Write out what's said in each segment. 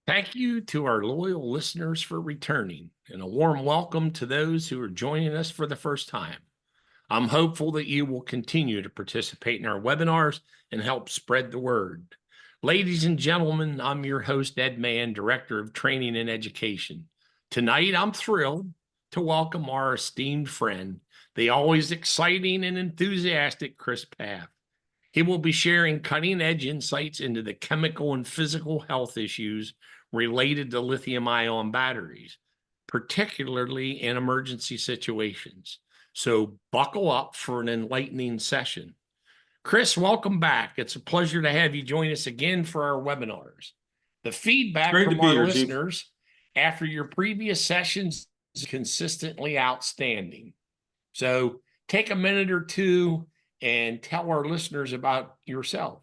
Thank you to our loyal listeners for returning, and a warm welcome to those who are joining us for the first time. I'm hopeful that you will continue to participate in our webinars and help spread the word. Ladies and gentlemen, I'm your host, Ed Mann, Director of Training and Education. Tonight, I'm thrilled to welcome our esteemed friend, the always exciting and enthusiastic Chris Pfaff. He will be sharing cutting-edge insights into the chemical and physical health issues related to lithium-ion batteries, particularly in emergency situations. So buckle up for an enlightening session. Chris, welcome back. It's a pleasure to have you join us again for our webinars. The feedback from our listeners after your previous sessions is consistently outstanding. So take a minute or two and tell our listeners about yourself.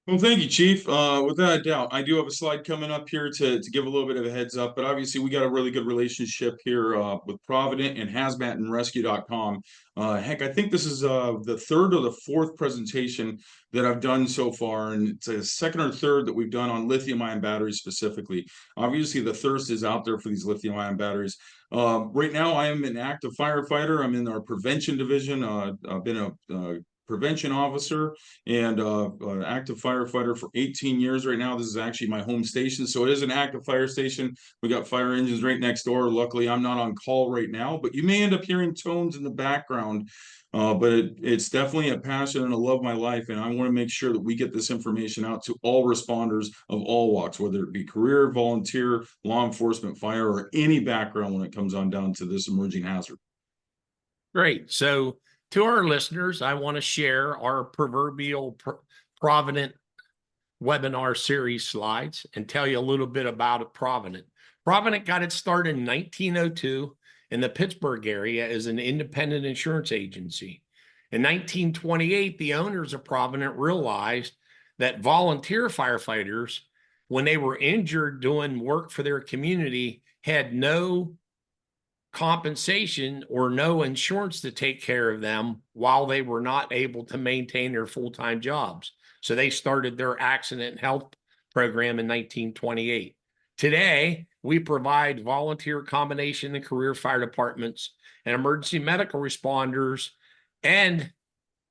Well, thank you, Chief. Without a doubt, I do have a slide coming up here to give a little bit of a heads up, but obviously we got a really good relationship here with Provident and Hazmat and Rescue.com. Heck, I think this is the third or the fourth presentation that I've done so far, and it's a second or third that we've done on lithium-ion batteries specifically. Obviously, the thirst is out there for these lithium-ion batteries. Right now, I am an active firefighter. I'm in our prevention division. I've been a prevention officer and an active firefighter for 18 years right now. This is actually my home station, so it is an active fire station. We got fire engines right next door. Luckily, I'm not on call right now, but you may end up hearing tones in the background. But it's definitely a passion and a love of my life, and I want to make sure that we get this information out to all responders of all walks, whether it be career, volunteer, law enforcement, fire, or any background when it comes on down to this emerging hazard. Great. So to our listeners, I want to share our proverbial Provident webinar series slides and tell you a little bit about Provident. Provident got its start in 1902 in the Pittsburgh area as an independent insurance agency. In 1928, the owners of Provident realized that volunteer firefighters, when they were injured doing work for their community, had no compensation or no insurance to take care of them while they were not able to maintain their full-time jobs. So they started their accident and health program in 1928. Today, we provide volunteer combination and career fire departments and emergency medical responders, and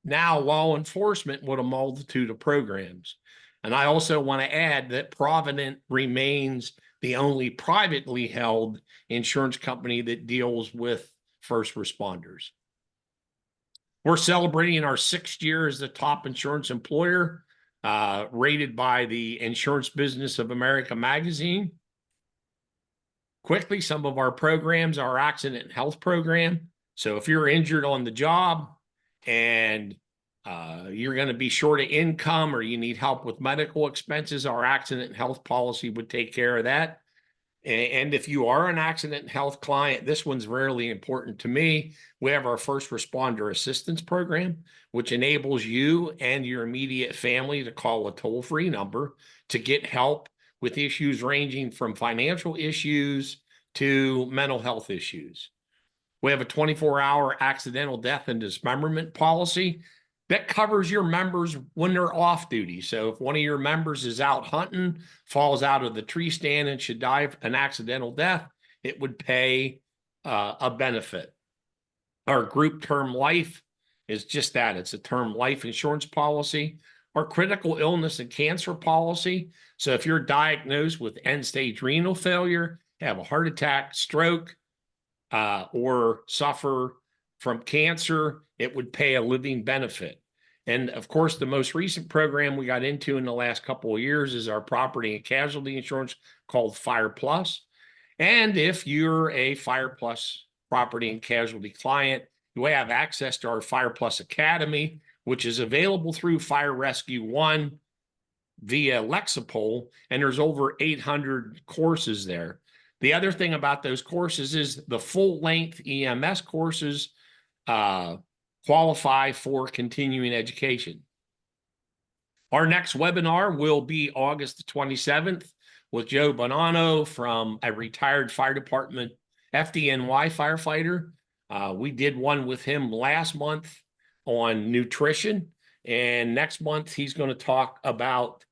now law enforcement with a multitude of programs. And I also want to add that Provident remains the only privately held insurance company that deals with first responders. We're celebrating our 6th year as the top insurance employer, rated by the Insurance Business of America magazine. Quickly, some of our programs, our accident and health program. So if you're injured on the job and you're going to be short of income or you need help with medical expenses, our accident and health policy would take care of that. And if you are an accident and health client, this one's really important to me. We have our first responder assistance program, which enables you and your immediate family to call a toll-free number to get help with issues ranging from financial issues to mental health issues. We have a 24-hour accidental death and dismemberment policy that covers your members when they're off duty. So if one of your members is out hunting, falls out of the tree stand and should die of an accidental death, it would pay a benefit. Our group term life is just that. It's a term life insurance policy. Our critical illness and cancer policy. So if you're diagnosed with end-stage renal failure, have a heart attack, stroke, or suffer from cancer, it would pay a living benefit. And of course, the most recent program we got into in the last couple of years is our property and casualty insurance called Fire Plus. And if you're a Fire Plus property and casualty client, you have access to our Fire Plus Academy, which is available through Fire Rescue One via Lexipol, and there's over 800 courses there. The other thing about those courses is the full-length EMS courses qualify for continuing education. Our next webinar will be August 27th with Joe Bonanno from a retired fire department FDNY firefighter. We did one with him last month on nutrition, and next month he's going to talk about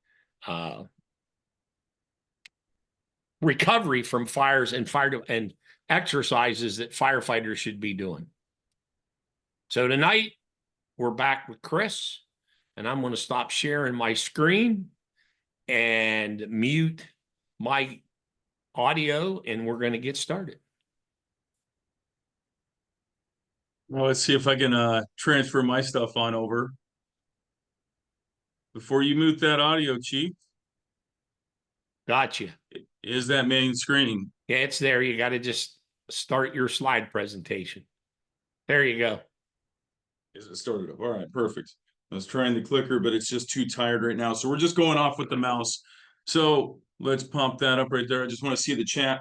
recovery from fires and and exercises that firefighters should be doing. So tonight we're back with Chris, and I'm going to stop sharing my screen and mute my audio, and we're going to get started. Well, let's see if I can transfer my stuff on over. Before you mute that audio, Chief. Gotcha. Is that main screen? Yeah, it's there. You got to just start your slide presentation. There you go. Is it started up? All right, perfect. I was trying the clicker, but it's just too tired right now. So we're just going off with the mouse. So let's pump that up right there. I just want to see the chat.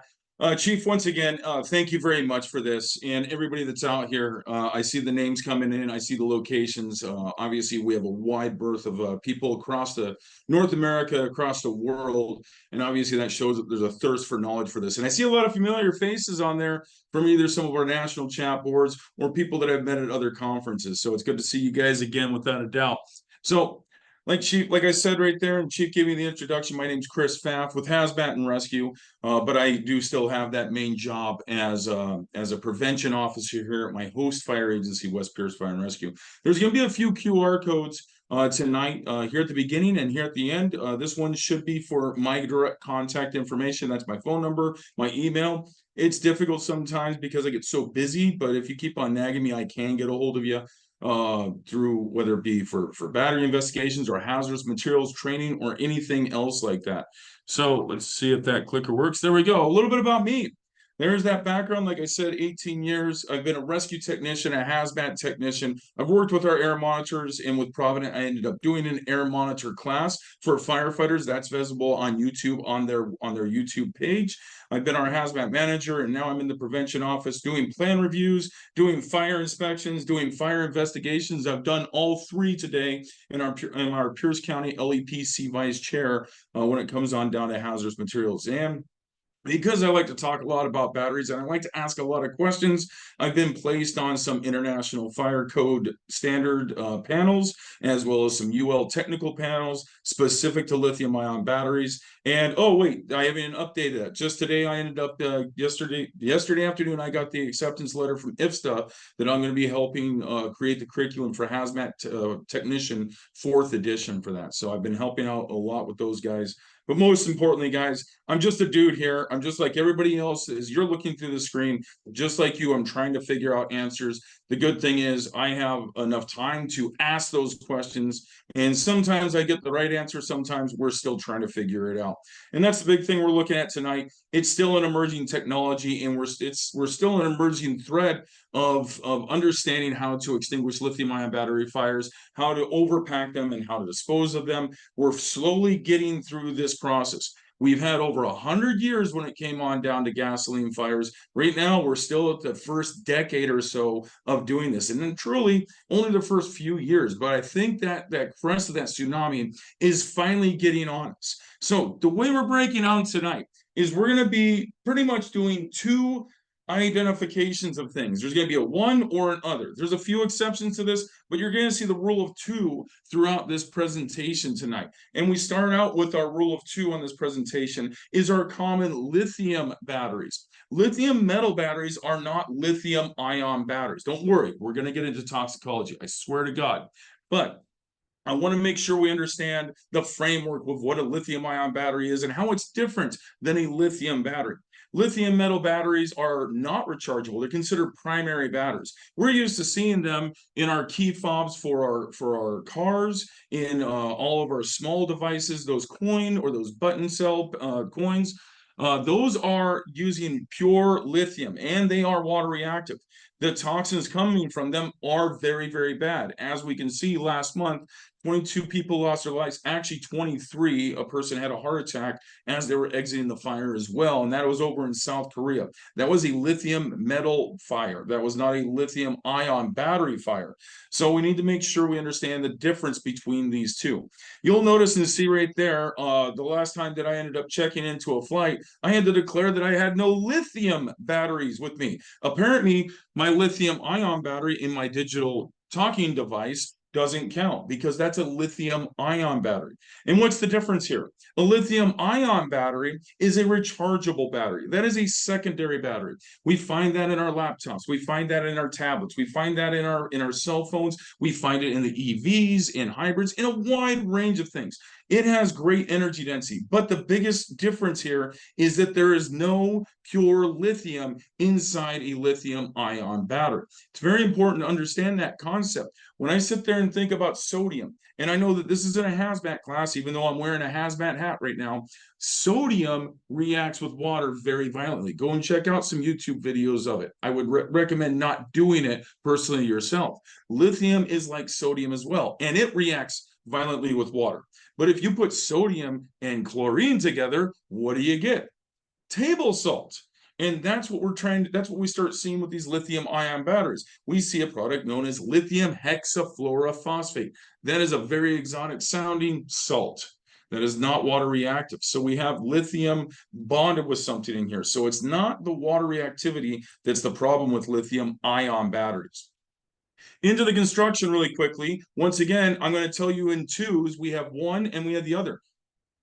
Chief, once again, thank you very much for this. And everybody that's out here, I see the names coming in. I see the locations. Obviously, we have a wide berth of people across the North America, across the world. And obviously, that shows that there's a thirst for knowledge for this. And I see a lot of familiar faces on there from either some of our national chat boards or people that I've met at other conferences. So it's good to see you guys again, without a doubt. So like I said right there, and Chief gave me the introduction, my name's Chris Pfaff with Hazmat and Rescue, but I do still have that main job as a prevention officer here at my host fire agency, West Pierce Fire and Rescue. There's going to be a few QR codes tonight here at the beginning and here at the end. This one should be for my direct contact information. That's my phone number, my email. It's difficult sometimes because I get so busy, but if you keep on nagging me, I can get a hold of you through whether it be for battery investigations or hazardous materials training or anything else like that. So let's see if that clicker works. There we go. A little bit about me. There's that background. Like I said, 18 years. I've been a rescue technician, a hazmat technician. I've worked with our air monitors, and with Provident, I ended up doing an air monitor class for firefighters. That's visible on YouTube on their YouTube page. I've been our hazmat manager, and now I'm in the prevention office doing plan reviews, doing fire inspections, doing fire investigations. I've done all three today in our Pierce County LEPC vice chair when it comes on down to hazardous materials. And because I like to talk a lot about batteries and I like to ask a lot of questions, I've been placed on some international fire code standard panels, as well as some UL technical panels specific to lithium-ion batteries. And oh wait, I haven't updated that. Just today, I ended up yesterday afternoon, I got the acceptance letter from IFSTA that I'm going to be helping create the curriculum for hazmat technician 4th edition for that. So I've been helping out a lot with those guys. But most importantly, guys, I'm just a dude here. I'm just like everybody else. As you're looking through the screen, just like you, I'm trying to figure out answers. The good thing is I have enough time to ask those questions. And sometimes I get the right answer. Sometimes we're still trying to figure it out. And that's the big thing we're looking at tonight. It's still an emerging technology, and we're still an emerging thread of understanding how to extinguish lithium-ion battery fires, how to overpack them, and how to dispose of them. We're slowly getting through this process. We've had over 100 years when it came on down to gasoline fires. Right now, we're still at the first decade or so of doing this. And then truly only the first few years. But I think that crest of that tsunami is finally getting on us. So the way we're breaking out tonight is we're going to be pretty much doing two identifications of things. There's going to be a one or an other. There's a few exceptions to this, but you're going to see the rule of two throughout this presentation tonight. And we start out with our rule of two on this presentation is our common lithium batteries. Lithium metal batteries are not lithium-ion batteries. Don't worry, we're going to get into toxicology. I swear to God. But I want to make sure we understand the framework of what a lithium-ion battery is and how it's different than a lithium battery. Lithium metal batteries are not rechargeable. They're considered primary batteries. We're used to seeing them in our key fobs for our cars, in all of our small devices, those coin or those button cell coins. Those are using pure lithium, and they are water reactive. The toxins coming from them are very, very bad. As we can see last month, 22 people lost their lives. Actually, 23. A person had a heart attack as they were exiting the fire as well. And that was over in South Korea. That was a lithium metal fire. That was not a lithium ion battery fire. So we need to make sure we understand the difference between these two. You'll notice and see right there, the last time that I ended up checking into a flight, I had to declare that I had no lithium batteries with me. Apparently, my lithium ion battery in my digital talking device doesn't count because that's a lithium-ion battery. And what's the difference here? A lithium-ion battery is a rechargeable battery. That is a secondary battery. We find that in our laptops. We find that in our tablets. We find that in our cell phones. We find it in the EVs, in hybrids, in a wide range of things. It has great energy density, but the biggest difference here is that there is no pure lithium inside a lithium-ion battery. It's very important to understand that concept. When I sit there and think about sodium, and I know that this is in a hazmat class, even though I'm wearing a hazmat hat right now, sodium reacts with water very violently. Go and check out some YouTube videos of it. I would recommend not doing it personally yourself. Lithium is like sodium as well, and it reacts violently with water. But if you put sodium and chlorine together, what do you get? Table salt. And that's what that's what we start seeing with these lithium-ion batteries. We see a product known as lithium hexafluorophosphate. That is a very exotic sounding salt that is not water reactive. So we have lithium bonded with something in here. So it's not the water reactivity that's the problem with lithium-ion batteries. Into the construction really quickly. Once again, I'm going to tell you in twos, we have one and we have the other.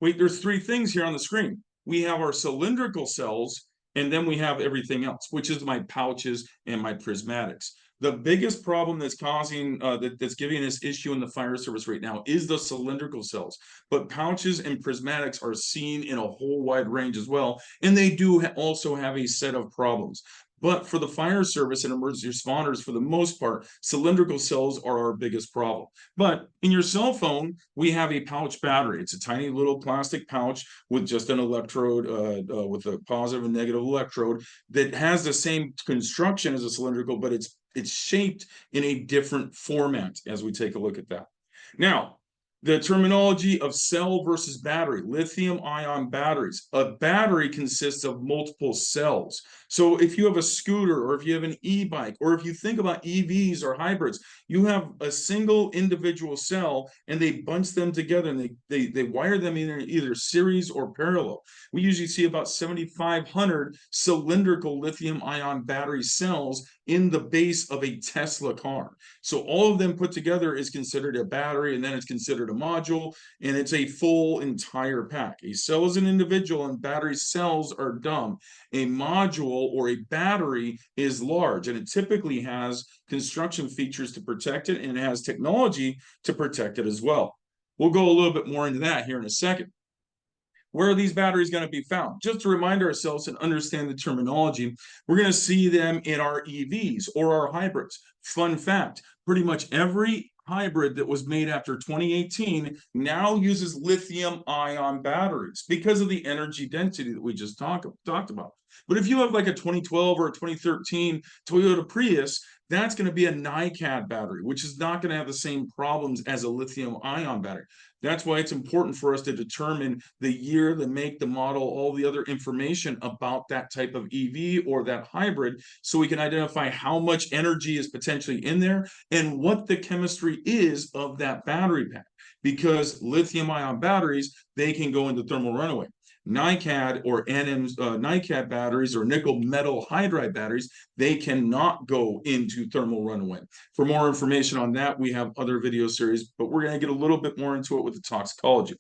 Wait, there's three things here on the screen. We have our cylindrical cells, and then we have everything else, which is my pouches and my prismatics. The biggest problem that's causing, that's giving us issue in the fire service right now is the cylindrical cells. But pouches and prismatics are seen in a whole wide range as well, and they do also have a set of problems. But for the fire service and emergency responders, for the most part, cylindrical cells are our biggest problem. But in your cell phone, we have a pouch battery. It's a tiny little plastic pouch with just an electrode, with a positive and negative electrode that has the same construction as a cylindrical, but it's shaped in a different format as we take a look at that. Now, the terminology of cell versus battery, lithium-ion batteries. A battery consists of multiple cells. So if you have a scooter or if you have an e-bike or if you think about EVs or hybrids, you have a single individual cell and they bunch them together and they wire them in either series or parallel. We usually see about 7,500 cylindrical lithium-ion battery cells in the base of a Tesla car. So all of them put together is considered a battery, and then it's considered a module, and it's a full entire pack. A cell is an individual and battery cells are dumb. A module or a battery is large, and it typically has construction features to protect it, and it has technology to protect it as well. We'll go a little bit more into that here in a second. Where are these batteries going to be found? Just to remind ourselves and understand the terminology, we're going to see them in our EVs or our hybrids. Fun fact, pretty much every hybrid that was made after 2018 now uses lithium-ion batteries because of the energy density that we just talked about. But if you have like a 2012 or a 2013 Toyota Prius, that's going to be a NiCad battery, which is not going to have the same problems as a lithium-ion battery. That's why it's important for us to determine the year, the make, the model, all the other information about that type of EV or that hybrid, so we can identify how much energy is potentially in there and what the chemistry is of that battery pack. Because lithium-ion batteries, they can go into thermal runaway. NiCad or NM's NiCad batteries or nickel metal hydride batteries, they cannot go into thermal runaway. For more information on that, we have other video series, but we're going to get a little bit more into it with the toxicology.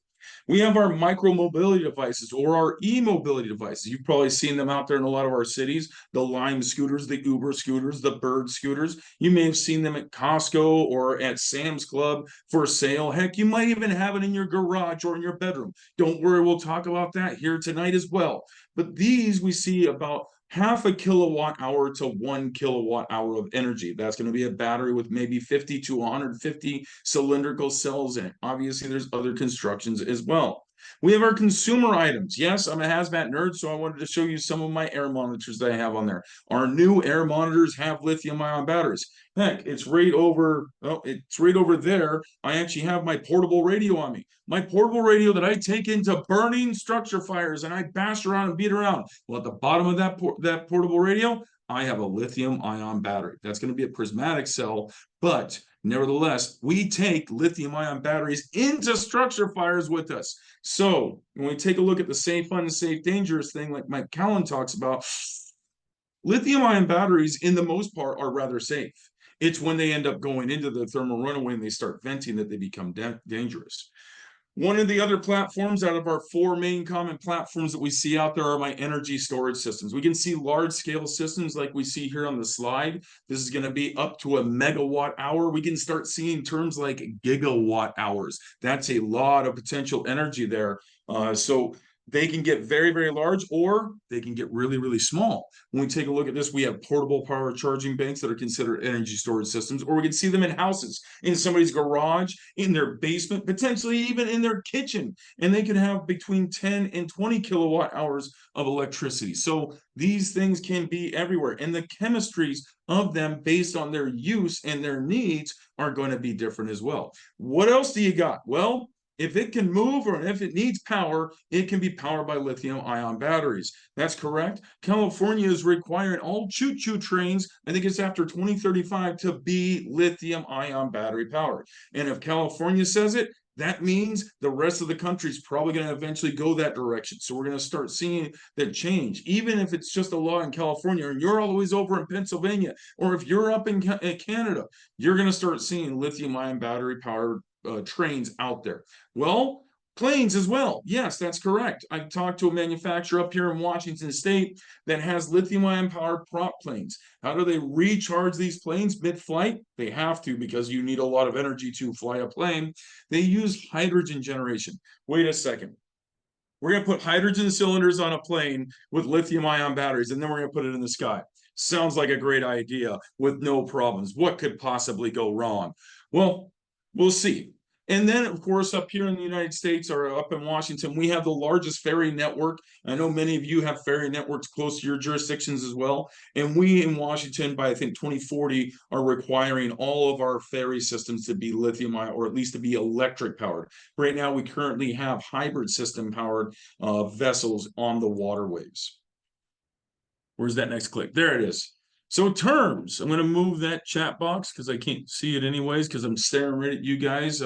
We have our micro-mobility devices or our e-mobility devices. You've probably seen them out there in a lot of our cities, the Lime scooters, the Uber scooters, the Bird scooters. You may have seen them at Costco or at Sam's Club for sale. Heck, you might even have it in your garage or in your bedroom. Don't worry, we'll talk about that here tonight as well. But these we see about half a kilowatt hour to 1 kilowatt hour of energy. That's going to be a battery with maybe 50 to 150 cylindrical cells in it. Obviously, there's other constructions as well. We have our consumer items. Yes, I'm a hazmat nerd, so I wanted to show you some of my air monitors that I have on there. Our new air monitors have lithium-ion batteries. Heck, it's right over there. I actually have my portable radio on me. My portable radio that I take into burning structure fires and I bash around and beat around. Well, at the bottom of that portable radio, I have a lithium-ion battery. That's going to be a prismatic cell, but nevertheless, we take lithium-ion batteries into structure fires with us. So when we take a look at the safe, unsafe, dangerous thing like Mike Callan talks about, lithium-ion batteries, in the most part, are rather safe. It's when they end up going into the thermal runaway and they start venting that they become dangerous. One of the other platforms out of our 4 main common platforms that we see out there are my energy storage systems. We can see large scale systems like we see here on the slide. This is going to be up to a megawatt hour. We can start seeing terms like gigawatt hours. That's a lot of potential energy there. So they can get very, very large, or they can get really, really small. When we take a look at this, we have portable power charging banks that are considered energy storage systems, or we can see them in houses, in somebody's garage, in their basement, potentially even in their kitchen. And they can have between 10 and 20 kilowatt hours of electricity. So these things can be everywhere. And the chemistries of them based on their use and their needs are going to be different as well. What else do you got? Well, if it can move or if it needs power, it can be powered by lithium-ion batteries. That's correct. California is requiring all choo-choo trains, I think it's after 2035, to be lithium-ion battery powered. And if California says it, that means the rest of the country is probably going to eventually go that direction. So we're going to start seeing that change, even if it's just a law in California and you're all the way over in Pennsylvania, or if you're up in Canada, you're going to start seeing lithium-ion battery powered trains out there. Well, planes as well. Yes, that's correct. I've talked to a manufacturer up here in Washington State that has lithium-ion powered prop planes. How do they recharge these planes mid-flight? They have to, because you need a lot of energy to fly a plane. They use hydrogen generation. Wait a second. We're going to put hydrogen cylinders on a plane with lithium-ion batteries, and then we're going to put it in the sky. Sounds like a great idea with no problems. What could possibly go wrong? Well, we'll see. And then, of course, up here in the United States or up in Washington, we have the largest ferry network. I know many of you have ferry networks close to your jurisdictions as well. And we in Washington, by I think 2040, are requiring all of our ferry systems to be lithium-ion, or at least to be electric powered. Right now, we currently have hybrid system powered vessels on the waterways. Where's that next click? There it is. So terms, I'm going to move that chat box because I can't see it anyways because I'm staring right at you guys.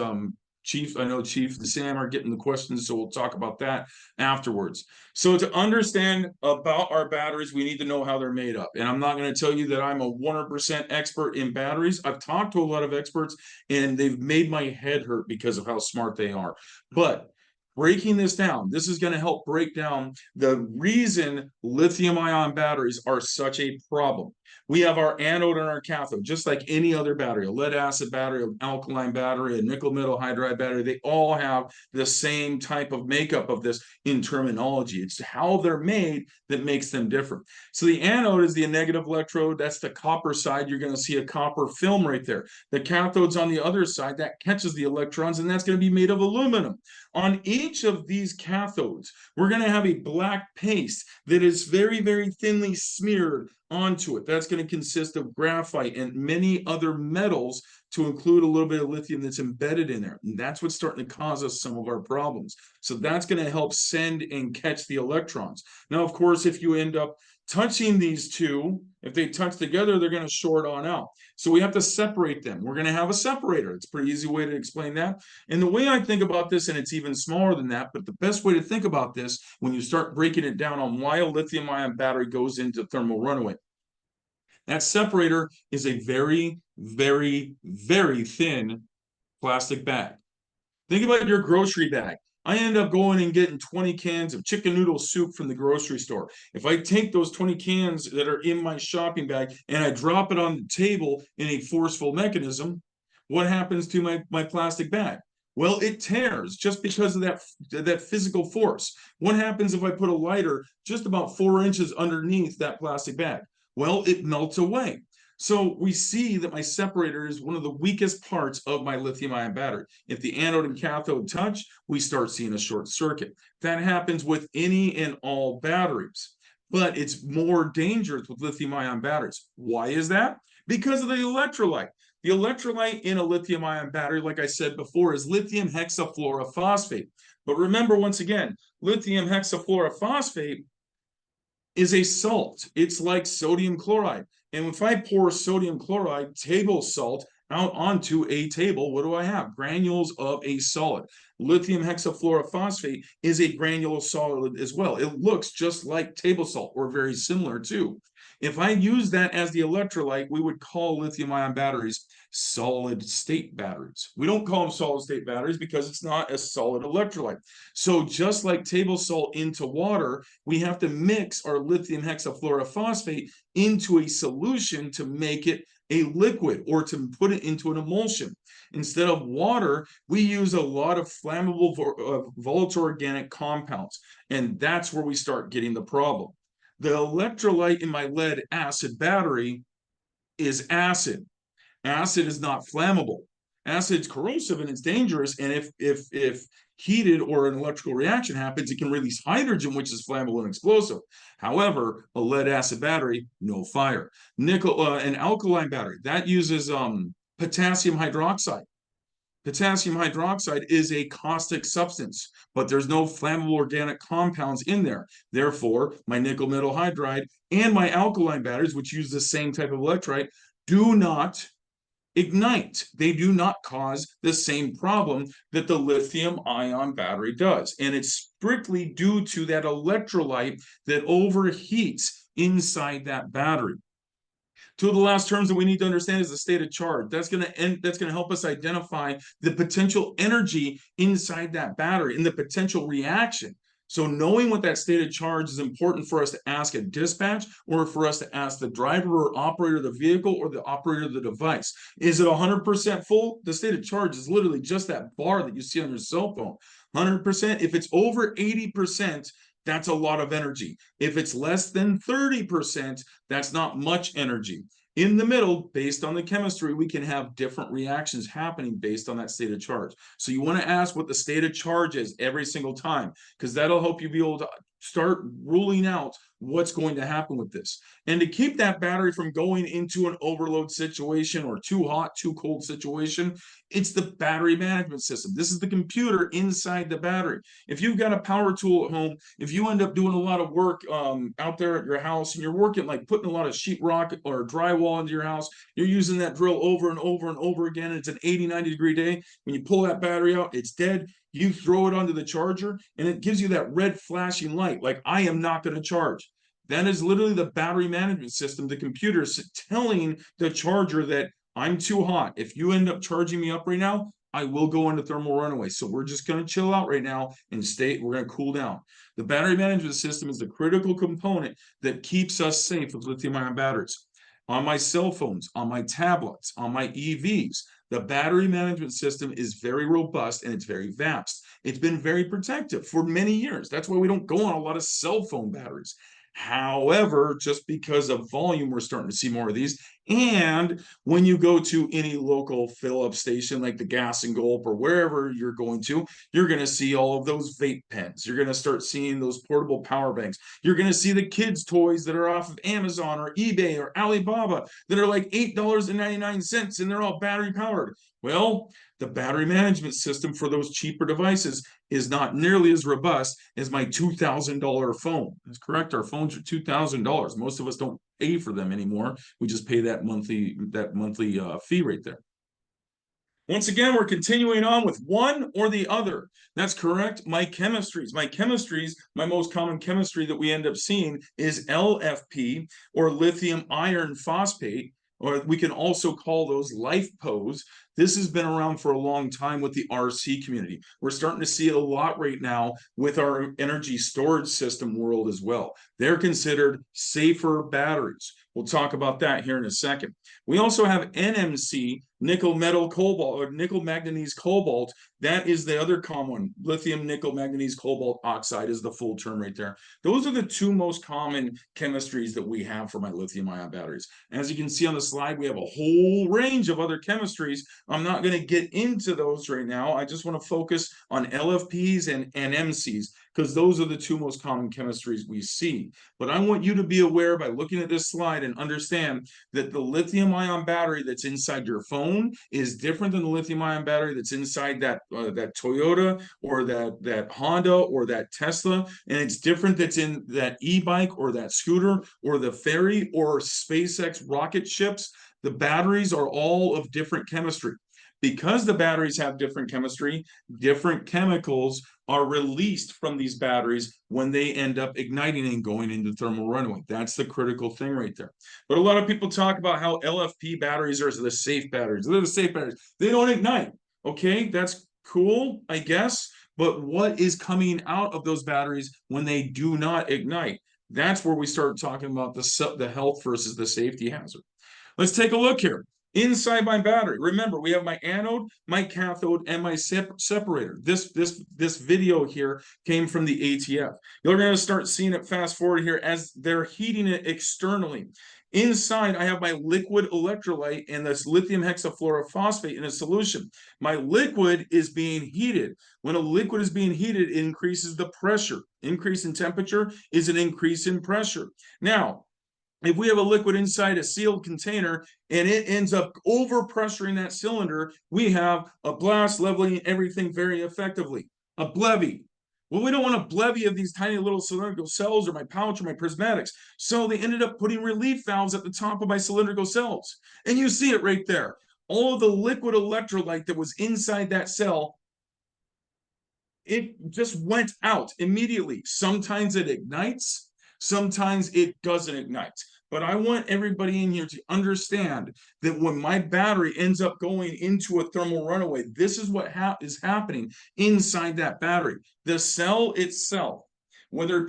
Chief, I know Chief and Sam are getting the questions, so we'll talk about that afterwards. So to understand about our batteries, we need to know how they're made up. And I'm not going to tell you that I'm a 100% expert in batteries. I've talked to a lot of experts, and they've made my head hurt because of how smart they are. But breaking this down, this is going to help break down the reason lithium-ion batteries are such a problem. We have our anode and our cathode, just like any other battery, a lead-acid battery, an alkaline battery, a nickel-metal hydride battery. They all have the same type of makeup of this in terminology. It's how they're made that makes them different. So the anode is the negative electrode. That's the copper side. You're going to see a copper film right there. The cathode's on the other side. That catches the electrons, and that's going to be made of aluminum. On each of these cathodes, we're going to have a black paste that is very, very thinly smeared onto it. That's going to consist of graphite and many other metals, to include a little bit of lithium that's embedded in there. And that's what's starting to cause us some of our problems. So that's going to help send and catch the electrons. Now, of course, if you end up touching these two, if they touch together, they're going to short on out. So we have to separate them. We're going to have a separator. It's a pretty easy way to explain that. And the way I think about this, and it's even smaller than that, but the best way to think about this when you start breaking it down on why a lithium-ion battery goes into thermal runaway. That separator is a very, very, very thin plastic bag. Think about your grocery bag. I end up going and getting 20 cans of chicken noodle soup from the grocery store. If I take those 20 cans that are in my shopping bag and I drop it on the table in a forceful mechanism, what happens to my plastic bag? Well, it tears just because of that physical force. What happens if I put a lighter just about 4 inches underneath that plastic bag? Well, it melts away. So we see that my separator is one of the weakest parts of my lithium-ion battery. If the anode and cathode touch, we start seeing a short circuit. That happens with any and all batteries, but it's more dangerous with lithium-ion batteries. Why is that? Because of the electrolyte. The electrolyte in a lithium-ion battery, like I said before, is lithium hexafluorophosphate. But remember, once again, lithium hexafluorophosphate is a salt. It's like sodium chloride. And if I pour sodium chloride, table salt, out onto a table, what do I have? Granules of a solid. Lithium hexafluorophosphate is a granular solid as well. It looks just like table salt, or very similar to. If I use that as the electrolyte, we would call lithium-ion batteries solid state batteries. We don't call them solid state batteries because it's not a solid electrolyte. So just like table salt into water, we have to mix our lithium hexafluorophosphate into a solution to make it a liquid or to put it into an emulsion. Instead of water, we use a lot of flammable volatile organic compounds, and that's where we start getting the problem. The electrolyte in my lead acid battery is acid. Acid is not flammable. Acid's corrosive and it's dangerous. And if heated or an electrical reaction happens, it can release hydrogen, which is flammable and explosive. However, a lead acid battery, no fire. Nickel, an alkaline battery that uses potassium hydroxide. Potassium hydroxide is a caustic substance, but there's no flammable organic compounds in there. Therefore, my nickel metal hydride and my alkaline batteries, which use the same type of electrolyte, do not ignite. They do not cause the same problem that the lithium-ion battery does. And it's strictly due to that electrolyte that overheats inside that battery. Two of the last terms that we need to understand is the state of charge. That's going to help us identify the potential energy inside that battery and the potential reaction. So knowing what that state of charge is important for us to ask at dispatch or for us to ask the driver or operator of the vehicle or the operator of the device. Is it 100% full? The state of charge is literally just that bar that you see on your cell phone. 100%. If it's over 80%, that's a lot of energy. If it's less than 30%, that's not much energy. In the middle, based on the chemistry, we can have different reactions happening based on that state of charge. So you want to ask what the state of charge is every single time, because that'll help you be able to start ruling out what's going to happen with this. And to keep that battery from going into an overload situation or too hot, too cold situation, it's the battery management system. This is the computer inside the battery. If you've got a power tool at home, if you end up doing a lot of work out there at your house and you're working like putting a lot of sheetrock or drywall into your house, you're using that drill over and over and over again. And it's an 80, 90 degree day. When you pull that battery out, it's dead. You throw it onto the charger and it gives you that red flashing light, like I am not going to charge. That is literally the battery management system, the computer telling the charger that I'm too hot. If you end up charging me up right now, I will go into thermal runaway. So we're just going to chill out right now and we're going to cool down. The battery management system is the critical component that keeps us safe with lithium-ion batteries. On my cell phones, on my tablets, on my EVs, the battery management system is very robust and it's very vast. It's been very protective for many years. That's why we don't go on a lot of cell phone batteries. However, just because of volume, we're starting to see more of these. And when you go to any local fill-up station like the Gas and Gulp or wherever you're going to, you're going to see all of those vape pens. You're going to start seeing those portable power banks. You're going to see the kids' toys that are off of Amazon or eBay or Alibaba that are like $8.99 and they're all battery powered. Well, the battery management system for those cheaper devices is not nearly as robust as my $2,000 phone. That's correct. Our phones are $2,000. Most of us don't pay for them anymore. We just pay that monthly fee right there. Once again, we're continuing on with one or the other. That's correct. My most common chemistry that we end up seeing is LFP or lithium iron phosphate, or we can also call those LifePos. This has been around for a long time with the RC community. We're starting to see it a lot right now with our energy storage system world as well. They're considered safer batteries. We'll talk about that here in a second. We also have NMC, nickel metal cobalt, or nickel manganese cobalt. That is the other common one. Lithium nickel manganese cobalt oxide is the full term right there. Those are the two most common chemistries that we have for my lithium ion batteries. As you can see on the slide, we have a whole range of other chemistries. I'm not going to get into those right now. I just want to focus on LFPs and NMCs because those are the two most common chemistries we see. But I want you to be aware by looking at this slide and understand that the lithium-ion battery that's inside your phone is different than the lithium-ion battery that's inside that Toyota or that Honda or that Tesla, and it's different that's in that e-bike or that scooter or the ferry or SpaceX rocket ships. The batteries are all of different chemistry. Because the batteries have different chemistry, different chemicals are released from these batteries when they end up igniting and going into thermal runaway. That's the critical thing right there. But a lot of people talk about how LFP batteries are the safe batteries. They're the safe batteries. They don't ignite. Okay, that's cool, I guess. But what is coming out of those batteries when they do not ignite? That's where we start talking about the health versus the safety hazard. Let's take a look here. Inside my battery, remember, we have my anode, my cathode, and my separator. This video here came from the ATF. You're going to start seeing it fast forward here as they're heating it externally. Inside, I have my liquid electrolyte and this lithium hexafluorophosphate in a solution. My liquid is being heated. When a liquid is being heated, it increases the pressure. Increase in temperature is an increase in pressure. Now, if we have a liquid inside a sealed container and it ends up overpressuring that cylinder, we have a blast, leveling everything very effectively. A BLEVE. Well, we don't want a BLEVE of these tiny little cylindrical cells or my pouch or my prismatics. So they ended up putting relief valves at the top of my cylindrical cells. And you see it right there. All of the liquid electrolyte that was inside that cell, it just went out immediately. Sometimes it ignites, sometimes it doesn't ignite. But I want everybody in here to understand that when my battery ends up going into a thermal runaway, this is what is happening inside that battery. The cell itself, whether it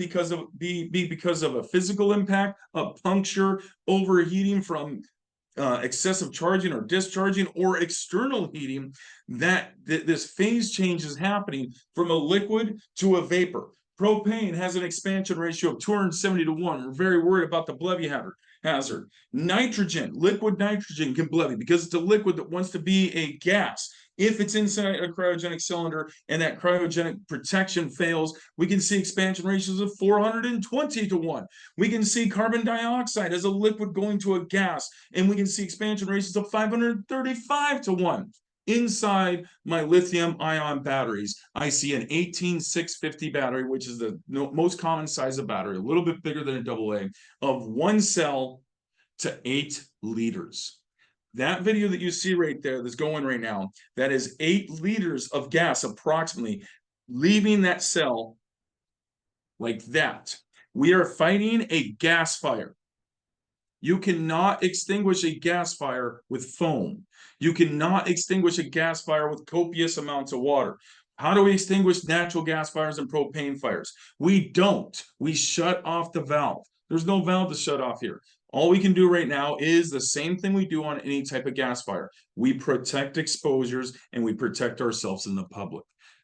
be because of a physical impact, a puncture, overheating from excessive charging or discharging or external heating, this phase change is happening from a liquid to a vapor. Propane has an expansion ratio of 270 to 1. We're very worried about the BLEVE hazard. Nitrogen, liquid nitrogen can BLEVE because it's a liquid that wants to be a gas. If it's inside a cryogenic cylinder and that cryogenic protection fails, we can see expansion ratios of 420 to 1. We can see carbon dioxide as a liquid going to a gas, and we can see expansion ratios of 535 to 1. Inside my lithium-ion batteries, I see an 18650 battery, which is the most common size of battery, a little bit bigger than a AA, of 1 cell to 8 liters. That video that you see right there that's going right now, that is 8 liters of gas approximately leaving that cell like that. We are fighting a gas fire. You cannot extinguish a gas fire with foam. You cannot extinguish a gas fire with copious amounts of water. How do we extinguish natural gas fires and propane fires? We don't. We shut off the valve. There's no valve to shut off here. All we can do right now is the same thing we do on any type of gas fire. We protect exposures and we protect ourselves in the public.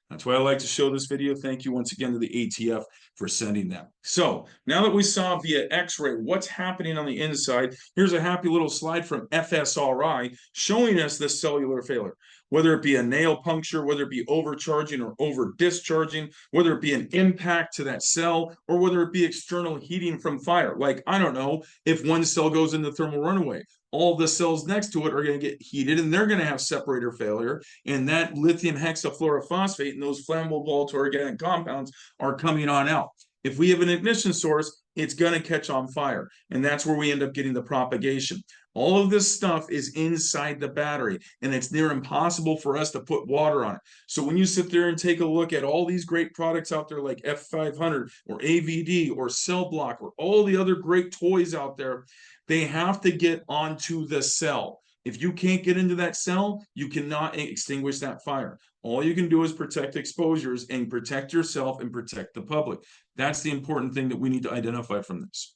That's why I like to show this video. Thank you once again to the ATF for sending that. So now that we saw via X-ray what's happening on the inside, here's a happy little slide from FSRI showing us this cellular failure. Whether it be a nail puncture, whether it be overcharging or over discharging, whether it be an impact to that cell, or whether it be external heating from fire. Like, I don't know, if one cell goes into thermal runaway, all the cells next to it are going to get heated and they're going to have separator failure. And that lithium hexafluorophosphate and those flammable volatile organic compounds are coming on out. If we have an ignition source, it's going to catch on fire. And that's where we end up getting the propagation. All of this stuff is inside the battery, and it's near impossible for us to put water on it. So when you sit there and take a look at all these great products out there like F500 or AVD or Cell Block or all the other great toys out there, they have to get onto the cell. If you can't get into that cell, you cannot extinguish that fire. All you can do is protect exposures and protect yourself and protect the public. That's the important thing that we need to identify from this.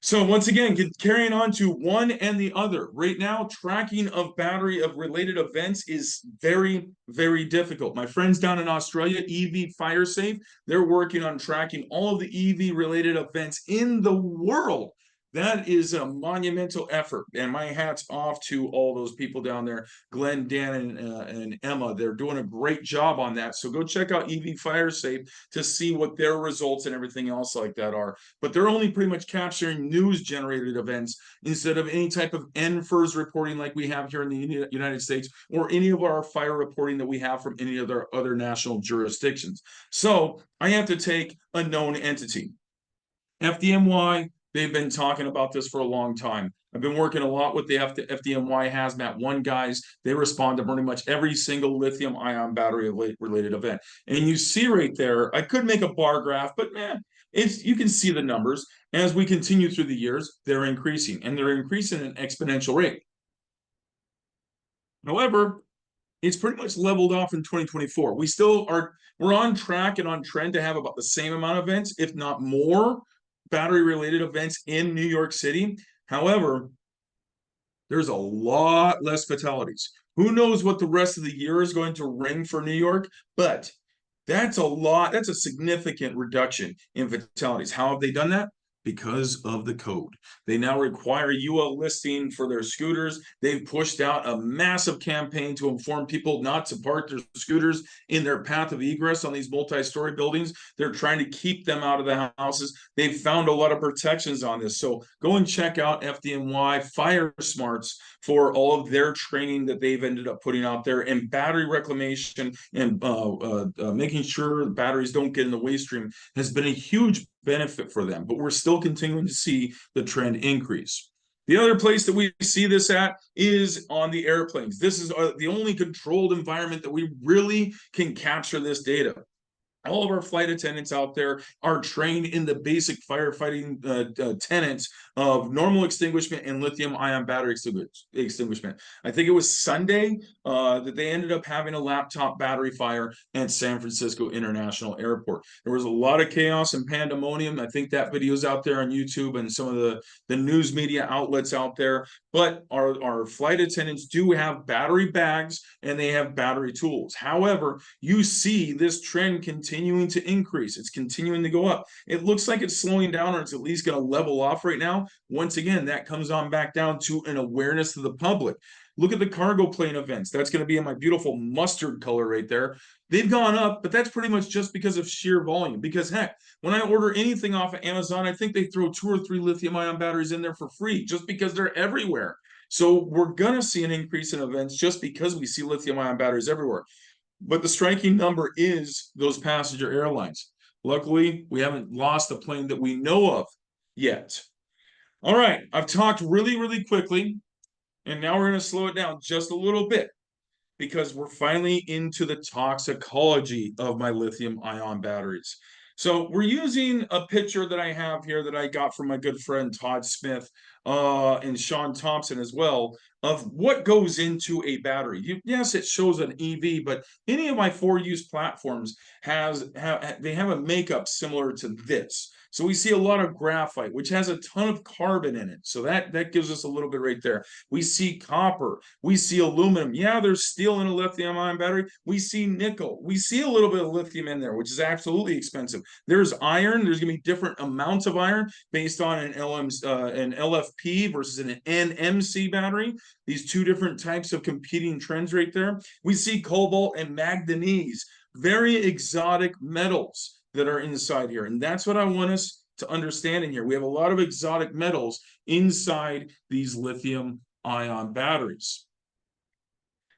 So once again, carrying on to one and the other. Right now, tracking of battery of related events is very, very difficult. My friends down in Australia, EV Fire Safe, they're working on tracking all of the EV related events in the world. That is a monumental effort, and my hat's off to all those people down there, Glenn, Dan, and Emma. They're doing a great job on that. So go check out EV Fire Safe to see what their results and everything else like that are. But they're only pretty much capturing news-generated events instead of any type of NFIRS reporting like we have here in the United States, or any of our fire reporting that we have from any of our other national jurisdictions. So I have to take a known entity. FDNY, they've been talking about this for a long time. I've been working a lot with the FDNY Hazmat 1 guys. They respond to pretty much every single lithium-ion battery related event. And you see right there, I could make a bar graph, but man, you can see the numbers. As we continue through the years, they're increasing, and they're increasing at an exponential rate. However, it's pretty much leveled off in 2024. We're on track and on trend to have about the same amount of events, if not more, battery related events in New York City. However, there's a lot less fatalities. Who knows what the rest of the year is going to ring for New York, but that's a significant reduction in fatalities. How have they done that? Because of the code. They now require UL listing for their scooters. They've pushed out a massive campaign to inform people not to park their scooters in their path of egress on these multi-story buildings. They're trying to keep them out of the houses. They've found a lot of protections on this. So go and check out FDNY Fire Smarts for all of their training that they've ended up putting out there, and battery reclamation and making sure batteries don't get in the waste stream has been a huge benefit for them. But we're still continuing to see the trend increase. The other place that we see this at is on the airplanes. This is the only controlled environment that we really can capture this data. All of our flight attendants out there are trained in the basic firefighting tenets of normal extinguishment and lithium-ion battery extinguishment. I think it was Sunday that they ended up having a laptop battery fire at San Francisco International Airport. There was a lot of chaos and pandemonium. I think that video is out there on YouTube and some of the news media outlets out there. But our flight attendants do have battery bags and they have battery tools. However, you see this trend continuing to increase. It's continuing to go up. It looks like it's slowing down, or it's at least going to level off right now. Once again, that comes on back down to an awareness to the public. Look at the cargo plane events. That's going to be in my beautiful mustard color right there. They've gone up, but that's pretty much just because of sheer volume. Because heck, when I order anything off of Amazon, I think they throw 2 or 3 lithium-ion batteries in there for free just because they're everywhere. So we're going to see an increase in events just because we see lithium-ion batteries everywhere. But the striking number is those passenger airlines. Luckily, we haven't lost a plane that we know of yet. All right, I've talked really, really quickly, and now we're going to slow it down just a little bit because we're finally into the toxicology of my lithium-ion batteries. So we're using a picture that I have here that I got from my good friend Todd Smith and Sean Thompson as well, of what goes into a battery. Yes, it shows an EV, but any of my 4-use platforms they have a makeup similar to this. So we see a lot of graphite, which has a ton of carbon in it. So that gives us a little bit right there. We see copper. We see aluminum. Yeah, there's steel in a lithium-ion battery. We see nickel. We see a little bit of lithium in there, which is absolutely expensive. There's iron. There's going to be different amounts of iron based on an LFP versus an NMC battery. These two different types of competing trends right there. We see cobalt and manganese, very exotic metals that are inside here. And that's what I want us to understand in here. We have a lot of exotic metals inside these lithium-ion batteries.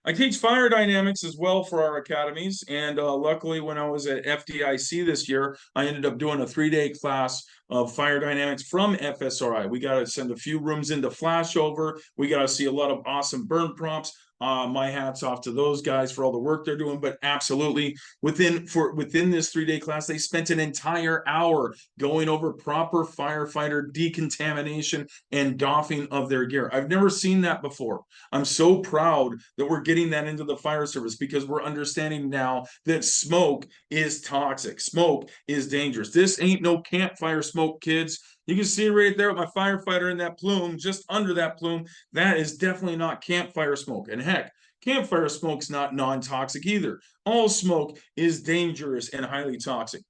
I teach fire dynamics as well for our academies. And luckily, when I was at FDIC this year, I ended up doing a 3-day class of fire dynamics from FSRI. We got to send a few rooms into flashover. We got to see a lot of awesome burn prompts. My hat's off to those guys for all the work they're doing, but absolutely within this 3-day class, they spent an entire hour going over proper firefighter decontamination and doffing of their gear. I've never seen that before. I'm so proud that we're getting that into the fire service because we're understanding now that smoke is toxic. Smoke is dangerous. This ain't no campfire smoke, kids. You can see right there with my firefighter in that plume, just under that plume. That is definitely not campfire smoke. And heck, campfire smoke's not non-toxic either. All smoke is dangerous and highly toxic.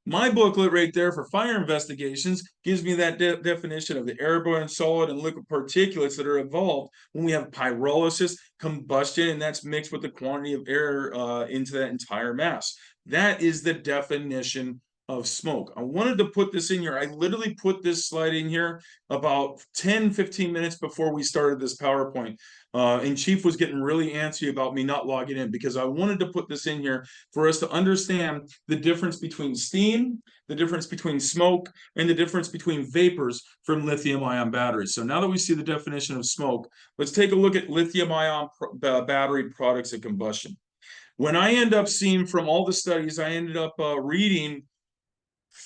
My booklet right there for fire investigations gives me that definition of the airborne, solid, and liquid particulates that are involved when we have pyrolysis, combustion, and that's mixed with the quantity of air into that entire mass. That is the definition of smoke. I wanted to put this in here. I literally put this slide in here about 10-15 minutes before we started this PowerPoint. And Chief was getting really antsy about me not logging in because I wanted to put this in here for us to understand the difference between steam, the difference between smoke, and the difference between vapors from lithium-ion batteries. So now that we see the definition of smoke, let's take a look at lithium-ion battery products of combustion. When I end up seeing from all the studies, I ended up reading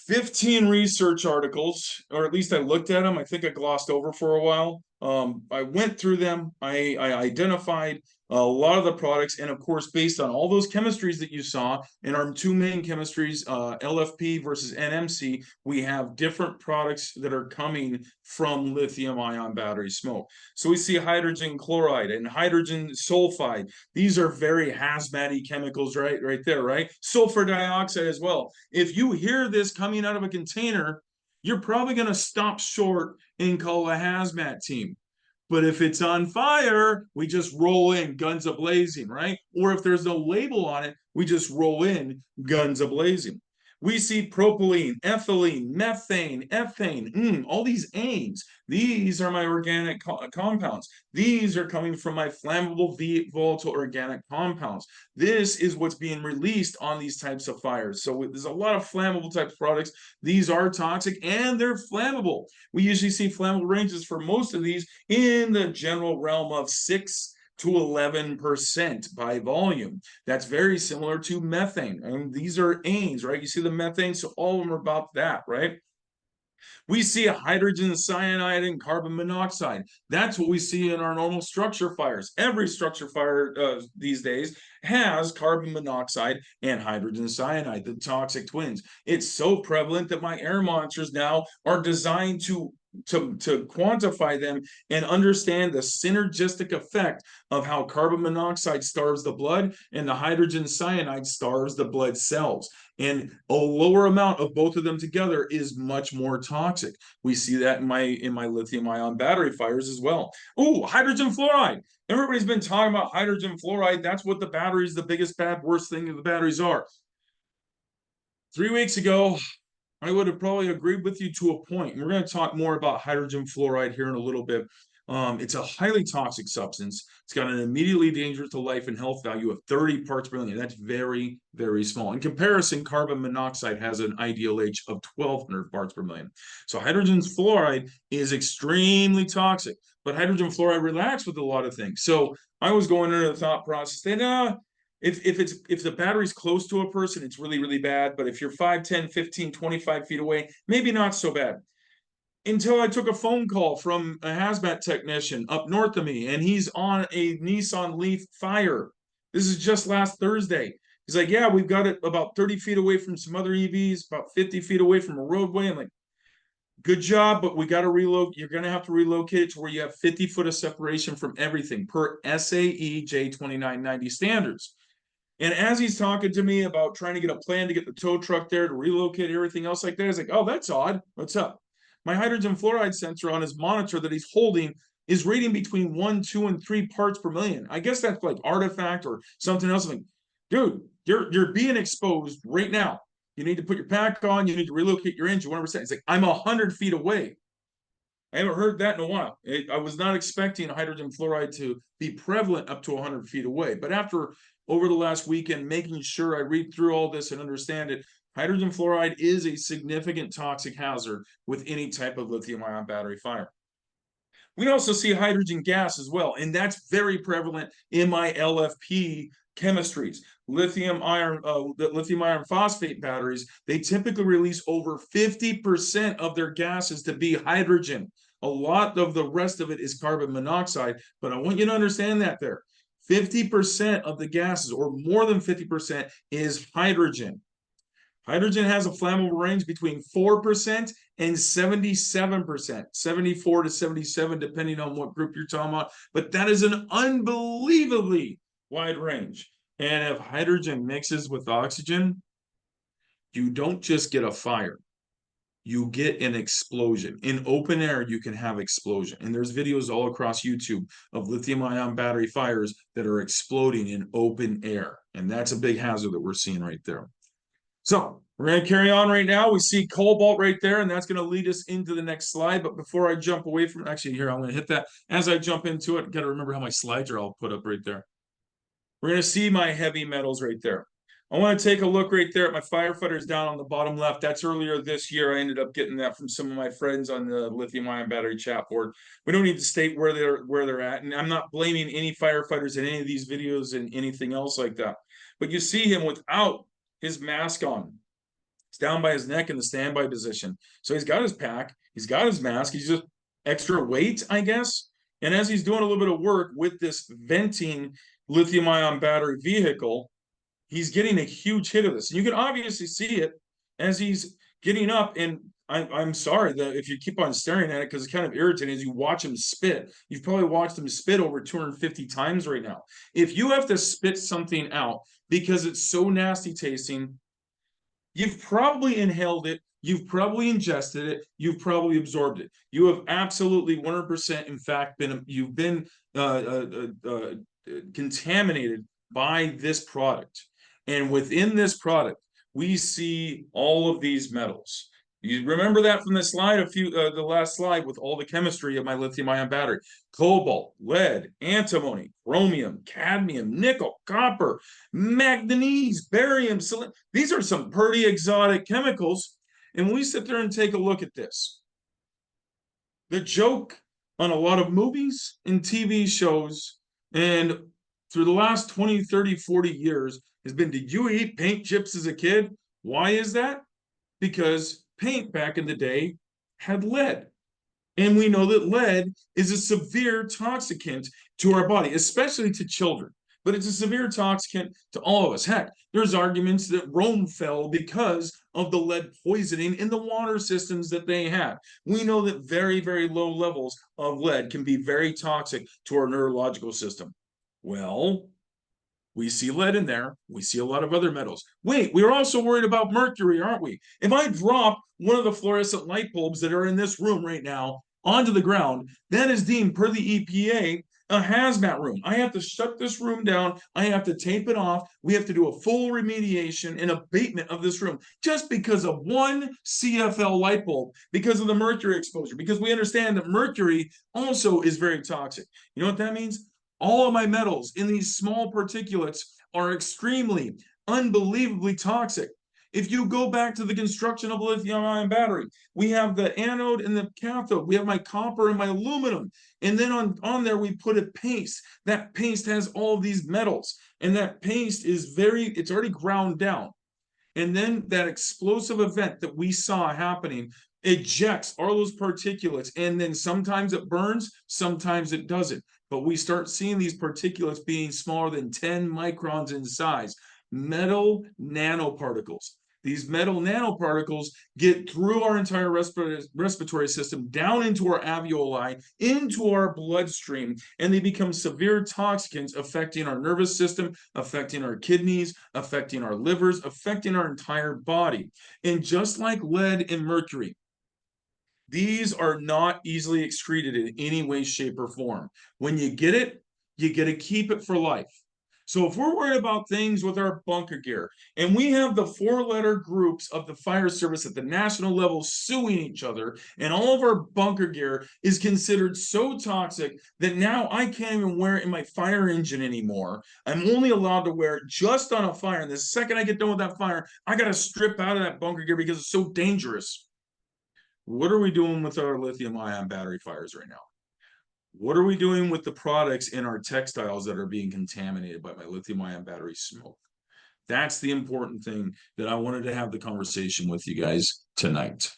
15 research articles, or at least I looked at them. I think I glossed over for a while. I went through them. I identified a lot of the products, and of course, based on all those chemistries that you saw in our two main chemistries, LFP versus NMC, we have different products that are coming from lithium-ion battery smoke. So we see hydrogen chloride and hydrogen sulfide. These are very hazmat-y chemicals, right there, right? Sulfur dioxide as well. If you hear this coming out of a container, you're probably going to stop short and call a hazmat team. But if it's on fire, we just roll in guns a-blazing, right? Or if there's no label on it, we just roll in guns a-blazing. We see propylene, ethylene, methane, ethane, all these anes. These are my organic compounds. These are coming from my flammable volatile organic compounds. This is what's being released on these types of fires. So there's a lot of flammable type products. These are toxic and they're flammable. We usually see flammable ranges for most of these in the general realm of 6 to 11% by volume. That's very similar to methane. And these are anes, right? You see the methane, so all of them are about that, right? We see a hydrogen cyanide and carbon monoxide. That's what we see in our normal structure fires. Every structure fire these days has carbon monoxide and hydrogen cyanide, the toxic twins. It's so prevalent that my air monitors now are designed to quantify them and understand the synergistic effect of how carbon monoxide starves the blood and the hydrogen cyanide starves the blood cells. And a lower amount of both of them together is much more toxic. We see that in my lithium-ion battery fires as well. Oh, hydrogen fluoride. Everybody's been talking about hydrogen fluoride. That's what the batteries, the biggest bad worst thing of the batteries are. 3 weeks ago, I would have probably agreed with you to a point. And we're going to talk more about hydrogen fluoride here in a little bit. It's a highly toxic substance. It's got an immediately dangerous to life and health value of 30 parts per million. That's very, very small. In comparison, carbon monoxide has an IDLH of 1,200 parts per million. So hydrogen fluoride is extremely toxic, but hydrogen fluoride reacts with a lot of things. So I was going into the thought process that, if the battery's close to a person, it's really, really bad. But if you're 5, 10, 15, 25 feet away, maybe not so bad. Until I took a phone call from a hazmat technician up north of me, and he's on a Nissan Leaf fire. This is just last Thursday. He's like, yeah, we've got it about 30 feet away from some other EVs, about 50 feet away from a roadway. I'm like, good job, but we got to relocate. You're going to have to relocate it to where you have 50 foot of separation from everything per SAE J2990 standards. And as he's talking to me about trying to get a plan to get the tow truck there to relocate everything else like that, I was like, oh, that's odd. What's up? My hydrogen fluoride sensor on his monitor that he's holding is reading between 1, 2, and 3 parts per million. I guess that's like artifact or something else. I'm like, dude, you're being exposed right now. You need to put your pack on. You need to relocate your engine 100%. It's like, I'm 100 feet away. I haven't heard that in a while. I was not expecting hydrogen fluoride to be prevalent up to 100 feet away. But after over the last weekend, making sure I read through all this and understand it, hydrogen fluoride is a significant toxic hazard with any type of lithium-ion battery fire. We also see hydrogen gas as well, and that's very prevalent in my LFP chemistries. Lithium iron phosphate batteries, they typically release over 50% of their gases to be hydrogen. A lot of the rest of it is carbon monoxide, but I want you to understand that there. 50% of the gases, or more than 50%, is hydrogen. Hydrogen has a flammable range between 4% and 77%, 74 to 77, depending on what group you're talking about. But that is an unbelievably wide range. And if hydrogen mixes with oxygen, you don't just get a fire. You get an explosion. In open air, you can have explosion. And there's videos all across YouTube of lithium-ion battery fires that are exploding in open air. And that's a big hazard that we're seeing right there. So we're going to carry on right now. We see cobalt right there, and that's going to lead us into the next slide. But before I jump away from, actually here, I'm going to hit that. As I jump into it, got to remember how my slides are all put up right there. We're going to see my heavy metals right there. I want to take a look right there at my firefighters down on the bottom left. That's earlier this year. I ended up getting that from some of my friends on the lithium-ion battery chat board. We don't need to state where they're at, and I'm not blaming any firefighters in any of these videos and anything else like that. But you see him without his mask on. It's down by his neck in the standby position. So he's got his pack, he's got his mask, he's just extra weight, I guess. And as he's doing a little bit of work with this venting lithium-ion battery vehicle, he's getting a huge hit of this. And you can obviously see it as he's getting up. And I'm sorry that if you keep on staring at it, because it's kind of irritating as you watch him spit. You've probably watched him spit over 250 times right now. If you have to spit something out because it's so nasty tasting, you've probably inhaled it, you've probably ingested it, you've probably absorbed it. You have absolutely 100%, in fact, you've been contaminated by this product. And within this product, we see all of these metals. You remember that from the slide, the last slide with all the chemistry of my lithium-ion battery. Cobalt, lead, antimony, chromium, cadmium, nickel, copper, manganese, barium, selenium. These are some pretty exotic chemicals. And when we sit there and take a look at this, the joke on a lot of movies and TV shows and through the last 20, 30, 40 years has been, did you eat paint chips as a kid? Why is that? Because paint back in the day had lead. And we know that lead is a severe toxicant to our body, especially to children. But it's a severe toxicant to all of us. Heck, there's arguments that Rome fell because of the lead poisoning in the water systems that they had. We know that very, very low levels of lead can be very toxic to our neurological system. Well, we see lead in there. We see a lot of other metals. Wait, we're also worried about mercury, aren't we? If I drop one of the fluorescent light bulbs that are in this room right now onto the ground, that is deemed per the EPA a hazmat room. I have to shut this room down. I have to tape it off. We have to do a full remediation and abatement of this room just because of one CFL light bulb, because of the mercury exposure, because we understand that mercury also is very toxic. You know what that means? All of my metals in these small particulates are extremely, unbelievably toxic. If you go back to the construction of a lithium-ion battery, we have the anode and the cathode. We have my copper and my aluminum. And then on there, we put a paste. That paste has all of these metals. And that paste is it's already ground down. And then that explosive event that we saw happening ejects all those particulates. And then sometimes it burns, sometimes it doesn't. But we start seeing these particulates being smaller than 10 microns in size. Metal nanoparticles. These metal nanoparticles get through our entire respiratory system, down into our alveoli, into our bloodstream, and they become severe toxicants affecting our nervous system, affecting our kidneys, affecting our livers, affecting our entire body. And just like lead and mercury, these are not easily excreted in any way, shape, or form. When you get to keep it for life. So if we're worried about things with our bunker gear, and we have the 4-letter groups of the fire service at the national level suing each other, and all of our bunker gear is considered so toxic that now I can't even wear it in my fire engine anymore. I'm only allowed to wear it just on a fire. And the second I get done with that fire, I got to strip out of that bunker gear because it's so dangerous. What are we doing with our lithium-ion battery fires right now? What are we doing with the products in our textiles that are being contaminated by my lithium-ion battery smoke? That's the important thing that I wanted to have the conversation with you guys tonight.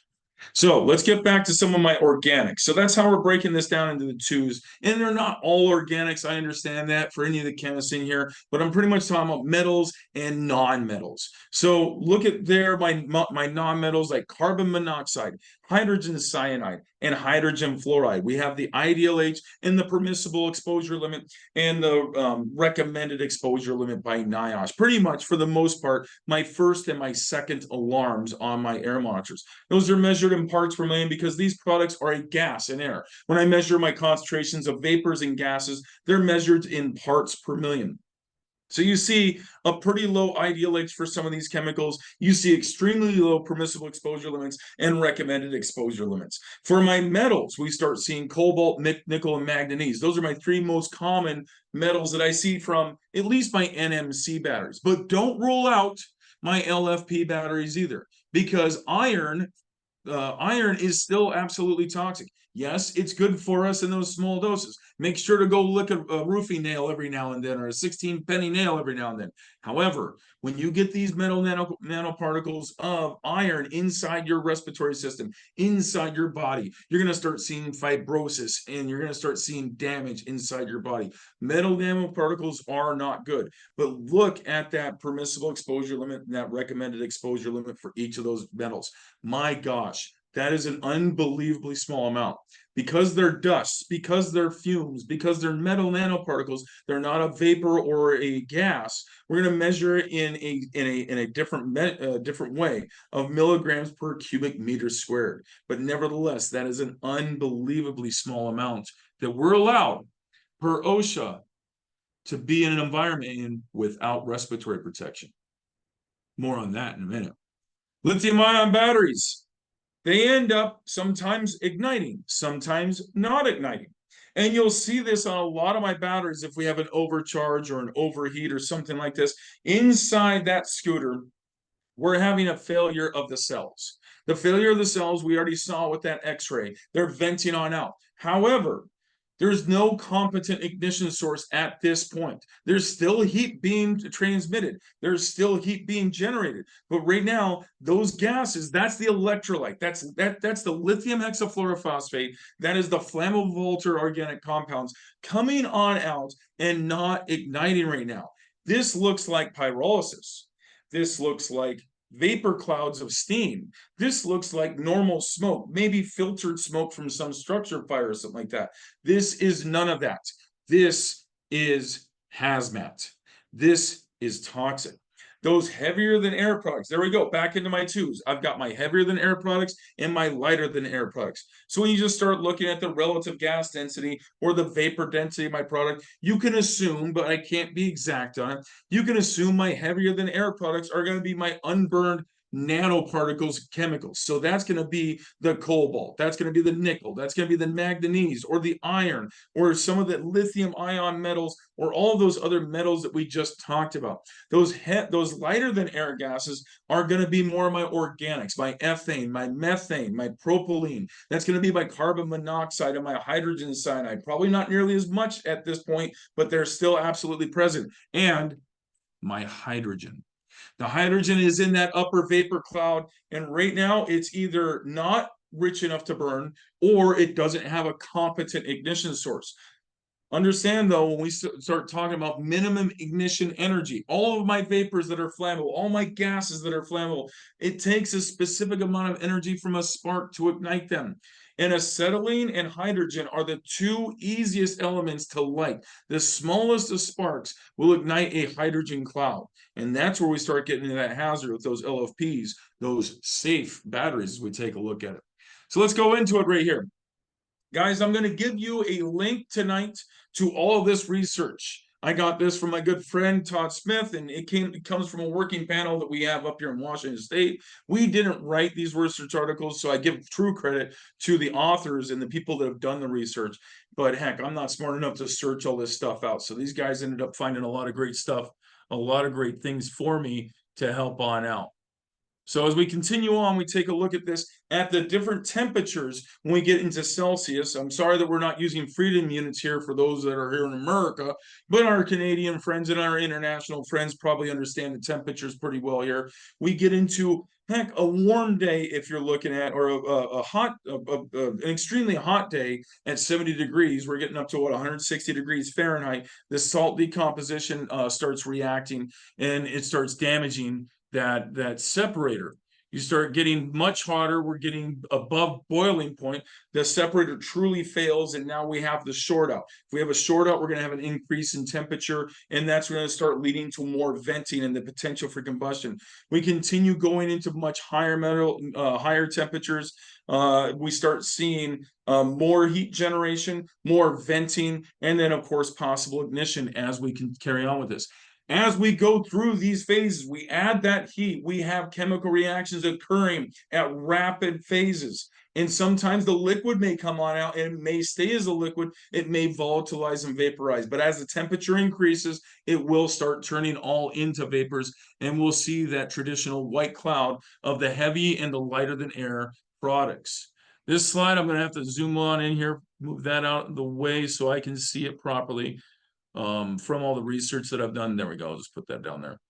So let's get back to some of my organics. So that's how we're breaking this down into the twos. And they're not all organics. I understand that for any of the chemists in here, but I'm pretty much talking about metals and non-metals. So look at there, my non-metals like carbon monoxide, hydrogen cyanide, and hydrogen fluoride. We have the ideal H and the permissible exposure limit and the recommended exposure limit by NIOSH. Pretty much for the most part, my first and my second alarms on my air monitors. Those are measured in parts per million because these products are a gas in air. When I measure my concentrations of vapors and gases, they're measured in parts per million. So you see a pretty low ideal for some of these chemicals. You see extremely low permissible exposure limits and recommended exposure limits. For my metals, we start seeing cobalt, nickel, and manganese. Those are my three most common metals that I see from at least my NMC batteries. But don't rule out my LFP batteries either, because iron is still absolutely toxic. Yes, it's good for us in those small doses. Make sure to go lick a roofing nail every now and then, or a 16 penny nail every now and then. However, when you get these metal nanoparticles of iron inside your respiratory system, inside your body, you're going to start seeing fibrosis and you're going to start seeing damage inside your body. Metal nanoparticles are not good, but look at that permissible exposure limit and that recommended exposure limit for each of those metals. My gosh, that is an unbelievably small amount. Because they're dust, because they're fumes, because they're metal nanoparticles, they're not a vapor or a gas. We're going to measure it in a different way of milligrams per cubic meter squared. But nevertheless, that is an unbelievably small amount that we're allowed per OSHA to be in an environment in without respiratory protection. More on that in a minute. Lithium-ion batteries. They end up sometimes igniting, sometimes not igniting. And you'll see this on a lot of my batteries if we have an overcharge or an overheat or something like this. Inside that scooter, we're having a failure of the cells. The failure of the cells, we already saw with that X-ray. They're venting on out. However, there's no competent ignition source at this point. There's still heat being transmitted. There's still heat being generated. But right now, those gases, that's the electrolyte. That's the lithium hexafluorophosphate. That is the flammable volatile organic compounds coming on out and not igniting right now. This looks like pyrolysis. This looks like vapor clouds of steam. This looks like normal smoke, maybe filtered smoke from some structure fire or something like that. This is none of that. This is hazmat. This is toxic. Those heavier than air products, there we go, back into my twos. I've got my heavier than air products and my lighter than air products. So when you just start looking at the relative gas density or the vapor density of my product, you can assume, but I can't be exact on it, you can assume my heavier than air products are going to be my unburned nanoparticles chemicals. So that's going to be the cobalt, that's going to be the nickel, that's going to be the manganese or the iron or some of the lithium-ion metals or all those other metals that we just talked about. Those lighter than air gases are going to be more of my organics, my ethane, my methane, my propylene. That's going to be my carbon monoxide and my hydrogen cyanide. Probably not nearly as much at this point, but they're still absolutely present. And my hydrogen. The hydrogen is in that upper vapor cloud, and right now it's either not rich enough to burn or it doesn't have a competent ignition source. Understand though, when we start talking about minimum ignition energy, all of my vapors that are flammable, all my gases that are flammable, it takes a specific amount of energy from a spark to ignite them. And acetylene and hydrogen are the two easiest elements to light. The smallest of sparks will ignite a hydrogen cloud. And that's where we start getting into that hazard with those LFPs, those safe batteries, as we take a look at it. So let's go into it right here. Guys, I'm going to give you a link tonight to all of this research. I got this from my good friend Todd Smith, and it comes from a working panel that we have up here in Washington State. We didn't write these research articles, so I give true credit to the authors and the people that have done the research. But heck, I'm not smart enough to search all this stuff out. So these guys ended up finding a lot of great stuff, a lot of great things for me to help on out. So as we continue on, we take a look at this at the different temperatures when we get into Celsius. I'm sorry that we're not using freedom units here for those that are here in America, but our Canadian friends and our international friends probably understand the temperatures pretty well here. We get into, heck, a warm day if you're looking at, or an extremely hot day at 70 degrees. We're getting up to what, 160 degrees Fahrenheit. The salt decomposition starts reacting and it starts damaging that separator. You start getting much hotter. We're getting above boiling point. The separator truly fails, and now we have the short out. If we have a short out, we're going to have an increase in temperature, and that's going to start leading to more venting and the potential for combustion. We continue going into much higher higher temperatures. We start seeing more heat generation, more venting, and then of course possible ignition as we can carry on with this. As we go through these phases, we add that heat, we have chemical reactions occurring at rapid phases. And sometimes the liquid may come on out and it may stay as a liquid, it may volatilize and vaporize. But as the temperature increases, it will start turning all into vapors, and we'll see that traditional white cloud of the heavy and the lighter than air products. This slide, I'm going to have to zoom on in here, move that out of the way so I can see it properly. From all the research that I've done. There we go. I'll just put that down there.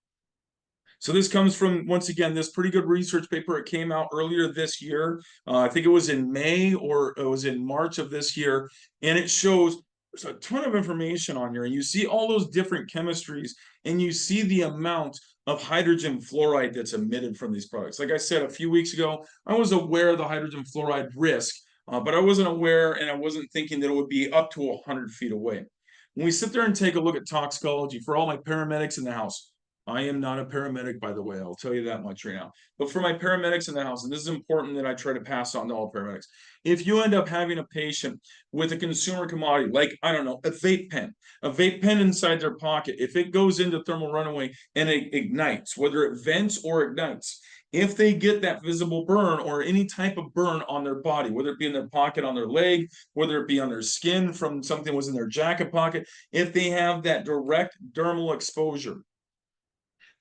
So this comes from, once again, this pretty good research paper. It came out earlier this year. I think it was in May or it was in March of this year. And it shows there's a ton of information on here. And you see all those different chemistries, and you see the amount of hydrogen fluoride that's emitted from these products. Like I said, a few weeks ago, I was aware of the hydrogen fluoride risk, but I wasn't aware, and I wasn't thinking that it would be up to 100 feet away. When we sit there and take a look at toxicology, for all my paramedics in the house, I am not a paramedic, by the way, I'll tell you that much right now. But for my paramedics in the house, and this is important that I try to pass on to all paramedics, if you end up having a patient with a consumer commodity, like, I don't know, a vape pen inside their pocket, if it goes into thermal runaway and it ignites, whether it vents or ignites, if they get that visible burn or any type of burn on their body, whether it be in their pocket, on their leg, whether it be on their skin from something that was in their jacket pocket, if they have that direct dermal exposure,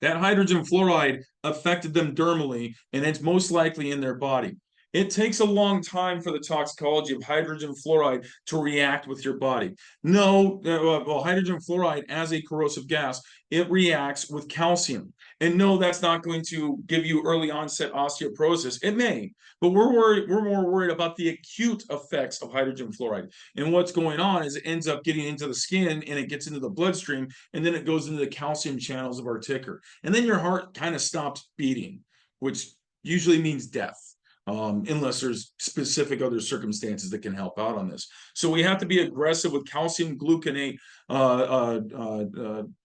that hydrogen fluoride affected them dermally, and it's most likely in their body. It takes a long time for the toxicology of hydrogen fluoride to react with your body. No, well, hydrogen fluoride as a corrosive gas, it reacts with calcium. And no, that's not going to give you early onset osteoporosis. It may, but we're more worried about the acute effects of hydrogen fluoride. And what's going on is it ends up getting into the skin and it gets into the bloodstream, and then it goes into the calcium channels of our ticker. And then your heart kind of stops beating, which usually means death. Unless there's specific other circumstances that can help out on this. So we have to be aggressive with calcium gluconate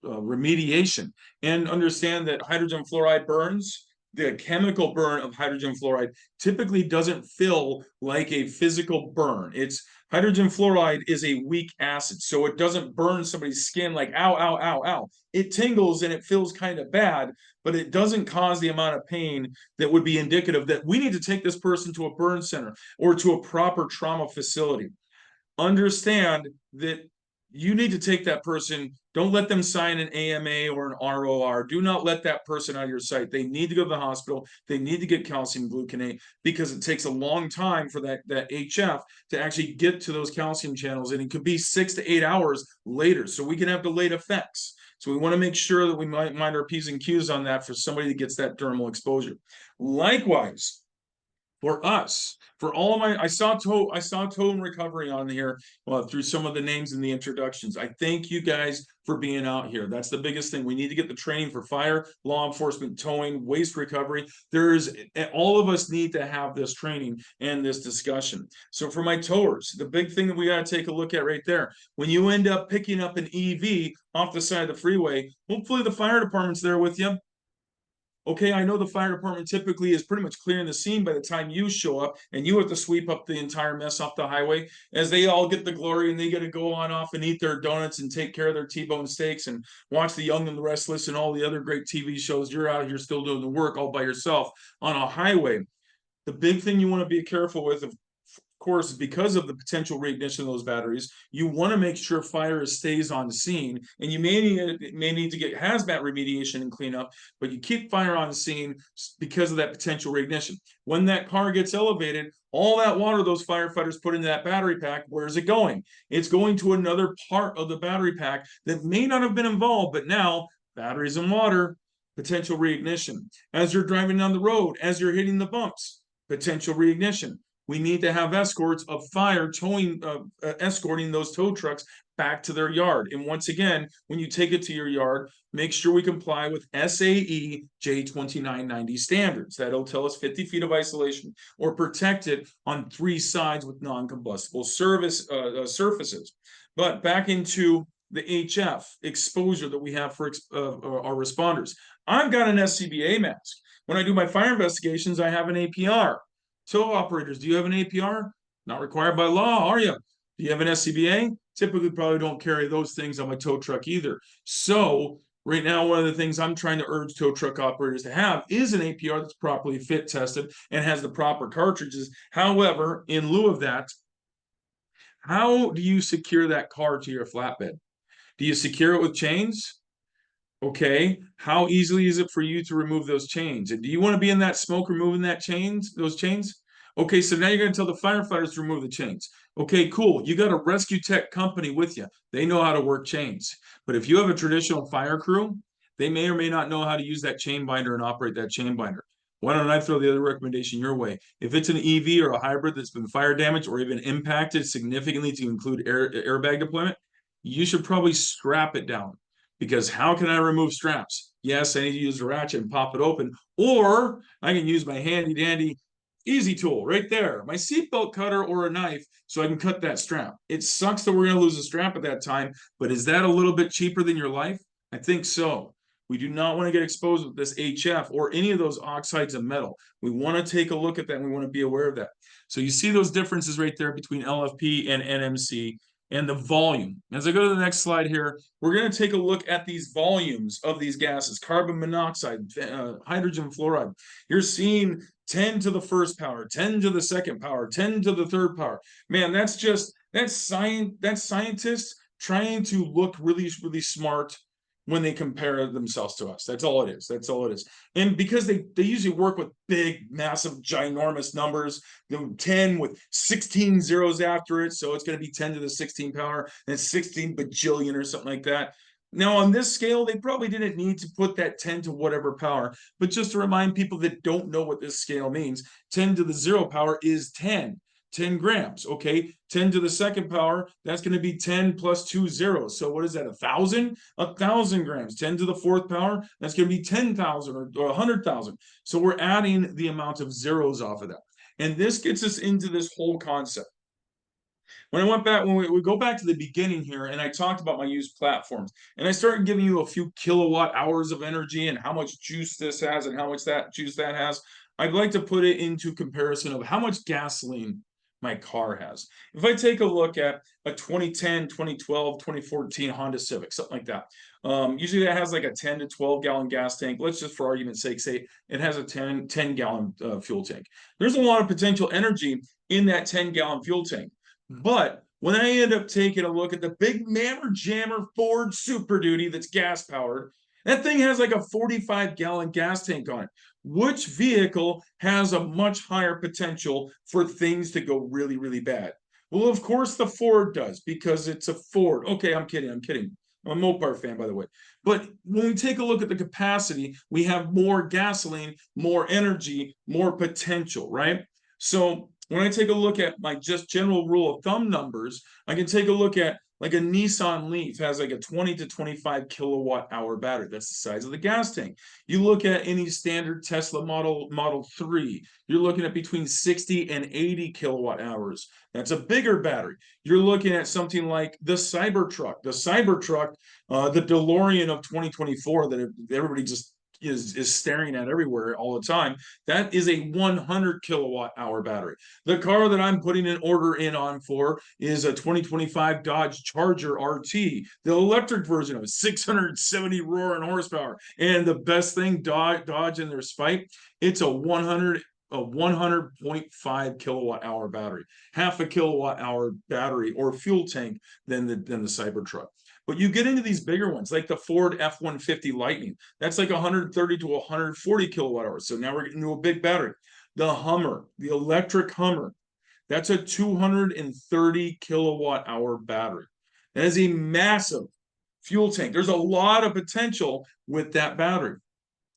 remediation, and understand that hydrogen fluoride burns, the chemical burn of hydrogen fluoride typically doesn't feel like a physical burn. It's hydrogen fluoride is a weak acid, so it doesn't burn somebody's skin like ow, ow, ow, ow. It tingles and it feels kind of bad, but it doesn't cause the amount of pain that would be indicative that we need to take this person to a burn center or to a proper trauma facility. Understand that you need to take that person. Don't let them sign an AMA or an ROR. Do not let that person out of your sight. They need to go to the hospital. They need to get calcium gluconate, because it takes a long time for that HF to actually get to those calcium channels, and it could be 6 to 8 hours later. So we can have delayed effects. So we want to make sure that we mind our P's and Q's on that for somebody that gets that dermal exposure. Likewise, for us, for all of my, I saw tone recovery on here through some of the names in the introductions. I thank you guys for being out here. That's the biggest thing. We need to get the training for fire, law enforcement, towing, waste recovery. All of us need to have this training and this discussion. So for my towers, the big thing that we got to take a look at right there, when you end up picking up an EV off the side of the freeway, hopefully the fire department's there with you. Okay, I know the fire department typically is pretty much clearing the scene by the time you show up, and you have to sweep up the entire mess off the highway as they all get the glory, and they get to go on off and eat their donuts and take care of their T-bone steaks and watch The Young and the Restless and all the other great TV shows. You're out here still doing the work all by yourself on a highway. The big thing you want to be careful with, of course, because of the potential reignition of those batteries, you want to make sure fire stays on scene, and you may need to get hazmat remediation and cleanup, but you keep fire on the scene because of that potential reignition. When that car gets elevated, all that water those firefighters put into that battery pack, where is it going? It's going to another part of the battery pack that may not have been involved, but now batteries and water, potential reignition. As you're driving down the road, as you're hitting the bumps, potential reignition. We need to have escorts of fire towing, escorting those tow trucks back to their yard. And once again, when you take it to your yard, make sure we comply with SAE J2990 standards. That'll tell us 50 feet of isolation or protect it on 3 sides with non-combustible surfaces. But back into the HF exposure that we have for our responders. I've got an SCBA mask. When I do my fire investigations, I have an APR. Tow operators, do you have an APR? Not required by law, are you? Do you have an SCBA? Typically probably don't carry those things on my tow truck either. So Right now, one of the things I'm trying to urge tow truck operators to have is an APR that's properly fit tested and has the proper cartridges. However, in lieu of that, how do you secure that car to your flatbed? Do you secure it with chains? Okay, how easily is it for you to remove those chains? And do you want to be in that smoke removing those chains? Okay, so now you're going to tell the firefighters to remove the chains. Okay, cool. You got a rescue tech company with you. They know how to work chains. But if you have a traditional fire crew, they may or may not know how to use that chain binder and operate that chain binder. Why don't I throw the other recommendation your way? If it's an EV or a hybrid that's been fire damaged or even impacted significantly to include airbag deployment, you should probably strap it down. Because how can I remove straps? Yes, I need to use a ratchet and pop it open, or I can use my handy dandy easy tool right there, my seatbelt cutter or a knife, so I can cut that strap. It sucks that we're going to lose a strap at that time, but is that a little bit cheaper than your life? I think so. We do not want to get exposed with this HF or any of those oxides of metal. We want to take a look at that and we want to be aware of that. So you see those differences right there between LFP and NMC and the volume. As I go to the next slide here, we're going to take a look at these volumes of these gases, carbon monoxide, hydrogen fluoride. You're seeing 10 to the first power, 10 to the second power, 10 to the third power. Man, that's scientists trying to look really, really smart when they compare themselves to us. That's all it is. That's all it is. And because they usually work with big, massive, ginormous numbers, 10 with 16 zeros after it. So it's going to be 10 to the 16 power and 16 bajillion or something like that. Now, on this scale, they probably didn't need to put that 10 to whatever power. But just to remind people that don't know what this scale means, 10 to the 0 power is 10 grams. Okay, 10 to the second power, that's going to be 10 plus 2 zeros. So what is that, 1,000? 1,000 grams. 10 to the fourth power, that's going to be 10,000 or 100,000. So we're adding the amount of zeros off of that. And this gets us into this whole concept. When we go back to the beginning here, and I talked about my used platforms, and I started giving you a few kilowatt hours of energy and how much juice this has and how much that juice that has, I'd like to put it into comparison of how much gasoline my car has. If I take a look at a 2010, 2012, 2014 Honda Civic, something like that, usually that has like a 10 to 12 gallon gas tank. Let's just, for argument's sake, say it has a 10 gallon fuel tank. There's a lot of potential energy in that 10 gallon fuel tank. But when I end up taking a look at the big Mammer Jammer Ford Super Duty that's gas powered, that thing has like a 45 gallon gas tank on it. Which vehicle has a much higher potential for things to go really, really bad? Well, of course, the Ford does because it's a Ford. Okay, I'm kidding. I'm a Mopar fan, by the way. But when we take a look at the capacity, we have more gasoline, more energy, more potential, right? So when I take a look at my just general rule of thumb numbers, I can take a look at like a Nissan Leaf has like a 20 to 25 kilowatt hour battery. That's the size of the gas tank. You look at any standard Tesla Model 3, you're looking at between 60 and 80 kilowatt hours. That's a bigger battery. You're looking at something like the Cybertruck. The DeLorean of 2024 that everybody just is staring at everywhere all the time. That is a 100 kilowatt hour battery. The car that I'm putting an order in on for is a 2025 Dodge Charger RT, the electric version of it, 670 roaring horsepower. And the best thing, Dodge in their spite, it's a 100.5 kilowatt hour battery, half a kilowatt hour battery or fuel tank than the Cybertruck. But you get into these bigger ones, like the Ford F-150 Lightning. That's like 130 to 140 kilowatt hours. So now we're getting into a big battery. The Hummer, the electric Hummer, that's a 230 kilowatt hour battery. That is a massive fuel tank. There's a lot of potential with that battery.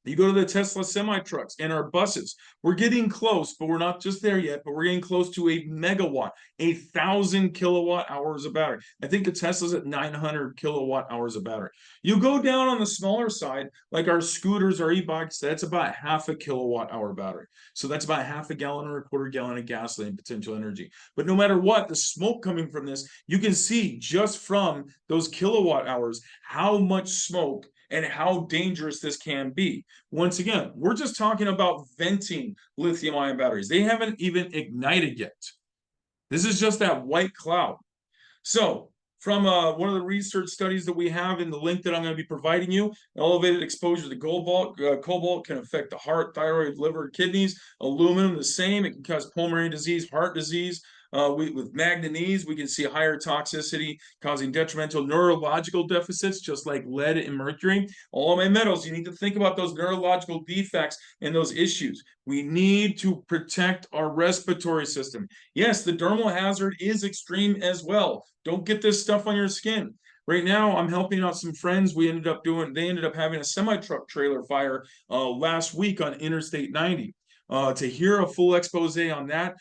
You go to the Tesla semi-trucks and our buses. We're getting close, but we're not just there yet, but we're getting close to a megawatt, 1,000 kilowatt hours of battery. I think the Tesla's at 900 kilowatt hours of battery. You go down on the smaller side, like our scooters, our e-bikes, that's about half a kilowatt hour battery. So that's about half a gallon or a quarter gallon of gasoline potential energy. But no matter what, the smoke coming from this, you can see just from those kilowatt hours, how much smoke and how dangerous this can be. Once again, we're just talking about venting lithium-ion batteries. They haven't even ignited yet. This is just that white cloud. So from one of the research studies that we have in the link that I'm going to be providing you. Elevated exposure to cobalt can affect the heart, thyroid, liver, kidneys. Aluminum, the same. It can cause pulmonary disease, heart disease. With manganese, we can see higher toxicity, causing detrimental neurological deficits, just like lead and mercury. All of my metals, you need to think about those neurological defects and those issues. We need to protect our respiratory system. Yes, the dermal hazard is extreme as well. Don't get this stuff on your skin. Right now, I'm helping out some friends. They ended up having a semi-truck trailer fire last week on Interstate 90. To hear a full expose on that,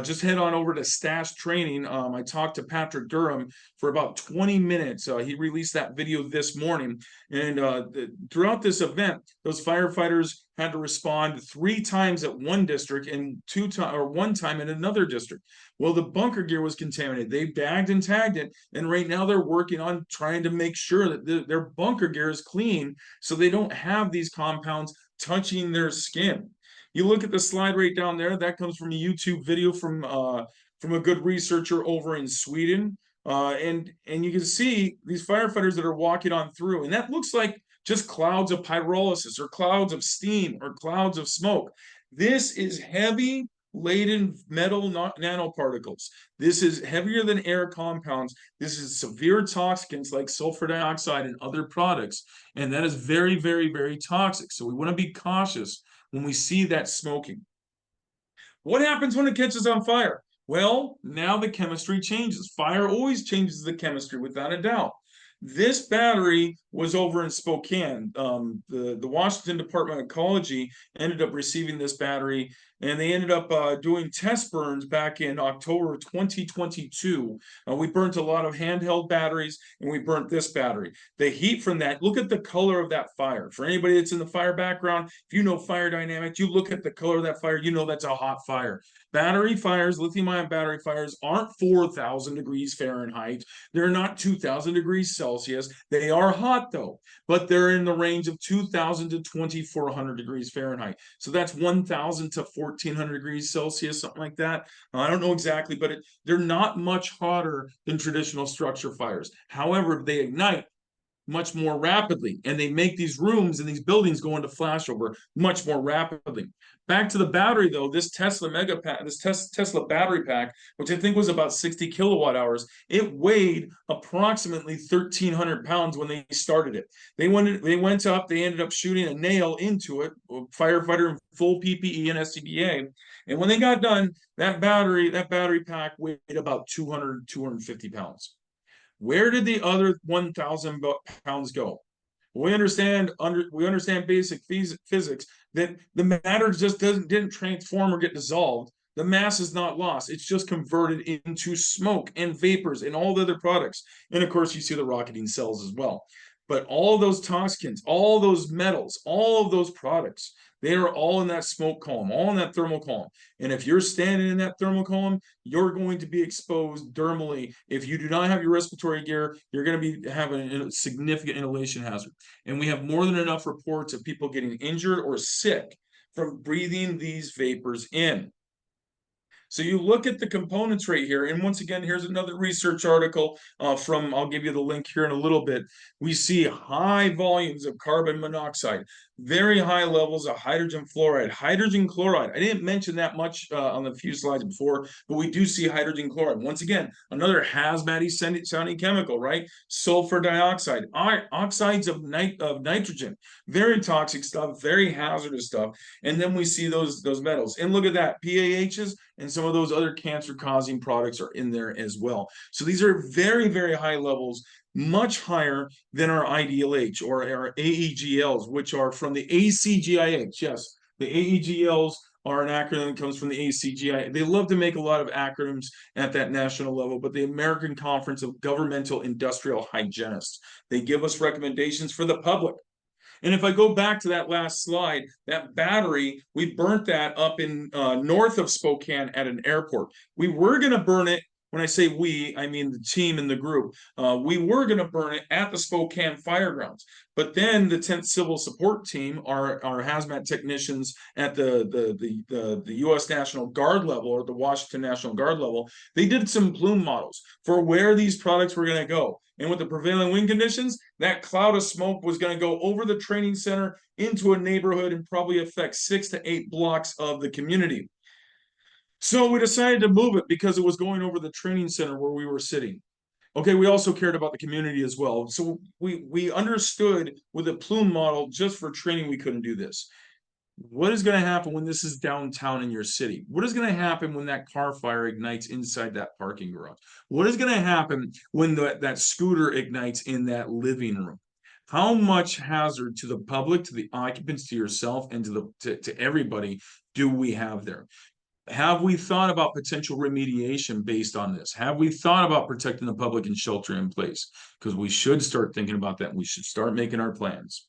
just head on over to Stash Training. I talked to Patrick Durham for about 20 minutes. He released that video this morning. And throughout this event, those firefighters had to respond 3 times at one district and 1 time in another district. Well, the bunker gear was contaminated. They bagged and tagged it. And right now they're working on trying to make sure that their bunker gear is clean so they don't have these compounds touching their skin. You look at the slide right down there, that comes from a YouTube video from a good researcher over in Sweden. And you can see these firefighters that are walking on through, and that looks like just clouds of pyrolysis or clouds of steam or clouds of smoke. This is heavy laden metal nanoparticles. This is heavier than air compounds. This is severe toxicants like sulfur dioxide and other products. And that is very, very, very toxic. So we want to be cautious when we see that smoking. What happens when it catches on fire? Well, now the chemistry changes. Fire always changes the chemistry, without a doubt. This battery was over in Spokane. The Washington Department of Ecology ended up receiving this battery, and they ended up doing test burns back in October 2022. We burnt a lot of handheld batteries, and we burnt this battery. The heat from that, look at the color of that fire. For anybody that's in the fire background, if you know fire dynamics, you look at the color of that fire, you know that's a hot fire. Battery fires, lithium-ion battery fires, aren't 4,000 degrees Fahrenheit. They're not 2,000 degrees Celsius. They are hot though, but they're in the range of 2,000 to 2,400 degrees Fahrenheit. So that's 1,000 to 1,400 degrees Celsius, something like that. I don't know exactly, but they're not much hotter than traditional structure fires. However, they ignite much more rapidly, and they make these rooms and these buildings go into flashover much more rapidly. Back to the battery though, this Tesla Tesla battery pack, which I think was about 60 kilowatt hours, it weighed approximately 1,300 pounds when they started it. They ended up shooting a nail into it, a firefighter in full PPE and SCBA. And when they got done, that battery pack weighed about 250 pounds. Where did the other 1,000 pounds go? We understand basic physics that the matter just didn't transform or get dissolved. The mass is not lost. It's just converted into smoke and vapors and all the other products. And of course, you see the rocketing cells as well. But all those toxicants, all those metals, all of those products, they are all in that smoke column, all in that thermal column. And if you're standing in that thermal column, you're going to be exposed dermally. If you do not have your respiratory gear, you're going to be having a significant inhalation hazard. And we have more than enough reports of people getting injured or sick from breathing these vapors in. So you look at the components right here, and once again, here's another research article I'll give you the link here in a little bit. We see high volumes of carbon monoxide, very high levels of hydrogen fluoride, hydrogen chloride. I didn't mention that much on the few slides before, but we do see hydrogen chloride. Once again, another hazmat-y sounding chemical, right? Sulfur dioxide, oxides of nitrogen, very toxic stuff, very hazardous stuff. And then we see those metals. And look at that, PAHs and some of those other cancer-causing products are in there as well. So these are very, very high levels, much higher than our IDLH or our AEGLs, which are from the ACGIH. Yes, the AEGLs are an acronym that comes from the ACGI. They love to make a lot of acronyms at that national level, but the American Conference of Governmental Industrial Hygienists. They give us recommendations for the public. And if I go back to that last slide, that battery, we burnt that up in north of Spokane at an airport. We were going to burn it when I say we, I mean the team and the group. We were going to burn it at the Spokane Firegrounds, but then the 10th Civil Support Team, our hazmat technicians at the U.S. National Guard level, or the Washington National Guard level, they did some plume models for where these products were going to go. And with the prevailing wind conditions, that cloud of smoke was going to go over the training center into a neighborhood and probably affect 6 to 8 blocks of the community. So we decided to move it because it was going over the training center where we were sitting. Okay, we also cared about the community as well. So we understood with a plume model, just for training, we couldn't do this. What is going to happen when this is downtown in your city? What is going to happen when that car fire ignites inside that parking garage? What is going to happen when that scooter ignites in that living room? How much hazard to the public, to the occupants, to yourself, and to everybody do we have there? Have we thought about potential remediation based on this? Have we thought about protecting the public and shelter in place? Because we should start thinking about that. We should start making our plans.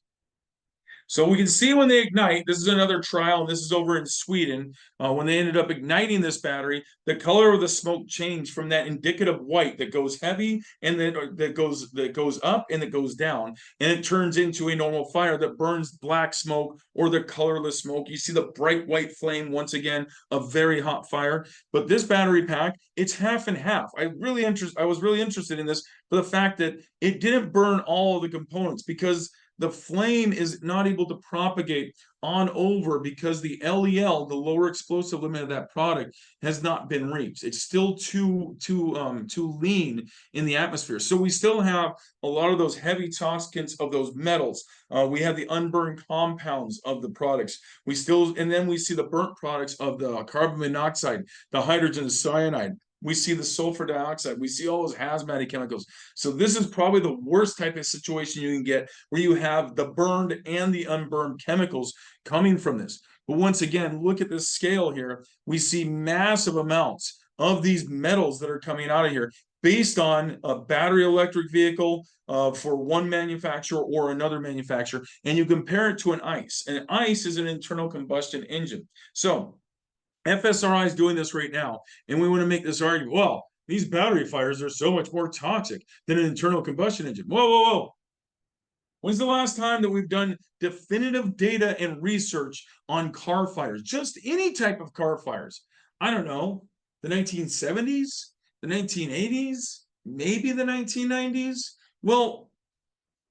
So we can see when they ignite, this is another trial, and this is over in Sweden. When they ended up igniting this battery, the color of the smoke changed from that indicative white that goes heavy and then that goes up and that goes down, and it turns into a normal fire that burns black smoke or the colorless smoke. You see the bright white flame, once again, a very hot fire. But this battery pack, it's half and half. I was really interested in this for the fact that it didn't burn all of the components, because the flame is not able to propagate on over because the LEL, the lower explosive limit of that product, has not been reached. It's still too lean in the atmosphere. So we still have a lot of those heavy toxicants of those metals. We have the unburned compounds of the products. And then we see the burnt products of the carbon monoxide, the hydrogen cyanide. We see the sulfur dioxide. We see all those hazmat chemicals. So this is probably the worst type of situation you can get, where you have the burned and the unburned chemicals coming from this. But once again, look at this scale here. We see massive amounts of these metals that are coming out of here based on a battery electric vehicle for one manufacturer or another manufacturer. And you compare it to an ICE. And ICE is an internal combustion engine. So FSRI is doing this right now, and we want to make this argument. Well, these battery fires are so much more toxic than an internal combustion engine. Whoa, whoa, whoa. When's the last time that we've done definitive data and research on car fires? Just any type of car fires. I don't know, the 1970s, the 1980s, maybe the 1990s. Well,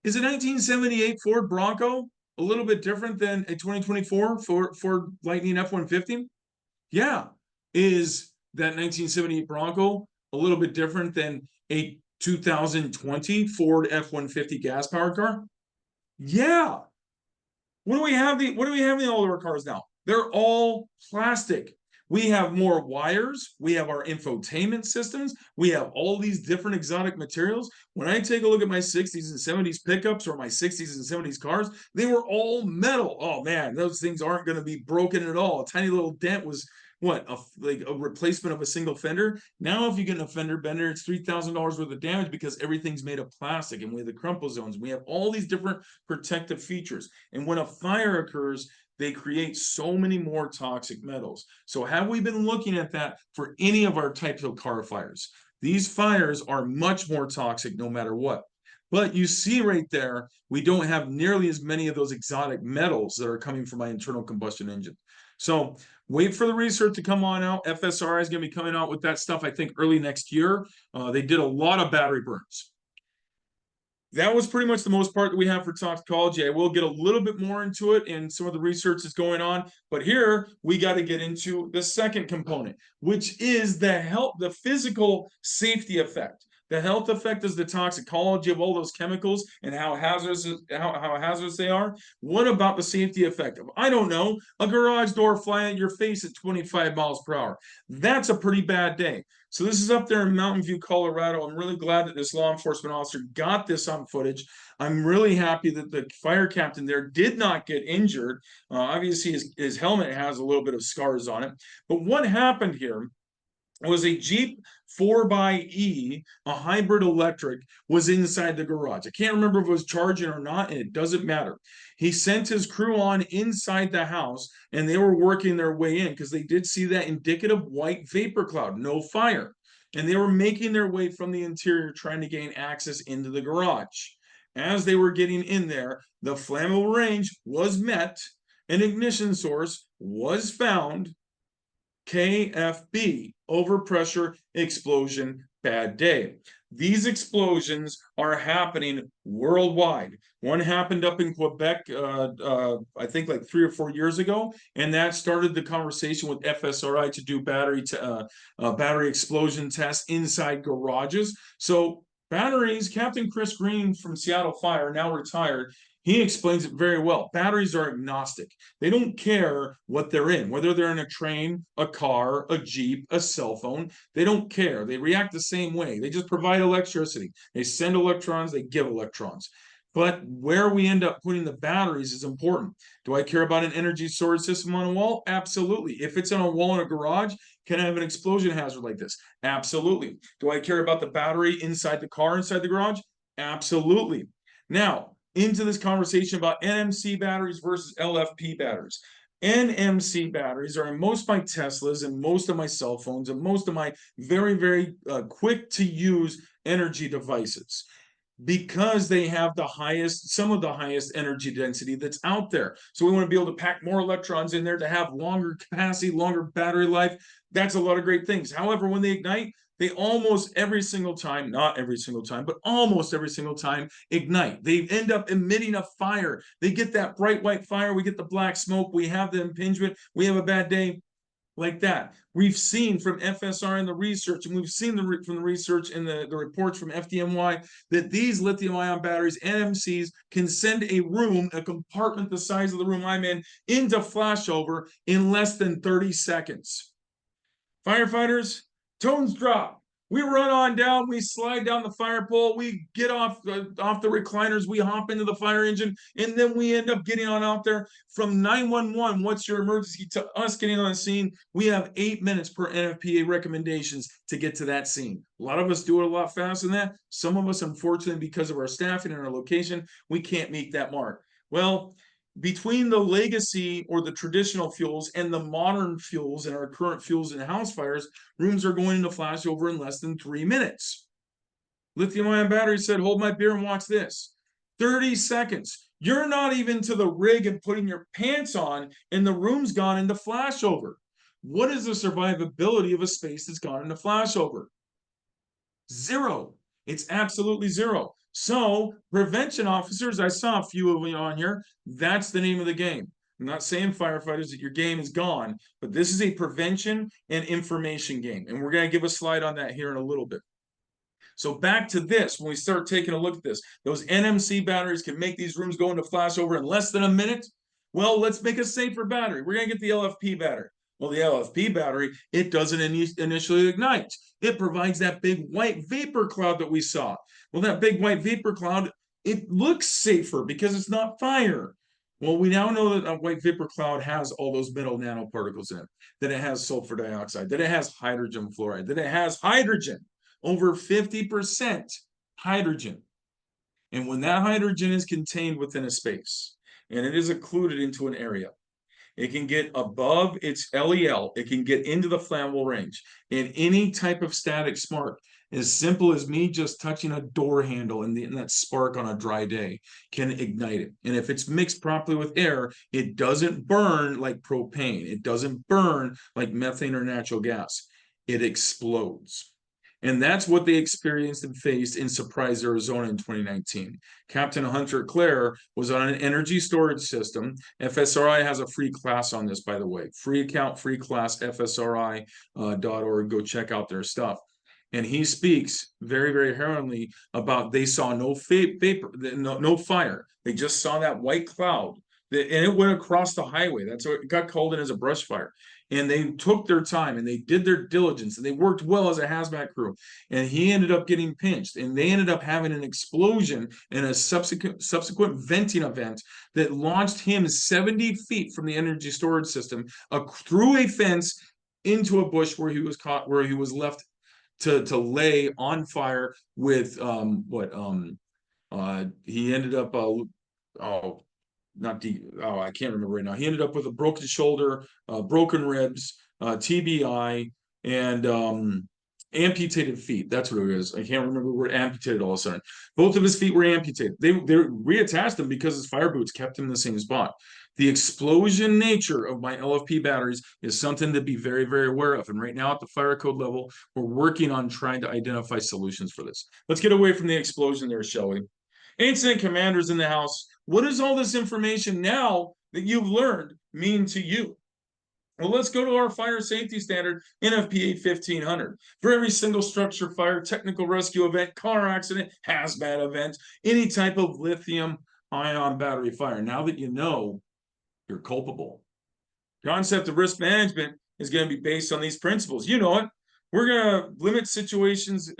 is a 1978 Ford Bronco a little bit different than a 2024 Ford Lightning F-150? Yeah. Is that 1978 Bronco a little bit different than a 2020 Ford F-150 gas-powered car? Yeah. What do we have in all of our cars now? They're all plastic. We have more wires. We have our infotainment systems. We have all these different exotic materials. When I take a look at my 60s and 70s pickups or my 60s and 70s cars, they were all metal. Oh man, those things aren't going to be broken at all. A tiny little dent was like a replacement of a single fender. Now, if you get a fender bender, it's $3,000 worth of damage because everything's made of plastic, and we have the crumple zones. We have all these different protective features. And when a fire occurs, they create so many more toxic metals. So have we been looking at that for any of our types of car fires? These fires are much more toxic no matter what. But you see right there, we don't have nearly as many of those exotic metals that are coming from my internal combustion engine. So wait for the research to come on out. FSRI is going to be coming out with that stuff, I think, early next year. They did a lot of battery burns. That was pretty much the most part that we have for toxicology. I will get a little bit more into it and some of the research that's going on. But here we got to get into the second component, which is the physical safety effect. The health effect is the toxicology of all those chemicals and how hazardous they are. What about the safety effect of, I don't know, a garage door flying at your face at 25 miles per hour? That's a pretty bad day. So this is up there in Mountain View, Colorado. I'm really glad that this law enforcement officer got this on footage. I'm really happy that the fire captain there did not get injured. Obviously, his helmet has a little bit of scars on it. But what happened here was a Jeep 4xe, a hybrid electric, was inside the garage. I can't remember if it was charging or not, and it doesn't matter. He sent his crew on inside the house, and they were working their way in because they did see that indicative white vapor cloud, no fire. and they were making their way from the interior trying to gain access into the garage. As they were getting in there, the flammable range was met, an ignition source was found, KFB, overpressure explosion, bad day. These explosions are happening worldwide. One happened up in Quebec, I think like 3 or 4 years ago, and that started the conversation with FSRI to do battery explosion tests inside garages. So batteries, Captain Chris Green from Seattle Fire, now retired, he explains it very well. Batteries are agnostic. They don't care what they're in, whether they're in a train, a car, a Jeep, a cell phone. They don't care. They react the same way. They just provide electricity. They send electrons, they give electrons. But where we end up putting the batteries is important. Do I care about an energy storage system on a wall? Absolutely. If it's on a wall in a garage, can I have an explosion hazard like this? Absolutely. Do I care about the battery inside the car, inside the garage? Absolutely. Now, into this conversation about NMC batteries versus LFP batteries. NMC batteries are in most of my Teslas and most of my cell phones and most of my very, very quick to use energy devices, because they have some of the highest energy density that's out there. So we want to be able to pack more electrons in there to have longer capacity, longer battery life. That's a lot of great things. However, when they ignite, they almost every single time, not every single time, but almost every single time ignite. They end up emitting a fire. They get that bright white fire. We get the black smoke. We have the impingement. We have a bad day. Like that. We've seen from FSR in the research, and we've seen from the research in the reports from FDNY, that these lithium-ion batteries, NMCs, can send a compartment the size of the room I'm in, into flashover in less than 30 seconds. Firefighters, tones drop. We run on down, we slide down the fire pole, we get off the recliners, we hop into the fire engine, and then we end up getting on out there. From 911, what's your emergency, to us getting on the scene, we have 8 minutes per NFPA recommendations to get to that scene. A lot of us do it a lot faster than that. Some of us, unfortunately, because of our staffing and our location, we can't meet that mark. Well, between the legacy or the traditional fuels and the modern fuels and our current fuels in house fires, rooms are going into flashover in less than 3 minutes. Lithium-ion battery said, hold my beer and watch this. 30 seconds. You're not even to the rig and putting your pants on, and the room's gone into flashover. What is the survivability of a space that's gone into flashover? Zero. It's absolutely zero. So prevention officers, I saw a few of you on here. That's the name of the game. I'm not saying, firefighters, that your game is gone, but this is a prevention and information game. And we're going to give a slide on that here in a little bit. So back to this, when we start taking a look at this, those NMC batteries can make these rooms go into flashover in less than a minute. Well, let's make a safer battery. We're going to get the LFP battery. Well, the LFP battery, it doesn't initially ignite. It provides that big white vapor cloud that we saw. Well, that big white vapor cloud, it looks safer because it's not fire. Well, we now know that a white vapor cloud has all those metal nanoparticles in it, that it has sulfur dioxide, that it has hydrogen fluoride, that it has hydrogen, over 50% hydrogen. And when that hydrogen is contained within a space, and it is occluded into an area, it can get above its LEL. It can get into the flammable range. And any type of static spark, as simple as me just touching a door handle and that spark on a dry day, can ignite it. And if it's mixed properly with air, it doesn't burn like propane. It doesn't burn like methane or natural gas. It explodes. And that's what they experienced and faced in Surprise, Arizona in 2019. Captain Hunter Clare was on an energy storage system. FSRI has a free class on this, by the way. Free account, free class, FSRI.org. Go check out their stuff. And he speaks very, very harrowingly about they saw no vapor, no fire. They just saw that white cloud. And it went across the highway. That's what it got called in as a brush fire. And they took their time and they did their diligence and they worked well as a hazmat crew. And he ended up getting pinched, and they ended up having an explosion and a subsequent venting event that launched him 70 feet from the energy storage system, through a fence into a bush where he was caught, where he was left to lay on fire with he ended up I can't remember right now. He ended up with a broken shoulder, broken ribs, TBI, and amputated feet. That's what it is. I can't remember the word amputated all of a sudden. Both of his feet were amputated. They reattached them because his fire boots kept him in the same spot. The explosion nature of my LFP batteries is something to be very, very aware of. And right now at the fire code level, we're working on trying to identify solutions for this. Let's get away from the explosion there, shall we? Incident commanders in the house. What does all this information now that you've learned mean to you? Well, let's go to our fire safety standard, NFPA 1500. For every single structure fire, technical rescue event, car accident, hazmat event, any type of lithium-ion battery fire. Now that you know, you're culpable. Concept of risk management is going to be based on these principles. You know it. We're going to limit situations.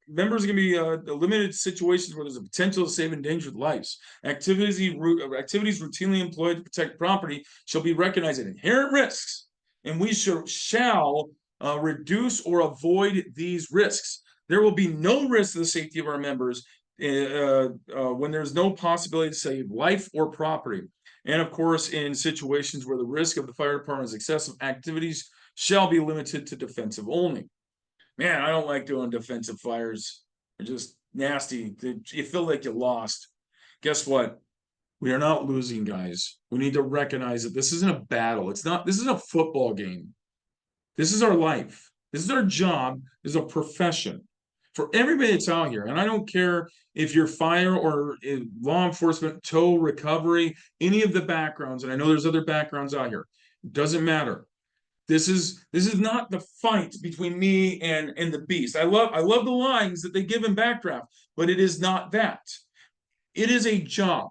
Members are going to be limited situations where there's a potential to save endangered lives. Activities routinely employed to protect property shall be recognized as inherent risks, and we shall reduce or avoid these risks. There will be no risk to the safety of our members when there's no possibility to save life or property. And of course, in situations where the risk of the fire department is excessive, activities shall be limited to defensive only. Man, I don't like doing defensive fires. They're just nasty. You feel like you lost. Guess what? We are not losing, guys. We need to recognize that this isn't a battle. This isn't a football game. This is our life. This is our job. This is a profession. For everybody that's out here, and I don't care if you're fire or law enforcement, tow, recovery, any of the backgrounds, and I know there's other backgrounds out here. It doesn't matter. This is not the fight between me and the beast. I love the lines that they give in Backdraft, but it is not that. It is a job.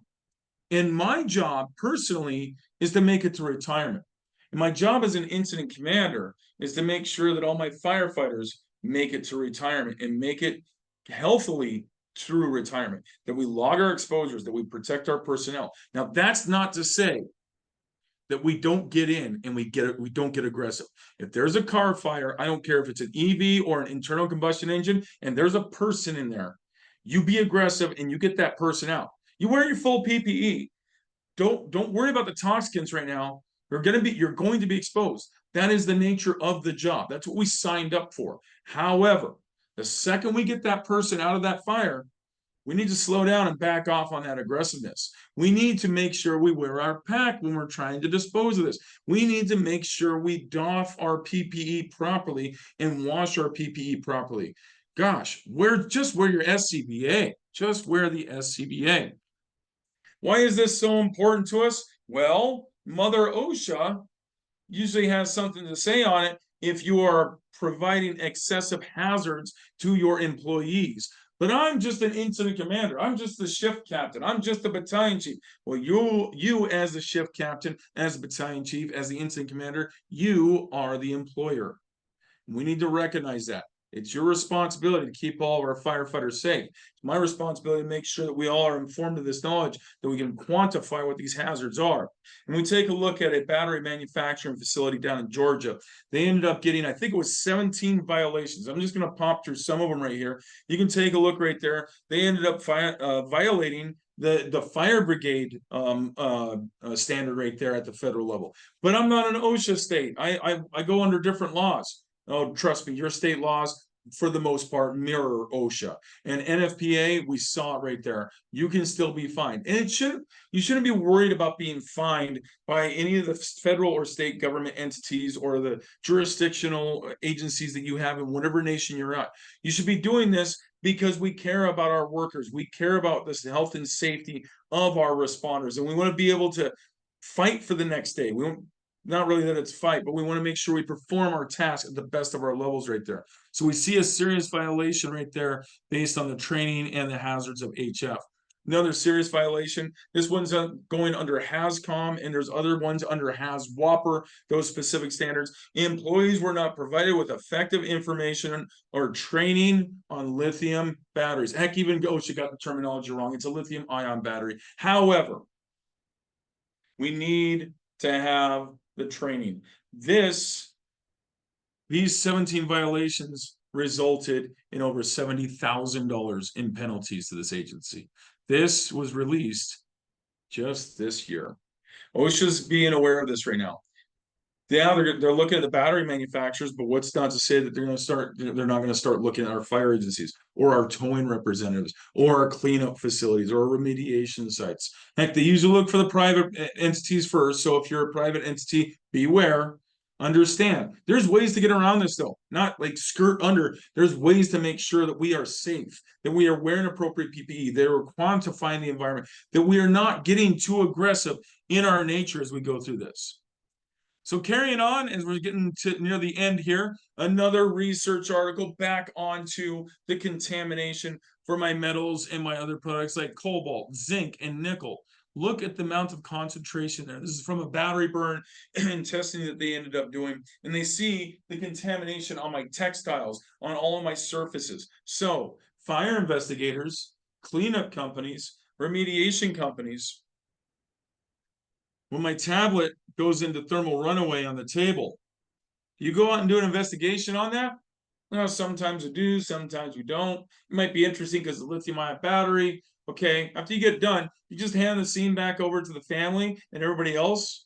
And my job personally is to make it to retirement. And my job as an incident commander is to make sure that all my firefighters make it to retirement and make it healthily through retirement, that we log our exposures, that we protect our personnel. Now, that's not to say that we don't get in and we don't get aggressive. If there's a car fire, I don't care if it's an EV or an internal combustion engine, and there's a person in there, you be aggressive and you get that person out. You wear your full PPE. Don't worry about the toxicants right now. You're going to be exposed. That is the nature of the job. That's what we signed up for. However, the second we get that person out of that fire, we need to slow down and back off on that aggressiveness. We need to make sure we wear our pack when we're trying to dispose of this. We need to make sure we doff our PPE properly and wash our PPE properly. Gosh, wear your SCBA. Just wear the SCBA. Why is this so important to us? Well, Mother OSHA usually has something to say on it if you are providing excessive hazards to your employees. But I'm just an incident commander. I'm just the shift captain. I'm just the battalion chief. Well, you as the shift captain, as the battalion chief, as the incident commander, you are the employer. We need to recognize that. It's your responsibility to keep all of our firefighters safe. It's my responsibility to make sure that we all are informed of this knowledge, that we can quantify what these hazards are. And we take a look at a battery manufacturing facility down in Georgia. They ended up getting, I think it was 17 violations. I'm just going to pop through some of them right here. You can take a look right there. They ended up violating the fire brigade standard right there at the federal level. But I'm not an OSHA state. I go under different laws. Oh, trust me, your state laws, for the most part, mirror OSHA. And NFPA, we saw it right there. You can still be fined. And you shouldn't be worried about being fined by any of the federal or state government entities or the jurisdictional agencies that you have in whatever nation you're at. You should be doing this because we care about our workers. We care about this health and safety of our responders. And we want to be able to fight for the next day. We don't Not really that it's fight, but we want to make sure we perform our task at the best of our levels right there. So we see a serious violation right there based on the training and the hazards of HF. Another serious violation, this one's going under HazCom, and there's other ones under HazWhopper, those specific standards. Employees were not provided with effective information or training on lithium batteries. Heck, even OSHA got the terminology wrong. It's a lithium-ion battery. However, we need to have the training. These 17 violations resulted in over $70,000 in penalties to this agency. This was released just this year. OSHA's being aware of this right now. Yeah, they're looking at the battery manufacturers, but what's not to say that they're not going to start looking at our fire agencies or our towing representatives or our cleanup facilities or our remediation sites. Heck, they usually look for the private entities first. So if you're a private entity, beware. Understand, there's ways to get around this though, not like skirt under. There's ways to make sure that we are safe, that we are wearing appropriate PPE, that we're quantifying the environment, that we are not getting too aggressive in our nature as we go through this. So carrying on as we're getting to near the end here, another research article back onto the contamination for my metals and my other products like cobalt, zinc, and nickel. Look at the amount of concentration there. This is from a battery burn and testing that they ended up doing. And they see the contamination on my textiles, on all of my surfaces. So fire investigators, cleanup companies, remediation companies, when my tablet goes into thermal runaway on the table, you go out and do an investigation on that? Well, sometimes we do, sometimes we don't. It might be interesting because the lithium-ion battery. Okay, after you get done, you just hand the scene back over to the family and everybody else.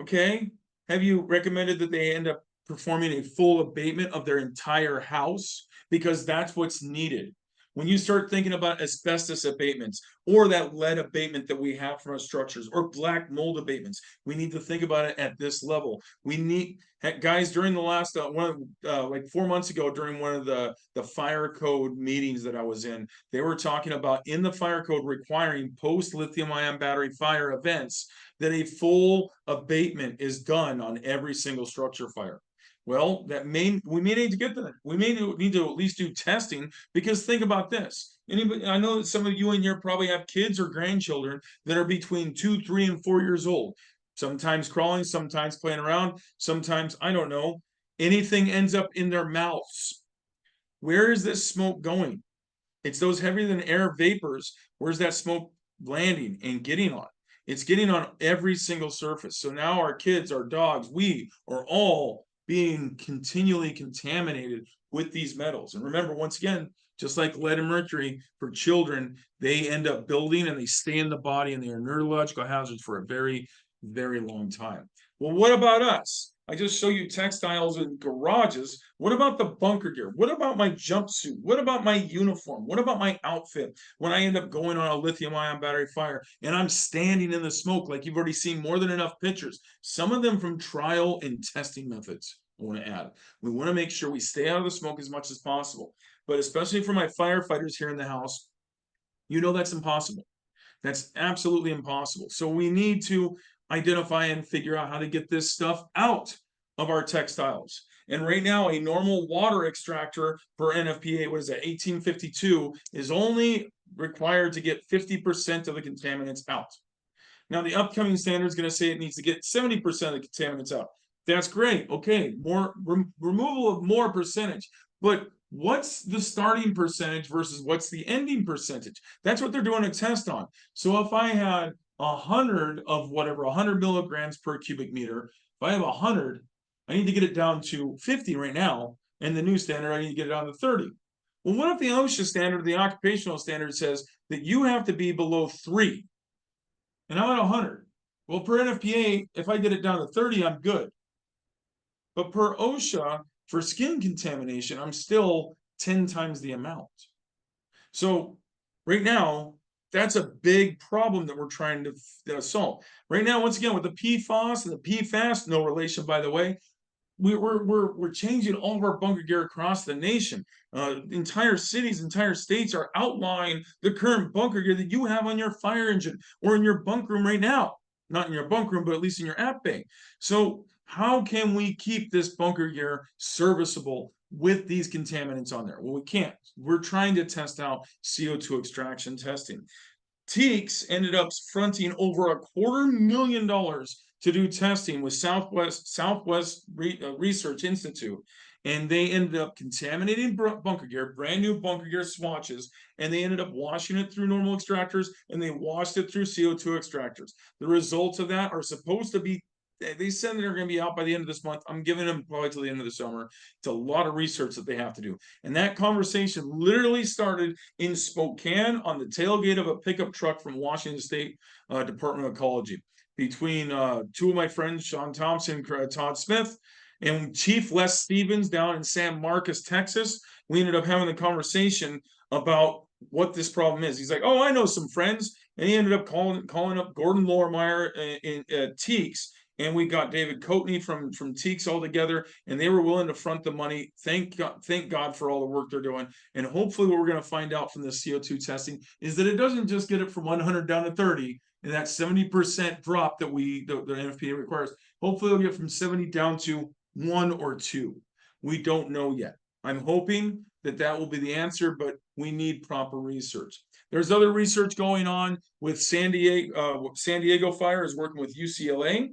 Okay, have you recommended that they end up performing a full abatement of their entire house? Because that's what's needed. When you start thinking about asbestos abatements or that lead abatement that we have from our structures or black mold abatements, we need to think about it at this level. We need, guys, during the last like 4 months ago, during one of the fire code meetings that I was in, they were talking about in the fire code requiring post lithium-ion battery fire events that a full abatement is done on every single structure fire. Well, we may need to get that. We may need to at least do testing, because think about this. Anybody, I know that some of you in here probably have kids or grandchildren that are between 2, 3, and 4 years old. Sometimes crawling, sometimes playing around, sometimes, I don't know, anything ends up in their mouths. Where is this smoke going? It's those heavier than air vapors. Where's that smoke landing and getting on? It's getting on every single surface. So now our kids, our dogs, we are all being continually contaminated with these metals. And remember, once again, just like lead and mercury for children, they end up building and they stay in the body and they are neurological hazards for a very, very long time. Well, what about us? I just show you textiles and garages. What about the bunker gear? What about my jumpsuit? What about my uniform? What about my outfit when I end up going on a lithium-ion battery fire and I'm standing in the smoke, like you've already seen more than enough pictures, some of them from trial and testing methods. I want to add, we want to make sure we stay out of the smoke as much as possible. But especially for my firefighters here in the house, you know that's impossible. That's absolutely impossible. So we need to identify and figure out how to get this stuff out of our textiles. And right now, a normal water extractor for NFPA, what is that, 1852, is only required to get 50% of the contaminants out. Now, the upcoming standard is going to say it needs to get 70% of the contaminants out. That's great. Okay, more removal of more percentage. But what's the starting percentage versus what's the ending percentage? That's what they're doing a test on. So if I had 100 of whatever, 100 milligrams per cubic meter, if I have 100, I need to get it down to 50 right now. And the new standard, I need to get it down to 30. Well, what if the OSHA standard, the occupational standard, says that you have to be below 3? And I'm at 100. Well, per NFPA, if I get it down to 30, I'm good. But per OSHA, for skin contamination, I'm still 10 times the amount. So right now, that's a big problem that we're trying to solve. Right now, once again, with the PFAS and the PFAS, no relation, by the way, we're changing all of our bunker gear across the nation. Entire cities, entire states are outlawing the current bunker gear that you have on your fire engine or in your bunk room right now. Not in your bunk room, but at least in your app bay. So how can we keep this bunker gear serviceable with these contaminants on there? Well, we can't. We're trying to test out CO2 extraction testing. Teaks ended up fronting over $250,000 to do testing with Southwest Research Institute, and they ended up contaminating bunker gear, brand new bunker gear swatches, and they ended up washing it through normal extractors, and they washed it through CO2 extractors. The results of that are supposed to be, they said they're going to be out by the end of this month. I'm giving them probably till the end of the summer. It's a lot of research that they have to do. And that conversation literally started in Spokane on the tailgate of a pickup truck from Washington State Department of Ecology. between two of my friends, Sean Thompson, Todd Smith, and Chief Les Stevens down in San Marcos, Texas. We ended up having a conversation about what this problem is. He's like, "Oh, I know some friends," and he ended up calling up Gordon Lorimeyer in Teeks, and we got David Coatney from Teeks all together, and they were willing to front the money. Thank God for all the work they're doing. And hopefully what we're going to find out from this CO2 testing is that it doesn't just get it from 100 down to 30, and that 70% drop that the NFPA requires. Hopefully it'll get from 70 down to 1 or 2. We don't know yet. I'm hoping that will be the answer, but we need proper research. There's other research going on with San Diego Fire is working with UCLA.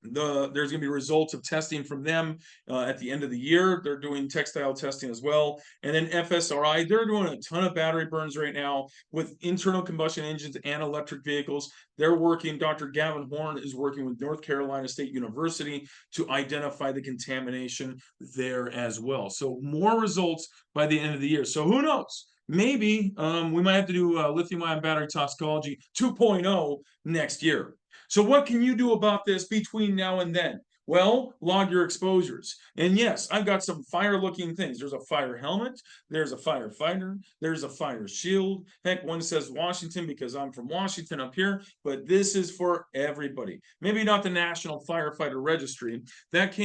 There's going to be results of testing from them at the end of the year. They're doing textile testing as well. And then FSRI, they're doing a ton of battery burns right now with internal combustion engines and electric vehicles. They're working, Dr. Gavin Horn is working with North Carolina State University to identify the contamination there as well. So more results by the end of the year. So who knows? Maybe we might have to do lithium-ion battery toxicology 2.0 next year. So what can you do about this between now and then? Well, log your exposures. And yes, I've got some fire-looking things. There's a fire helmet, there's a firefighter, there's a fire shield. Heck, one says Washington because I'm from Washington up here, but this is for everybody. Maybe not the National Firefighter Registry. That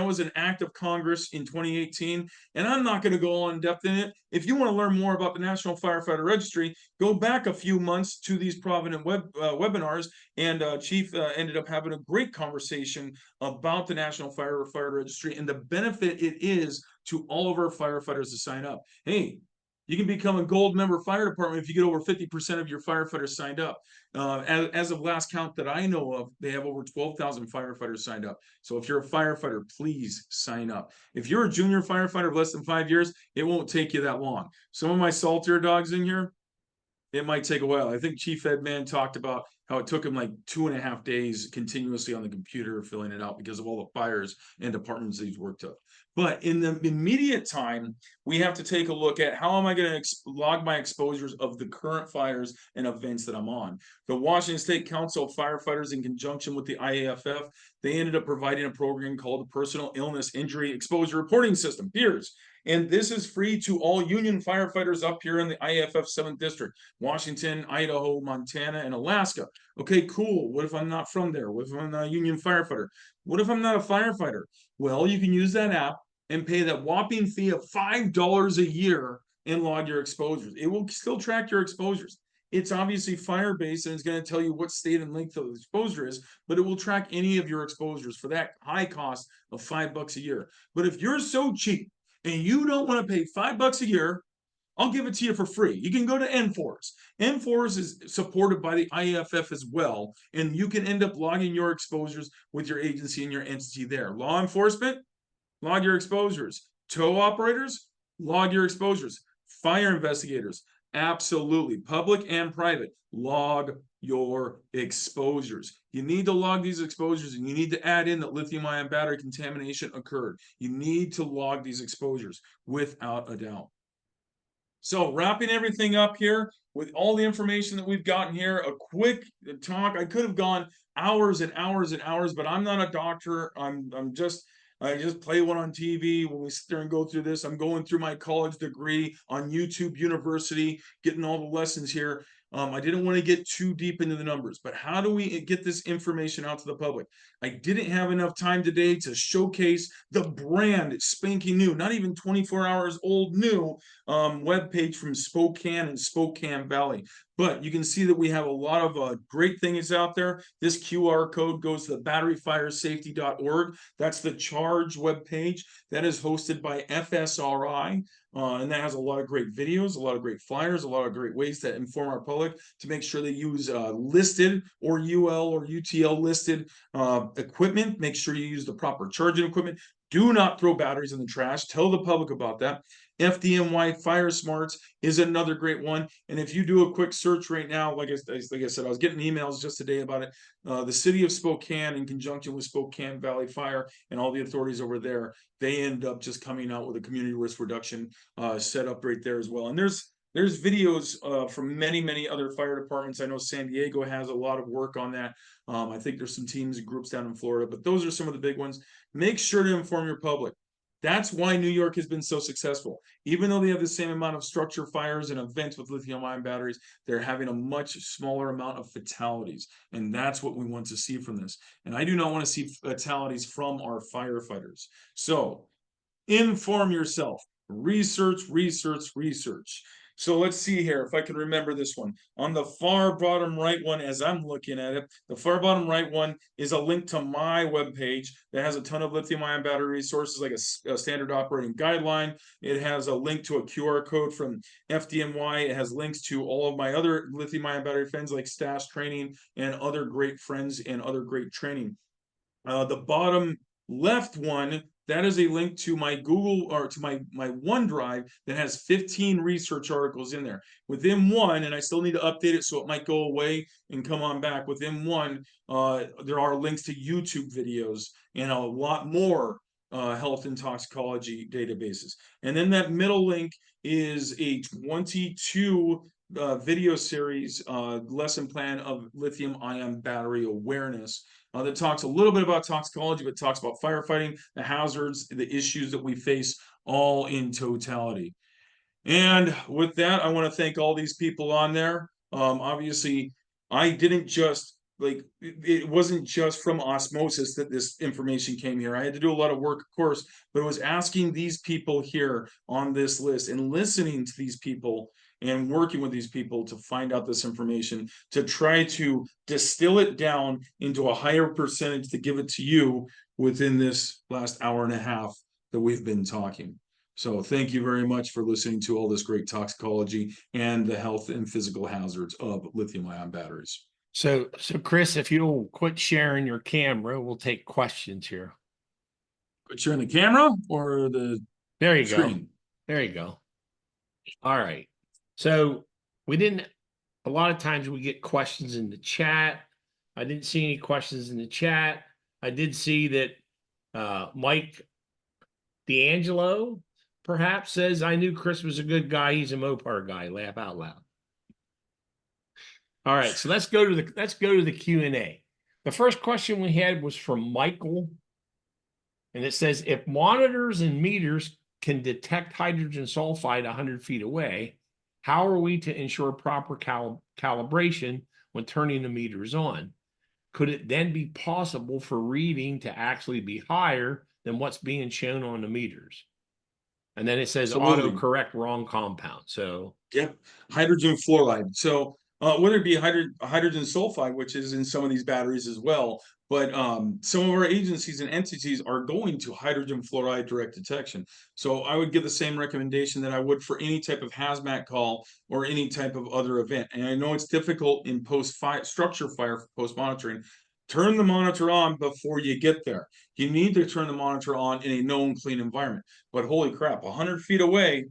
was an act of Congress in 2018, and I'm not going to go on depth in it. If you want to learn more about the National Firefighter Registry, go back a few months to these Provident webinars, and Chief ended up having a great conversation about the National Firefighter Registry and the benefit it is to all of our firefighters to sign up. Hey, you can become a gold member fire department if you get over 50% of your firefighters signed up. As of last count that I know of, they have over 12,000 firefighters signed up. So if you're a firefighter, please sign up. If you're a junior firefighter of less than 5 years, it won't take you that long. Some of my saltier dogs in here, it might take a while. I think Chief Edman talked about how it took him like 2.5 days continuously on the computer filling it out because of all the fires and departments that he's worked up. But in the immediate time, we have to take a look at how am I going to log my exposures of the current fires and events that I'm on. The Washington State Council of Firefighters, in conjunction with the IAFF, they ended up providing a program called the Personal Illness Injury Exposure Reporting System, PIRS. And this is free to all union firefighters up here in the IAFF 7th District, Washington, Idaho, Montana, and Alaska. Okay, cool. What if I'm not from there? What if I'm not a union firefighter? What if I'm not a firefighter? Well, you can use that app and pay that whopping fee of $5 a year and log your exposures. It will still track your exposures. It's obviously fire-based, and it's going to tell you what state and length of the exposure is, but it will track any of your exposures for that high cost of $5 a year. But if you're so cheap and you don't want to pay $5 a year, I'll give it to you for free. You can go to NFORS. NFORS is supported by the IAFF as well, and you can end up logging your exposures with your agency and your entity there. Law enforcement, log your exposures. Tow operators, log your exposures. Fire investigators, absolutely. Public and private, log your exposures. You need to log these exposures, and you need to add in that lithium-ion battery contamination occurred. You need to log these exposures without a doubt. So wrapping everything up here with all the information that we've gotten here, a quick talk. I could have gone hours and hours and hours, but I'm not a doctor. I just play one on TV when we sit there and go through this. I'm going through my college degree on YouTube University, getting all the lessons here. I didn't want to get too deep into the numbers, but how do we get this information out to the public? I didn't have enough time today to showcase the brand spanking new, not even 24 hours old new webpage from Spokane and Spokane Valley. But you can see that we have a lot of great things out there. This QR code goes to the batteryfiresafety.org. That's the charge webpage that is hosted by FSRI. And that has a lot of great videos, a lot of great flyers, a lot of great ways to inform our public to make sure they use listed or UL or UTL listed equipment. Make sure you use the proper charging equipment. Do not throw batteries in the trash. Tell the public about that. FDNY Fire Smarts is another great one. And if you do a quick search right now, like I said, I was getting emails just today about it. The city of Spokane, in conjunction with Spokane Valley Fire and all the authorities over there, they end up just coming out with a community risk reduction setup right there as well. And there's There's videos from many other fire departments. I know San Diego has a lot of work on that. I think there's some teams and groups down in Florida, but those are some of the big ones. Make sure to inform your public. That's why New York has been so successful. Even though they have the same amount of structure fires and events with lithium-ion batteries, they're having a much smaller amount of fatalities. And that's what we want to see from this. And I do not want to see fatalities from our firefighters. So inform yourself. Research, research, research. So let's see here if I can remember this one. On the far bottom right one, as I'm looking at it, the far bottom right one is a link to my webpage that has a ton of lithium-ion battery resources, like a standard operating guideline. It has a link to a QR code from FDNY. It has links to all of my other lithium-ion battery friends like STAS training and other great friends and other great training. The bottom left one, that is a link to my Google or to my OneDrive that has 15 research articles in there. Within one, and I still need to update it so it might go away and come on back. Within one, there are links to YouTube videos and a lot more health and toxicology databases. And then that middle link is a 22 video series lesson plan of lithium-ion battery awareness that talks a little bit about toxicology, but talks about firefighting, the hazards, the issues that we face, all in totality. And with that, I want to thank all these people on there. Obviously, I didn't just it wasn't just from osmosis that this information came here. I had to do a lot of work, of course, but it was asking these people here on this list and listening to these people and working with these people to find out this information, to try to distill it down into a higher percentage to give it to you within this last hour and a half that we've been talking. So thank you very much for listening to all this great toxicology and the health and physical hazards of lithium-ion batteries. So Chris, if you'll quit sharing your camera, we'll take questions here. Quit sharing the camera or the There you screen? go. There you go. All right. So we didn't, a lot of times we get questions in the chat. I didn't see any questions in the chat. I did see that Mike D'Angelo perhaps says, I knew Chris was a good guy. He's a Mopar guy. Laugh out loud. All right, so let's go to the Q&A. The first question we had was from Michael, and it says, if monitors and meters can detect hydrogen sulfide 100 feet away, how are we to ensure proper calibration when turning the meters on? Could it then be possible for reading to actually be higher than what's being shown on the meters? And then it says autocorrect wrong compound. So yep, hydrogen fluoride. So whether it be hydrogen sulfide, which is in some of these batteries as well, but some of our agencies and entities are going to hydrogen fluoride direct detection. So I would give the same recommendation that I would for any type of hazmat call or any type of other event. And I know it's difficult in structure fire post monitoring. Turn the monitor on before you get there. You need to turn the monitor on in a known clean environment. But holy crap, 100 feet away,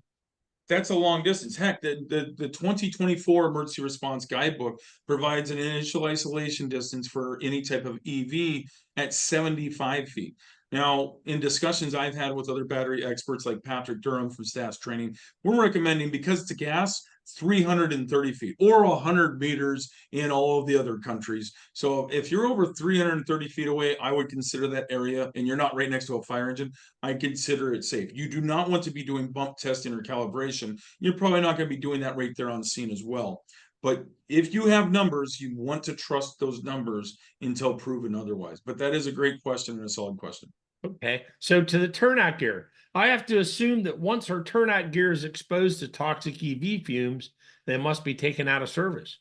that's a long distance. Heck, the 2024 Emergency Response Guidebook provides an initial isolation distance for any type of EV at 75 feet. Now, in discussions I've had with other battery experts like Patrick Durham from STAS Training, we're recommending, because it's a gas, 330 feet or 100 meters in all of the other countries. So if you're over 330 feet away, I would consider that area, and you're not right next to a fire engine, I consider it safe. You do not want to be doing bump testing or calibration. You're probably not going to be doing that right there on scene as well. But if you have numbers, you want to trust those numbers until proven otherwise. But that is a great question and a solid question. Okay, so to the turnout gear, I have to assume that once our turnout gear is exposed to toxic EV fumes, they must be taken out of service.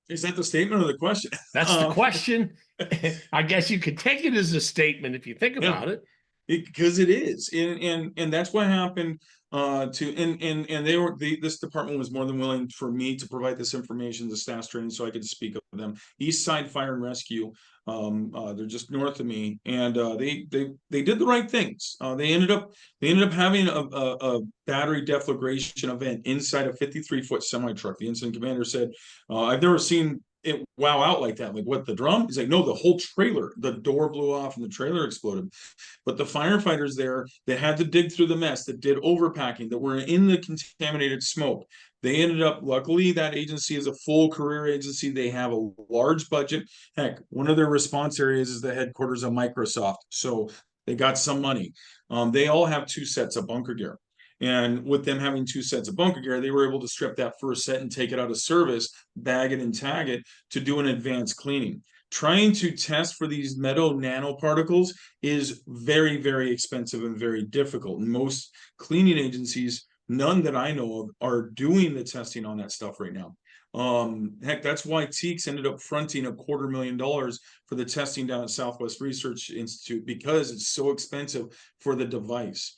Is that the statement or the question? That's the question. I guess you could take it as a statement if you think about it. Because it is, and that's what happened. This department was more than willing for me to provide this information to STAS Training so I could speak of them. East Side Fire and Rescue, they're just north of me, and they did the right things. They ended up having a battery deflagration event inside a 53-foot semi truck. The incident commander said, "I've never seen it wow out like that. Like, what, the drum? He's like, no, the whole trailer, the door blew off and the trailer exploded. But the firefighters there that had to dig through the mess, that did overpacking, that were in the contaminated smoke, they ended up, luckily, that agency is a full career agency. They have a large budget. Heck, one of their response areas is the headquarters of Microsoft. So they got some money. They all have 2 sets of bunker gear. And with them having 2 sets of bunker gear, they were able to strip that first set and take it out of service, bag it and tag it to do an advanced cleaning. Trying to test for these metal nanoparticles is very, very expensive and very difficult. And most cleaning agencies, none that I know of, are doing the testing on that stuff right now. Heck, that's why Teeks ended up fronting $250,000 for the testing down at Southwest Research Institute, because it's so expensive for the device.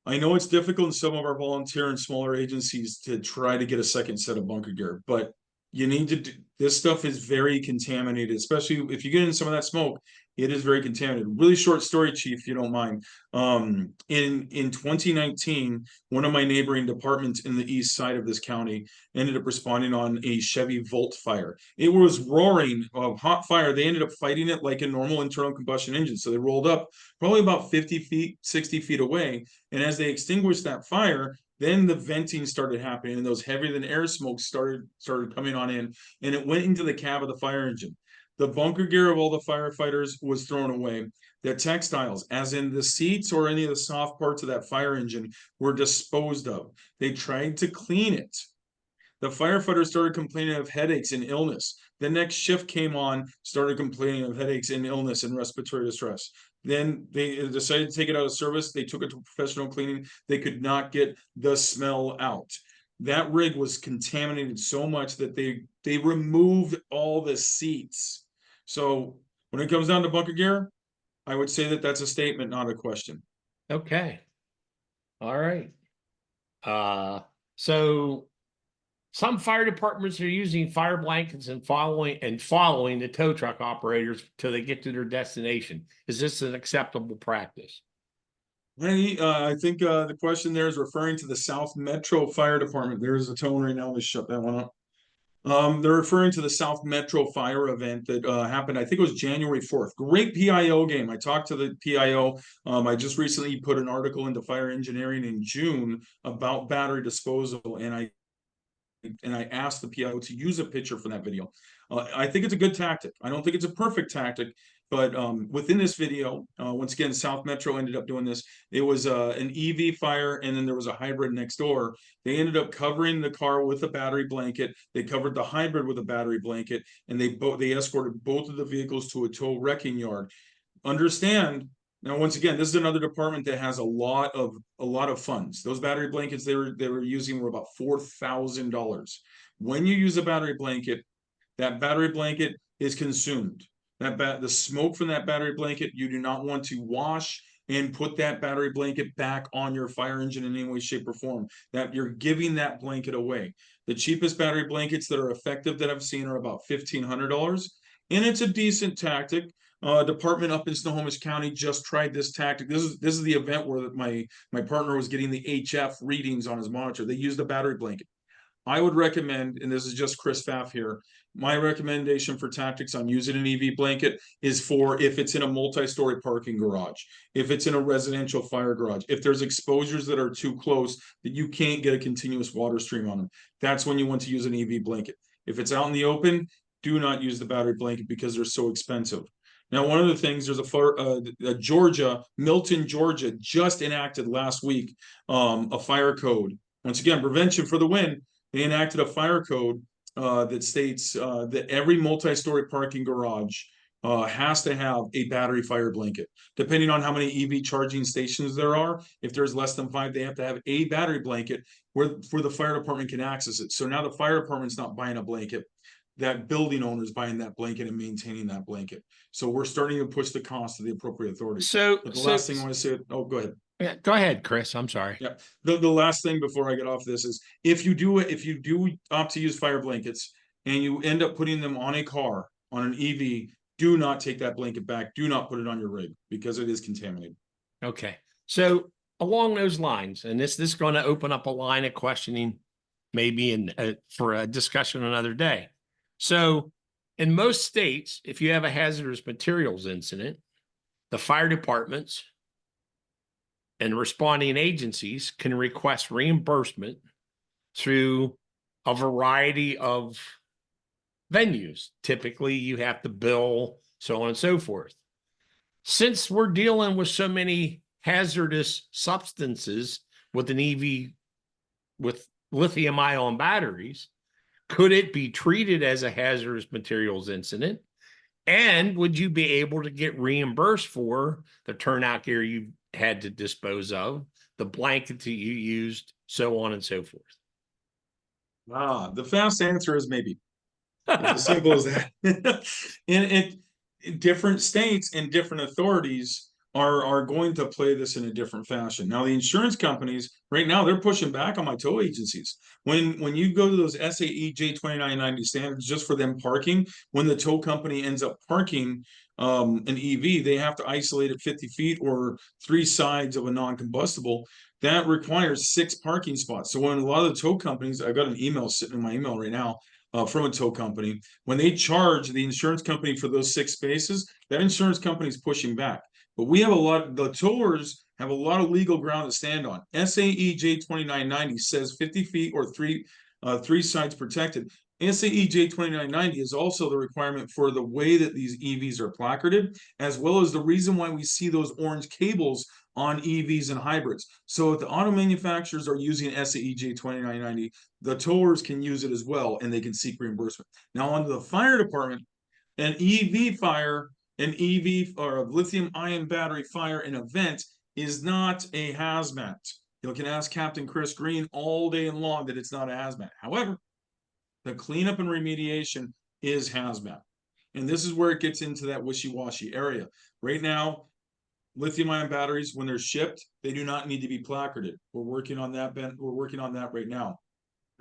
I know it's difficult in some of our volunteer and smaller agencies to try to get a second set of bunker gear, but you need to do, this stuff is very contaminated, especially if you get in some of that smoke. It is very contaminated. Really short story, Chief, if you don't mind. In 2019, one of my neighboring departments in the east side of this county ended up responding on a Chevy Volt fire. It was roaring, hot fire. They ended up fighting it like a normal internal combustion engine. So they rolled up probably about 50 feet, 60 feet away. And as they extinguished that fire, then the venting started happening, and those heavier than air smoke started coming on in, and it went into the cab of the fire engine. The bunker gear of all the firefighters was thrown away. The textiles, as in the seats or any of the soft parts of that fire engine, were disposed of. They tried to clean it. The firefighters started complaining of headaches and illness. The next shift came on, started complaining of headaches and illness and respiratory distress. Then they decided to take it out of service. They took it to professional cleaning. They could not get the smell out. That rig was contaminated so much that they removed all the seats. So when it comes down to bunker gear, I would say that that's a statement, not a question. Okay. All right. So some fire departments are using fire blankets and following the tow truck operators till they get to their destination. Is this an acceptable practice? I think the question there is referring to the South Metro Fire Department. There's a tone right now. Let's shut that one up. They're referring to the South Metro Fire event that happened, I think it was January 4th. Great PIO game. I talked to the PIO. I just recently put an article into Fire Engineering in June about battery disposal, and I asked the PIO to use a picture from that video. I think it's a good tactic. I don't think it's a perfect tactic, but within this video, once again, South Metro ended up doing this. It was an EV fire, and then there was a hybrid next door. They ended up covering the car with a battery blanket. They covered the hybrid with a battery blanket, and they escorted both of the vehicles to a tow wrecking yard. Understand, now, once again, this is another department that has a lot of funds. Those battery blankets they were using were about $4,000. When you use a battery blanket, that battery blanket is consumed. The smoke from that battery blanket, you do not want to wash and put that battery blanket back on your fire engine in any way, shape, or form. That you're giving that blanket away. The cheapest battery blankets that are effective that I've seen are about $1,500, and it's a decent tactic. Department up in Snohomish County just tried this tactic. This is the event where my partner was getting the HF readings on his monitor. They used a battery blanket. I would recommend, and this is just Chris Pfaff here, my recommendation for tactics on using an EV blanket is for if it's in a multi-story parking garage, if it's in a residential fire garage, if there's exposures that are too close that you can't get a continuous water stream on them. That's when you want to use an EV blanket. If it's out in the open, do not use the battery blanket because they're so expensive. Now, one of the things, there's Milton, Georgia, just enacted last week a fire code. Once again, prevention for the win. They enacted a fire code that states that every multi-story parking garage has to have a battery fire blanket. Depending on how many EV charging stations there are, if there's less than 5, they have to have a battery blanket where the fire department can access it. So now the fire department's not buying a blanket. That building owner is buying that blanket and maintaining that blanket. So we're starting to push the cost to the appropriate authorities. But the last thing I want to say, oh, go ahead. Yeah, go ahead, Chris. I'm sorry. Yeah. The last thing before I get off this is if you do opt to use fire blankets and you end up putting them on a car, on an EV, do not take that blanket back. Do not put it on your rig because it is contaminated. Okay. So along those lines, and this is going to open up a line of questioning, maybe for a discussion another day. So in most states, if you have a hazardous materials incident, the fire departments and responding agencies can request reimbursement through a variety of venues. Typically, you have to bill, so on and so forth. Since we're dealing with so many hazardous substances with an EV, with lithium-ion batteries, could it be treated as a hazardous materials incident? And would you be able to get reimbursed for the turnout gear you had to dispose of, the blanket that you used, so on and so forth? The fast answer is maybe. It's as simple as that. And different states and different authorities are going to play this in a different fashion. Now, the insurance companies right now, they're pushing back on my tow agencies. When you go to those SAE J2990 standards just for them parking, when the tow company ends up parking an EV, they have to isolate it 50 feet or 3 sides of a non-combustible. That requires 6 parking spots. So when a lot of the tow companies, I got an email sitting in my email right now from a tow company. When they charge the insurance company for those 6 spaces, that insurance company is pushing back. But we have the towers have a lot of legal ground to stand on. SAE J2990 says 50 feet or 3 sides protected. SAE J2990 is also the requirement for the way that these EVs are placarded, as well as the reason why we see those orange cables on EVs and hybrids. So if the auto manufacturers are using SAE J2990, the towers can use it as well, and they can seek reimbursement. Now, onto the fire department, an EV fire, an EV or a lithium-ion battery fire in event is not a hazmat. You can ask Captain Chris Green all day long that it's not a hazmat. However, the cleanup and remediation is hazmat. And this is where it gets into that wishy-washy area. Right now, lithium-ion batteries, when they're shipped, they do not need to be placarded. We're working on that. We're working on that right now.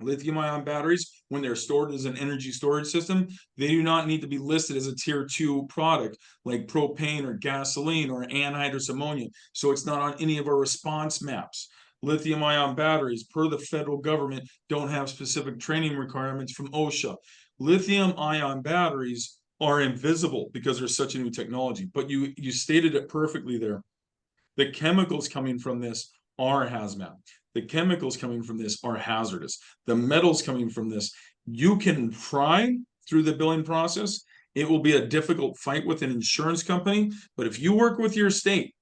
Lithium-ion batteries, when they're stored as an energy storage system, they do not need to be listed as a tier 2 product like propane or gasoline or anhydrous ammonia. So it's not on any of our response maps. Lithium-ion batteries, per the federal government, don't have specific training requirements from OSHA. Lithium-ion batteries are invisible because there's such a new technology. But you stated it perfectly there. The chemicals coming from this are hazmat. The chemicals coming from this are hazardous. The metals coming from this, you can try through the billing process. It will be a difficult fight with an insurance company, but if you work with your state,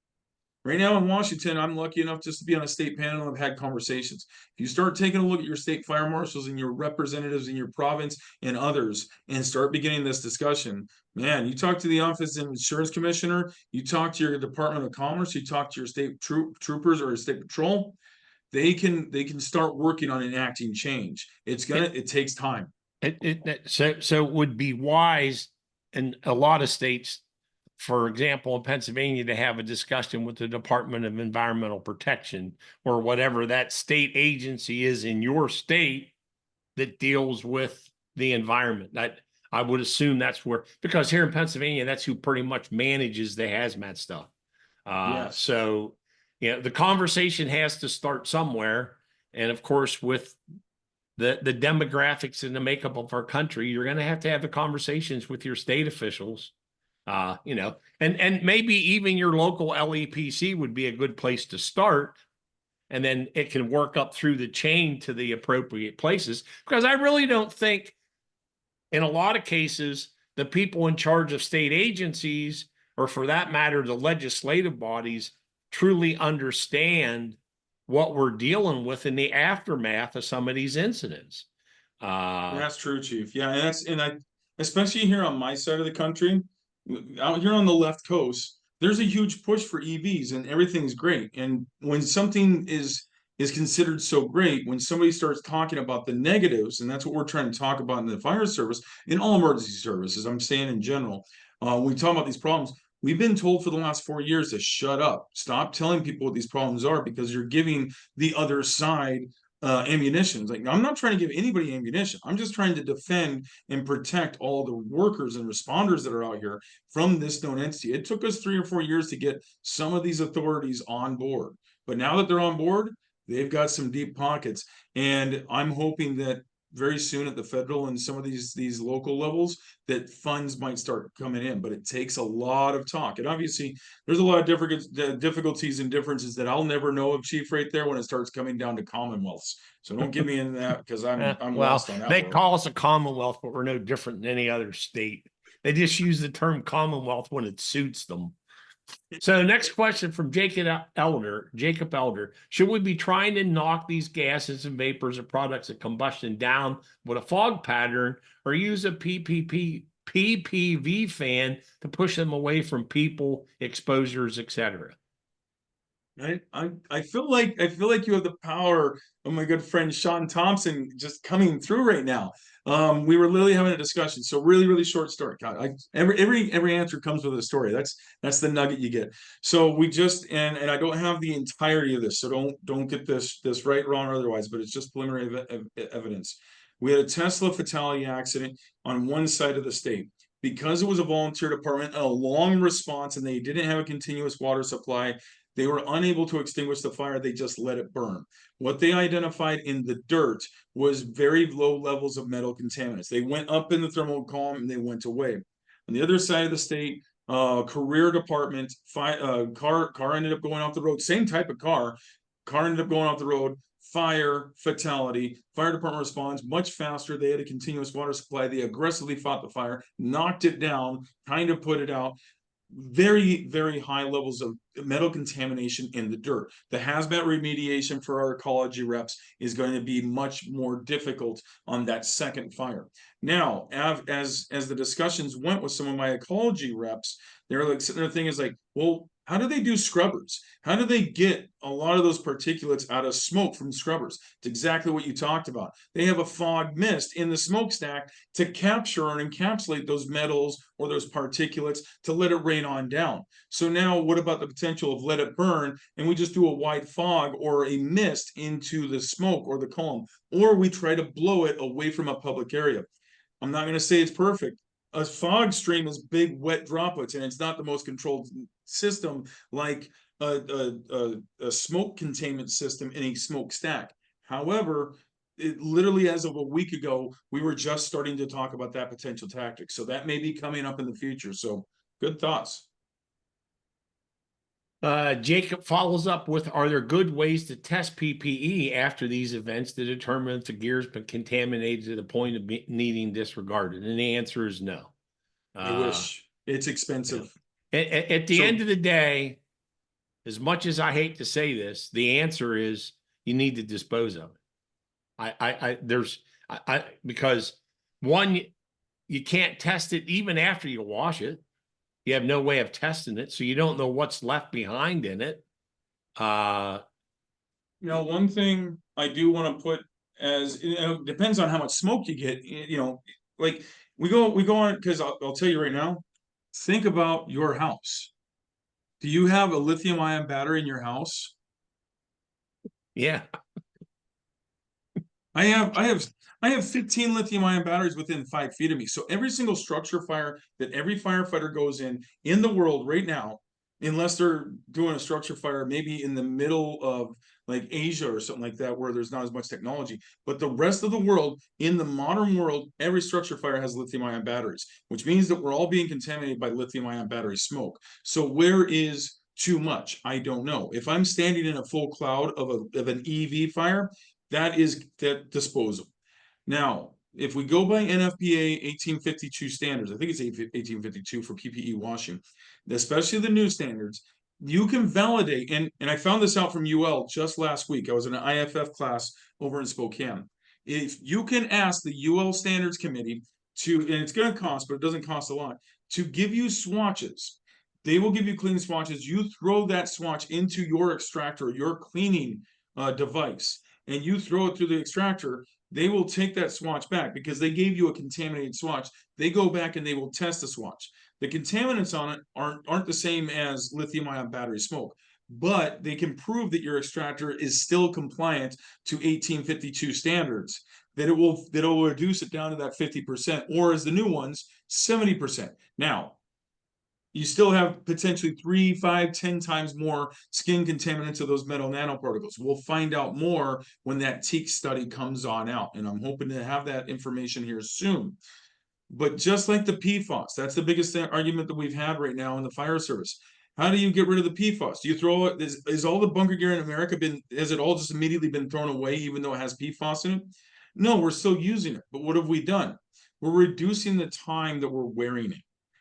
right now in Washington, I'm lucky enough just to be on a state panel. I've had conversations. If you start taking a look at your state fire marshals and your representatives in your province and others and start beginning this discussion, man, you talk to the Office of Insurance Commissioner, you talk to your Department of Commerce, you talk to your state troopers or state patrol, they can start working on enacting change. It takes time. So it would be wise in a lot of states, for example, in Pennsylvania, to have a discussion with the Department of Environmental Protection or whatever that state agency is in your state that deals with the environment. That I would assume that's where, because here in Pennsylvania, that's who pretty much manages the hazmat stuff. Yes. So, the conversation has to start somewhere. And of course, with the demographics and the makeup of our country, you're going to have the conversations with your state officials. And maybe even your local LEPC would be a good place to start. And then it can work up through the chain to the appropriate places. Because I really don't think, in a lot of cases, the people in charge of state agencies, or for that matter, the legislative bodies, truly understand what we're dealing with in the aftermath of some of these incidents. That's true, Chief. Yeah, especially here on my side of the country, out here on the left coast, there's a huge push for EVs and everything's great. And when something is considered so great, when somebody starts talking about the negatives, and that's what we're trying to talk about in the fire service, in all emergency services, I'm saying in general, when we talk about these problems, we've been told for the last 4 years to shut up, stop telling people what these problems are, because you're giving the other side ammunition. It's like, I'm not trying to give anybody ammunition. I'm just trying to defend and protect all the workers and responders that are out here from this known entity. It took us 3 or 4 years to get some of these authorities on board, but now that they're on board, they've got some deep pockets, and I'm hoping that very soon at the federal and some of these local levels that funds might start coming in, but it takes a lot of talk. And obviously, there's a lot of different difficulties and differences that I'll never know of, Chief, right there when it starts coming down to commonwealths. So don't get me into that because I'm Well, lost on that they world. call us a Commonwealth, but we're no different than any other state. They just use the term Commonwealth when it suits them. So next question from Jacob Elder. Should we be trying to knock these gases and vapors of products of combustion down with a fog pattern, or use a PPV fan to push them away from people, exposures, etc.? I feel like you have the power of my good friend Sean Thompson just coming through right now. We were literally having a discussion. So really short story. God, every answer comes with a story. That's the nugget you get. So we just and I don't have the entirety of this, so don't get this right, wrong, or otherwise. But it's just preliminary evidence. We had a Tesla fatality accident on one side of the state. Because it was a volunteer department, a long response, and they didn't have a continuous water supply, they were unable to extinguish the fire. They just let it burn. What they identified in the dirt was very low levels of metal contaminants. They went up in the thermal column and they went away. On the other side of the state, career department, car ended up going off the road. Same type of car. Car ended up going off the road. Fire, fatality. Fire department responds much faster. They had a continuous water supply. They aggressively fought the fire, knocked it down, kind of put it out. Very high levels of metal contamination in the dirt. The hazmat remediation for our ecology reps is going to be much more difficult on that second fire. Now, as the discussions went with some of my ecology reps, they're like sitting there thinking is like, well, how do they do scrubbers? How do they get a lot of those particulates out of smoke from scrubbers? It's exactly what you talked about. They have a fog mist in the smokestack to capture and encapsulate those metals or those particulates to let it rain on down. So now what about the potential of let it burn and we just do a white fog or a mist into the smoke or the column, or we try to blow it away from a public area? I'm not going to say it's perfect. A fog stream is big wet droplets, and it's not the most controlled system like a smoke containment system in a smokestack. However, it literally as of a week ago, we were just starting to talk about that potential tactic. So that may be coming up in the future. So good thoughts. Jacob follows up with, are there good ways to test PPE after these events to determine if the gear's been contaminated to the point of needing disregarded? And the answer is no. I wish. It's expensive. At the end of the day, as much as I hate to say this, the answer is you need to dispose of it. Because one, you can't test it even after you wash it. You have no way of testing it, so you don't know what's left behind in it. One thing I do want to put as depends on how much smoke you get. Like we go on because I'll tell you right now. Think about your house. Do you have a lithium-ion battery in your house? Yeah. I have 15 lithium-ion batteries within 5 feet of me. So every single structure fire that every firefighter goes in the world right now, unless they're doing a structure fire maybe in the middle of like Asia or something like that, where there's not as much technology, but the rest of the world, in the modern world, every structure fire has lithium-ion batteries, which means that we're all being contaminated by lithium-ion battery smoke. So where is too much? I don't know. If I'm standing in a full cloud of an EV fire, that is that disposal. Now, if we go by NFPA 1852 standards, I think it's 1852 for PPE washing, especially the new standards, you can validate, and I found this out from UL just last week. I was in an IFF class over in Spokane. If you can ask the UL standards committee to, and it's going to cost, but it doesn't cost a lot, to give you swatches. They will give you clean swatches. You throw that swatch into your extractor, your cleaning device, and you throw it through the extractor, they will take that swatch back because they gave you a contaminated swatch. They go back and they will test the swatch. The contaminants on it aren't the same as lithium-ion battery smoke, but they can prove that your extractor is still compliant to 1852 standards, that it will reduce it down to that 50%, or as the new ones, 70%. Now, you still have potentially 3, 5, 10 times more skin contaminants of those metal nanoparticles. We'll find out more when that teak study comes on out, and I'm hoping to have that information here soon. But just like the PFAS, that's the biggest argument that we've had right now in the fire service. How do you get rid of the PFAS? Do you throw it? Is all the bunker gear in America has it all just immediately been thrown away, even though it has PFAS in it? No, we're still using it. But what have we done? We're reducing the time that we're wearing it.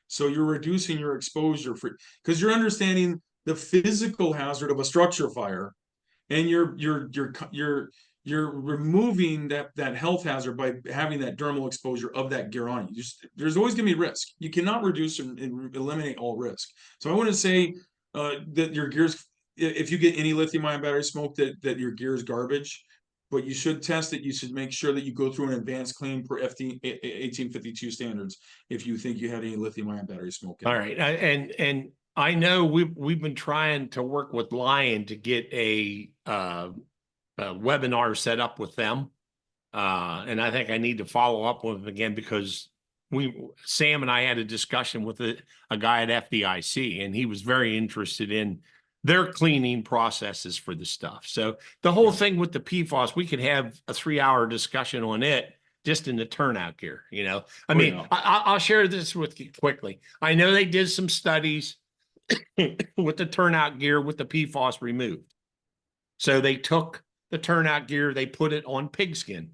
So you're reducing your exposure because you're understanding the physical hazard of a structure fire, and you're removing that health hazard by having that dermal exposure of that gear on you. There's always going to be risk. You cannot reduce and eliminate all risk. So I want to say that your gears, if you get any lithium-ion battery smoke, that your gear is garbage. But you should test it. You should make sure that you go through an advanced clean per FD 1852 standards if you think you had any lithium-ion battery smoke in it. All right, and I know we've been trying to work with Lion to get a webinar set up with them, and I think I need to follow up with them again, because Sam and I had a discussion with a guy at FDIC, and he was very interested in their cleaning processes for the stuff. So the whole thing with the PFAS, we could have a 3-hour discussion on it just in the turnout gear. I mean, I'll share this with you quickly. I know they did some studies with the turnout gear with the PFAS removed. So they took the turnout gear, they put it on pigskin.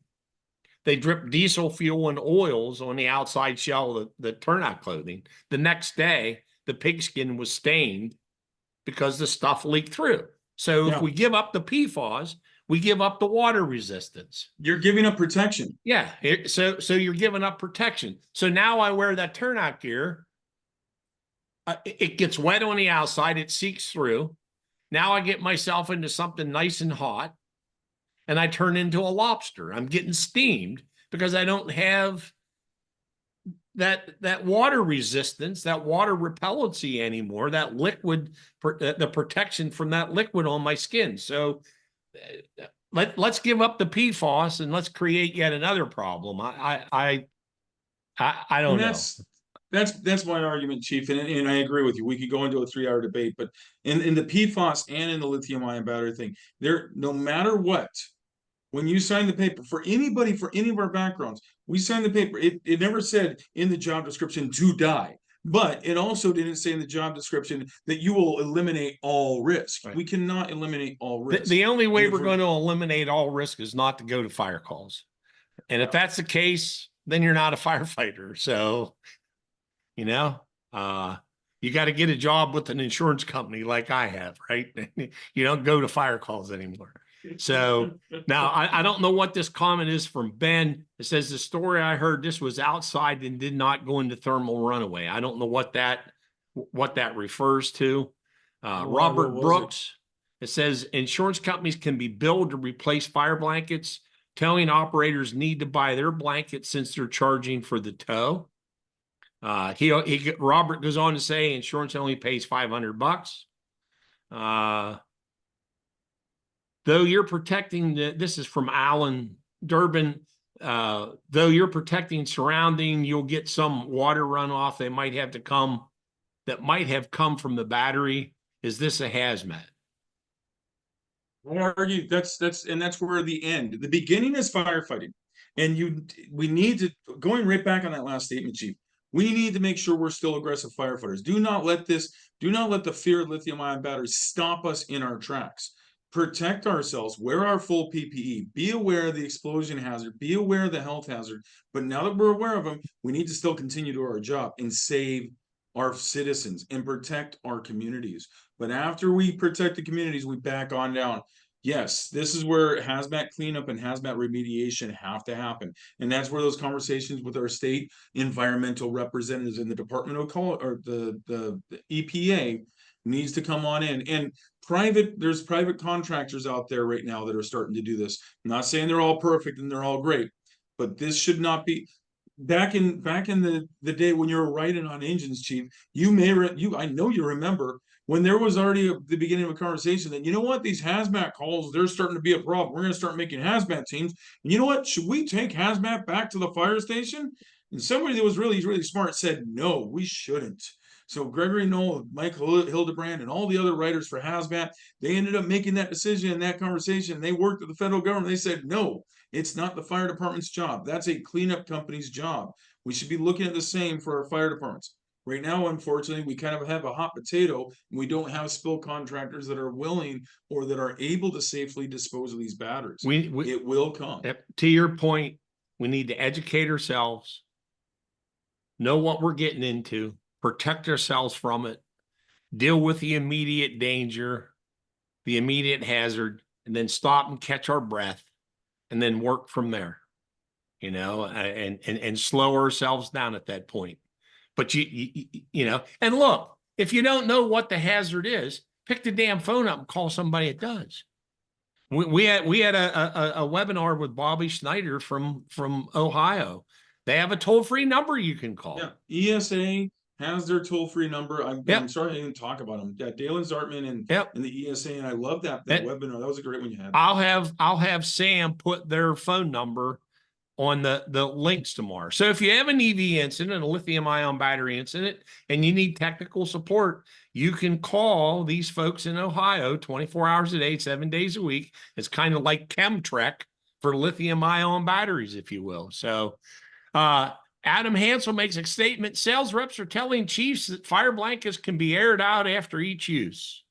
They dripped diesel fuel and oils on the outside shell of the turnout clothing. The next day, the pigskin was stained because the stuff leaked through. So if we give up the PFAS, we give up the water resistance. You're giving up protection. Yeah. So you're giving up protection. So now I wear that turnout gear. It gets wet on the outside. It seeps through. Now I get myself into something nice and hot, and I turn into a lobster. I'm getting steamed because I don't have that water resistance, that water repellency anymore, that liquid, the protection from that liquid on my skin. So let's give up the PFAS and let's create yet another problem. I don't know. That's my argument, Chief, and I agree with you. We could go into a 3-hour debate, but in the PFAS and in the lithium-ion battery thing, no matter what, when you sign the paper, for anybody, for any of our backgrounds, we signed the paper. It never said in the job description to die, but it also didn't say in the job description that you will eliminate all risk. Right. We cannot eliminate all risk. The only way we're going to eliminate all risk is not to go to fire calls. And if that's the case, then you're not a firefighter. So, you got to get a job with an insurance company like I have, right? You don't go to fire calls anymore. So now I don't know what this comment is from Ben. It says the story I heard, this was outside and did not go into thermal runaway. I don't know what that refers to. Robert Brooks, it says insurance companies can be billed to replace fire blankets, telling operators need to buy their blankets since they're charging for the tow. Robert goes on to say insurance only pays $500. Though you're protecting this is from Alan Durbin. Though you're protecting surrounding, you'll get some water runoff. That might have come from the battery. Is this a hazmat? I argue that's where the beginning is firefighting, and we need to, going right back on that last statement, Chief. We need to make sure we're still aggressive firefighters. Do not let the fear of lithium-ion batteries stop us in our tracks. Protect ourselves, wear our full PPE, be aware of the explosion hazard, be aware of the health hazard. But now that we're aware of them, we need to still continue to do our job and save our citizens and protect our communities. But after we protect the communities, we back on down. Yes, this is where hazmat cleanup and hazmat remediation have to happen. And that's where those conversations with our state environmental representatives in the Department of the EPA needs to come on in. And there's private contractors out there right now that are starting to do this. I'm not saying they're all perfect and they're all great, but this should not be. Back in the day when you were writing on engines, Chief, I know you remember when there was already the beginning of a conversation that, these hazmat calls, they're starting to be a problem. We're going to start making hazmat teams. And you know what? Should we take hazmat back to the fire station? And somebody that was really, really smart said, no, we shouldn't. So Gregory Knoll, Mike Hildebrand, and all the other writers for Hazmat, they ended up making that decision in that conversation. They worked with the federal government. They said, no, it's not the fire department's job. That's a cleanup company's job. We should be looking at the same for our fire departments. Right now, unfortunately, we kind of have a hot potato, and we don't have spill contractors that are willing or that are able to safely dispose of these batteries. It will come. To your point, we need to educate ourselves, know what we're getting into, protect ourselves from it, deal with the immediate danger, the immediate hazard, and then stop and catch our breath, and then work from there, you know, and slow ourselves down at that point. But you know, and look, if you don't know what the hazard is, pick the damn phone up and call somebody that does. We had a webinar with Bobby Schneider from Ohio. They have a toll-free number you can call. Yeah, ESA has their toll-free number. I'm sorry I didn't talk about them. Yeah, Dalen Zartman and the ESA, and I love that webinar. That was a great one you had. I'll have Sam put their phone number on the links tomorrow. So if you have an EV incident, a lithium-ion battery incident, and you need technical support, you can call these folks in Ohio 24 hours a day, 7 days a week. It's kind of like Chemtrek for lithium-ion batteries, if you will. So Adam Hansel makes a statement. Sales reps are telling chiefs that fire blankets can be aired out after each use.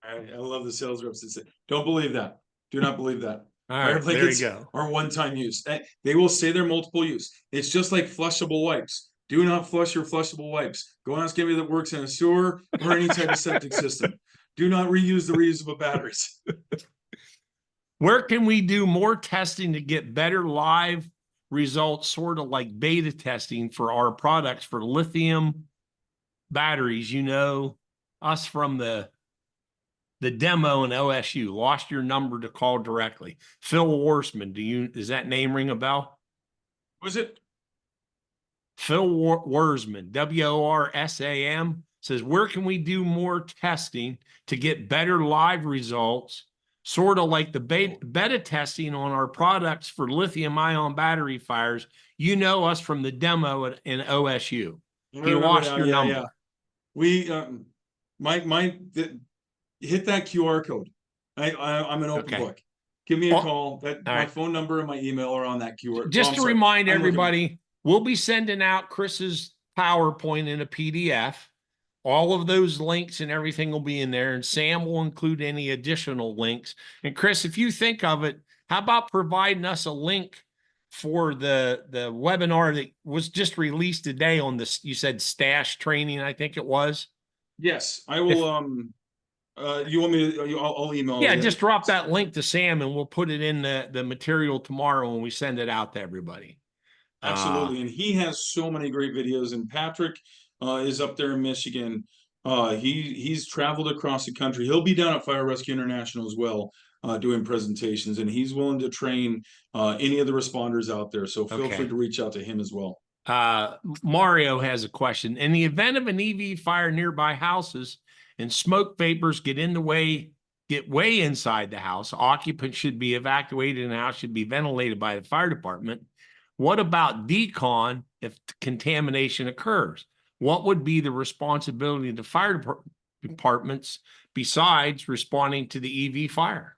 I love the sales reps that say, don't believe that. Do not believe that. All right, there you go. Are one-time use. They will say they're multiple use. It's just like flushable wipes. Do not flush your flushable wipes. Go ask anybody that works in a sewer or any type of septic system. Do not reuse the reusable batteries. Where can we do more testing to get better live results, sort of like beta testing for our products for lithium batteries? You know, us from the demo in OSU, lost your number to call directly. Phil Worsman, does that name ring a bell? Was it? Phil Worsman, WORSAM, says, where can we do more testing to get better live results, sort of like the beta testing on our products for lithium-ion battery fires? You know us from the demo in OSU. He lost your number. Yeah. We, hit that QR code. I'm an open book. Give me a call. My phone number and my email are on that QR. Just to remind everybody, we'll be sending out Chris's PowerPoint in a PDF. All of those links and everything will be in there, and Sam will include any additional links. And Chris, if you think of it, how about providing us a link for the webinar that was just released today on this, you said stash training, I think it was? Yes, I will. You want me to, I'll email. Yeah, just drop that link to Sam and we'll put it in the material tomorrow when we send it out to everybody. Absolutely. And he has so many great videos, and Patrick is up there in Michigan. He's traveled across the country. He'll be down at Fire Rescue International as well, doing presentations, and he's willing to train any of the responders out there. So feel free to reach out to him as well. Mario has a question. In the event of an EV fire nearby houses and smoke vapors get way inside the house, occupants should be evacuated and the house should be ventilated by the fire department. What about decon if contamination occurs? What would be the responsibility of the fire departments besides responding to the EV fire?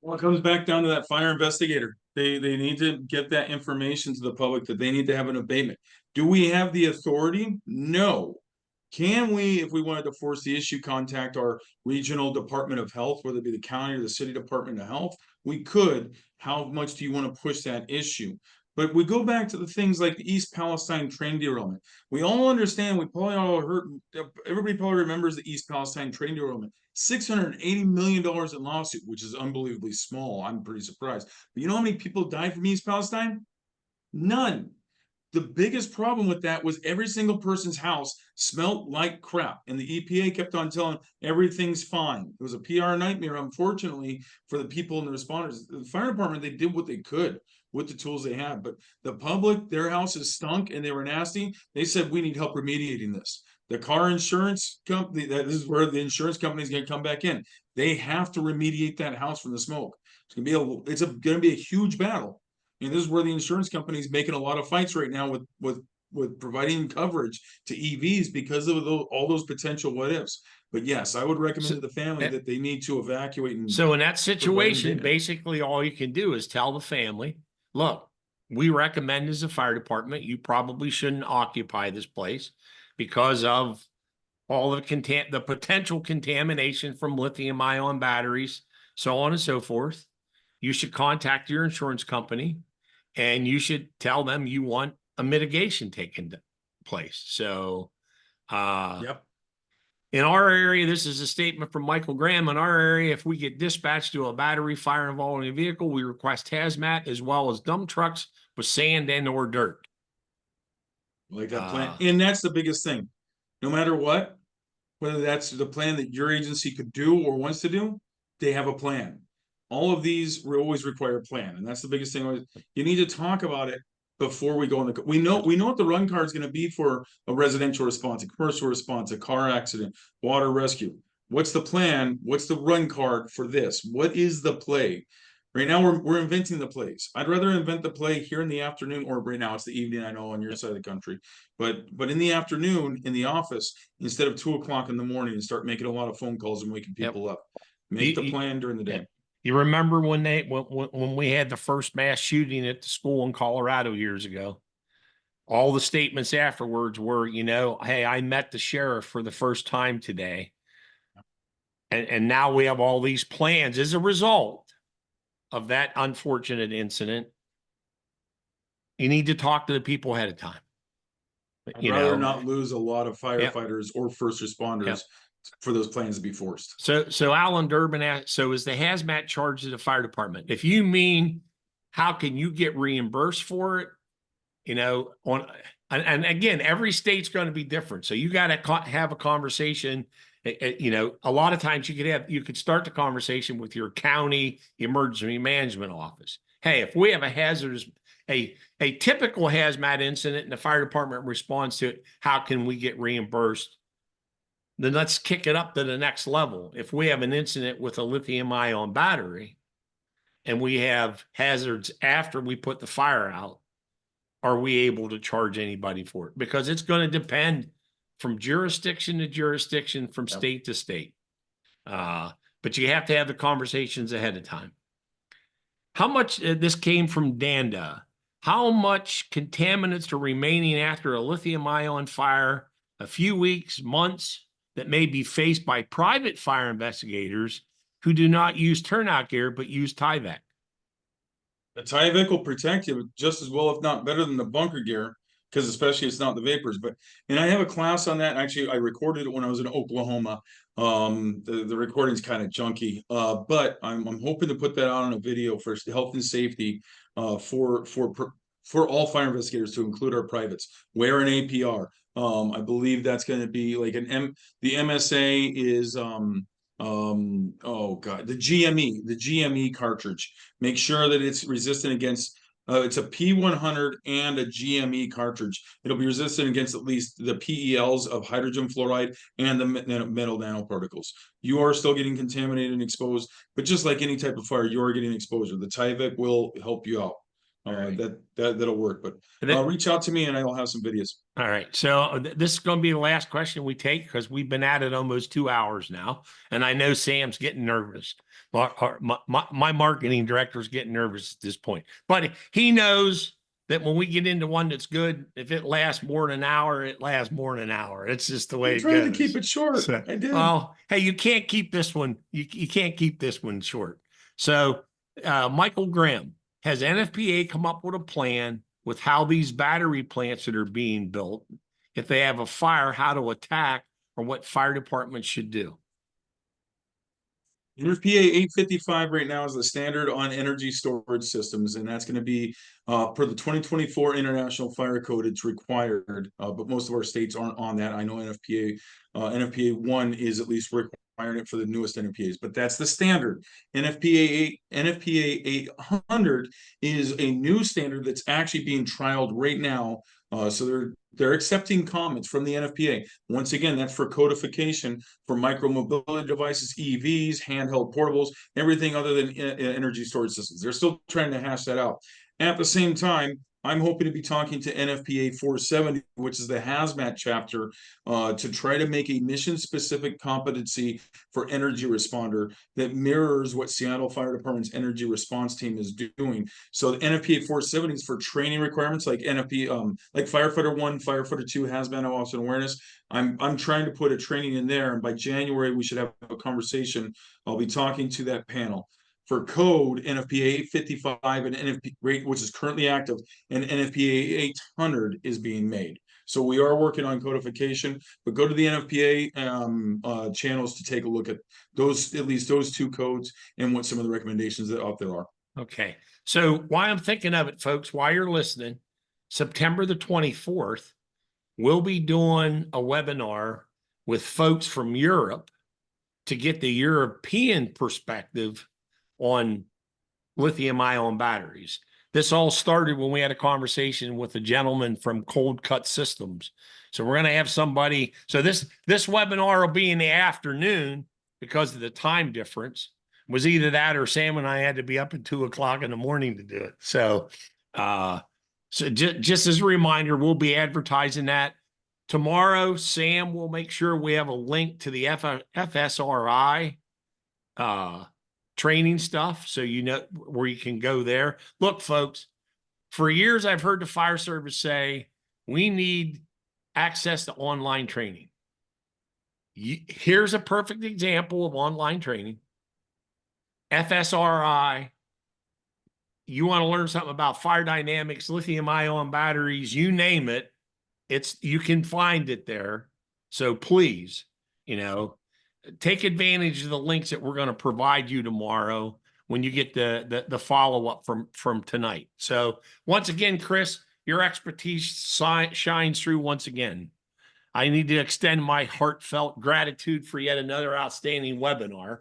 Well, it comes back down to that fire investigator. They need to get that information to the public that they need to have an abatement. Do we have the authority? No. Can we, if we wanted to force the issue, contact our regional Department of Health, whether it be the county or the city Department of Health? We could. How much do you want to push that issue? But we go back to the things like the East Palestine train derailment. We all understand, we probably all heard, everybody probably remembers the East Palestine train derailment. $680 million in lawsuit, which is unbelievably small. I'm pretty surprised. But you know how many people died from East Palestine? None. The biggest problem with that was every single person's house smelled like crap. And the EPA kept on telling everything's fine. It was a PR nightmare, unfortunately, for the people and the responders. The fire department, they did what they could with the tools they had. But the public, their houses stunk and they were nasty. They said, we need help remediating this. The car insurance company, this is where the insurance company is going to come back in. They have to remediate that house from the smoke. It's going to be a huge battle. And this is where the insurance company is making a lot of fights right now with with providing coverage to EVs because of all those potential what ifs. But yes, I would recommend to the family that they need to evacuate. And so in that provide situation, maintenance. basically all you can do is tell the family, look, we recommend as a fire department, you probably shouldn't occupy this place because of all the potential contamination from lithium-ion batteries, so on and so forth. You should contact your insurance company and you should tell them you want a mitigation taken place. So, Yep. in our area, this is a statement from Michael Graham. In our area, if we get dispatched to a battery fire involving a vehicle, we request hazmat as well as dump trucks with sand and or dirt. Like that plan. And that's the biggest thing. No matter what, whether that's the plan that your agency could do or wants to do, they have a plan. All of these always require a plan. And that's the biggest thing. You need to talk about it before we go in we know what the run card is going to be for a residential response, a commercial response, a car accident, water rescue. What's the plan? What's the run card for this? What is the play? Right now we're inventing the plays. I'd rather invent the play here in the afternoon, or right now it's the evening, I know, on your side of the country. But in the afternoon in the office, instead of 2 o'clock in the morning, and start making a lot of phone calls and waking people up. Make the plan during the day. You remember when we had the first mass shooting at the school in Colorado years ago? All the statements afterwards were, hey, I met the sheriff for the first time today. And now we have all these plans as a result of that unfortunate incident. You need to talk to the people ahead of time. I'd rather not lose a lot of firefighters or first responders for those plans to be forced. So Alan Durbin asked, so is the hazmat charged to the fire department? If you mean, how can you get reimbursed for it? And again, every state's going to be different. So you got to have a conversation. A lot of times you could start the conversation with your county emergency management office. Hey, if we have a typical hazmat incident and the fire department responds to it, how can we get reimbursed? Then let's kick it up to the next level. If we have an incident with a lithium-ion battery and we have hazards after we put the fire out, are we able to charge anybody for it? Because it's going to depend from jurisdiction to jurisdiction, from state to state. But you have to have the conversations ahead of time. How much, this came from Danda, how much contaminants are remaining after a lithium-ion fire, a few weeks, months, that may be faced by private fire investigators who do not use turnout gear but use Tyvek? The Tyvek will protect you just as well, if not better, than the bunker gear, because especially it's not the vapors. And I have a class on that. Actually, I recorded it when I was in Oklahoma. The recording's kind of junky, but I'm hoping to put that out on a video for health and safety, for all fire investigators, to include our privates. Wear an APR. I believe that's going to be like the MSA is oh god, the GME cartridge. Make sure that it's resistant against it's a P100 and a GME cartridge. It'll be resistant against at least the PELs of hydrogen fluoride and the metal nanoparticles. You are still getting contaminated and exposed, but just like any type of fire, you are getting exposure. The Tyvek will help you out. Right. That'll work, but reach out to me and I'll have some videos. All right. So this is going to be the last question we take, because we've been at it almost 2 hours now. And I know Sam's getting nervous. My marketing director is getting nervous at this point, but he knows that when we get into one that's good, if it lasts more than an hour, it lasts more than an hour. It's just the way it goes. Trying to keep it short. So, I did. Well, hey, you can't keep this one. You can't keep this one short. So Michael Graham, has NFPA come up with a plan with how these battery plants that are being built, if they have a fire, how to attack, or what fire departments should do? NFPA 855 right now is the standard on energy storage systems, and that's going to be per the 2024 International Fire Code. It's required, but most of our states aren't on that. I know NFPA 1 is at least requiring it for the newest NFPAs, but that's the standard. NFPA 800 is a new standard that's actually being trialed right now. So they're accepting comments from the NFPA. Once again, that's for codification for micromobility devices, EVs, handheld portables, everything other than energy storage systems. They're still trying to hash that out. At the same time, I'm hoping to be talking to NFPA 470, which is the Hazmat chapter, to try to make a mission-specific competency for energy responder that mirrors what Seattle Fire Department's energy response team is doing. So the NFPA 470 is for training requirements like like firefighter 1, firefighter 2, hazmat officer awareness. I'm trying to put a training in there, and by January we should have a conversation. I'll be talking to that panel. For code, NFPA 855 and NFPA, which is currently active, and NFPA 800 is being made. So we are working on codification, but go to the NFPA channels to take a look at those, at least those two codes, and what some of the recommendations that out there are. Okay. So why I'm thinking of it, folks, while you're listening, September the 24th, we'll be doing a webinar with folks from Europe to get the European perspective on lithium-ion batteries. This all started when we had a conversation with a gentleman from Cold Cut Systems. So we're going to have somebody. So this webinar will be in the afternoon because of the time difference. It was either that or Sam and I had to be up at 2 o'clock in the morning to do it. So, just as a reminder, we'll be advertising that tomorrow. Sam will make sure we have a link to the FSRI training stuff, so you know where you can go there. Look, folks, for years I've heard the fire service say we need access to online training. Here's a perfect example of online training. FSRI, you want to learn something about fire dynamics, lithium-ion batteries, you name it, you can find it there. So please, take advantage of the links that we're going to provide you tomorrow when you get the follow-up from tonight. So once again, Chris, your expertise shines through once again. I need to extend my heartfelt gratitude for yet another outstanding webinar.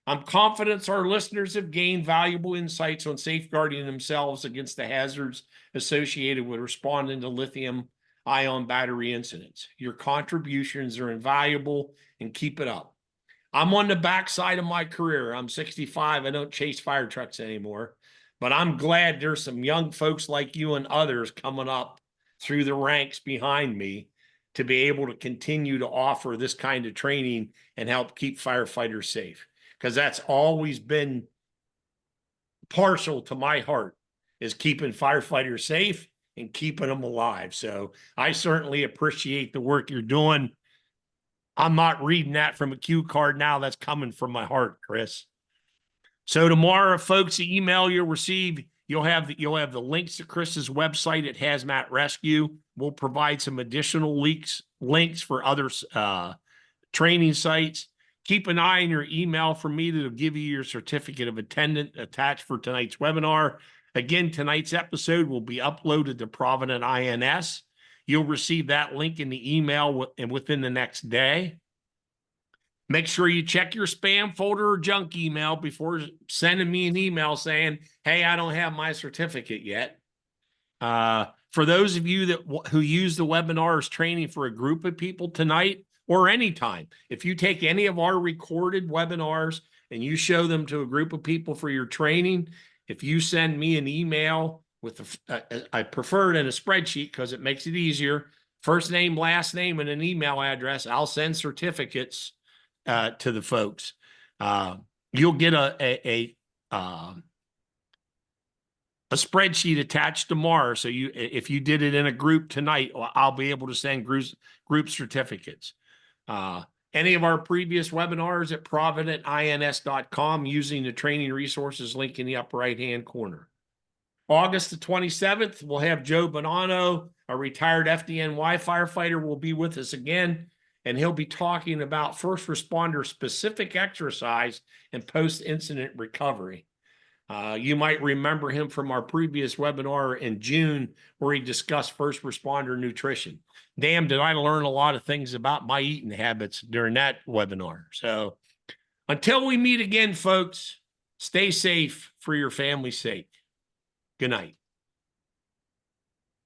I'm confident our listeners have gained valuable insights on safeguarding themselves against the hazards associated with responding to lithium-ion battery incidents. Your contributions are invaluable, and keep it up. I'm on the backside of my career. I'm 65. I don't chase fire trucks anymore, but I'm glad there's some young folks like you and others coming up through the ranks behind me to be able to continue to offer this kind of training and help keep firefighters safe. Because that's always been partial to my heart, is keeping firefighters safe and keeping them alive. So I certainly appreciate the work you're doing. I'm not reading that from a cue card now. That's coming from my heart, Chris. So tomorrow, folks, the email you'll receive, you'll have the links to Chris's website at Hazmat Rescue. We'll provide some additional links for other training sites. Keep an eye on your email from me that'll give you your certificate of attendance attached for tonight's webinar. Again, tonight's episode will be uploaded to Provident INS. You'll receive that link in the email within the next day. Make sure you check your spam folder or junk email before sending me an email saying, hey, I don't have my certificate yet. For those of you who use the webinar as training for a group of people tonight, or anytime, if you take any of our recorded webinars and you show them to a group of people for your training, if you send me an email with I prefer it in a spreadsheet because it makes it easier, first name, last name, and an email address, I'll send certificates to the folks. You'll get a spreadsheet attached tomorrow. So if you did it in a group tonight, I'll be able to send group certificates. Any of our previous webinars at providentins.com using the training resources link in the upper right-hand corner. August the 27th, we'll have Joe Bonanno, a retired FDNY firefighter, will be with us again, and he'll be talking about first responder specific exercise and post-incident recovery. You might remember him from our previous webinar in June where he discussed first responder nutrition. Damn, did I learn a lot of things about my eating habits during that webinar. So until we meet again, folks, stay safe for your family's sake. Good night.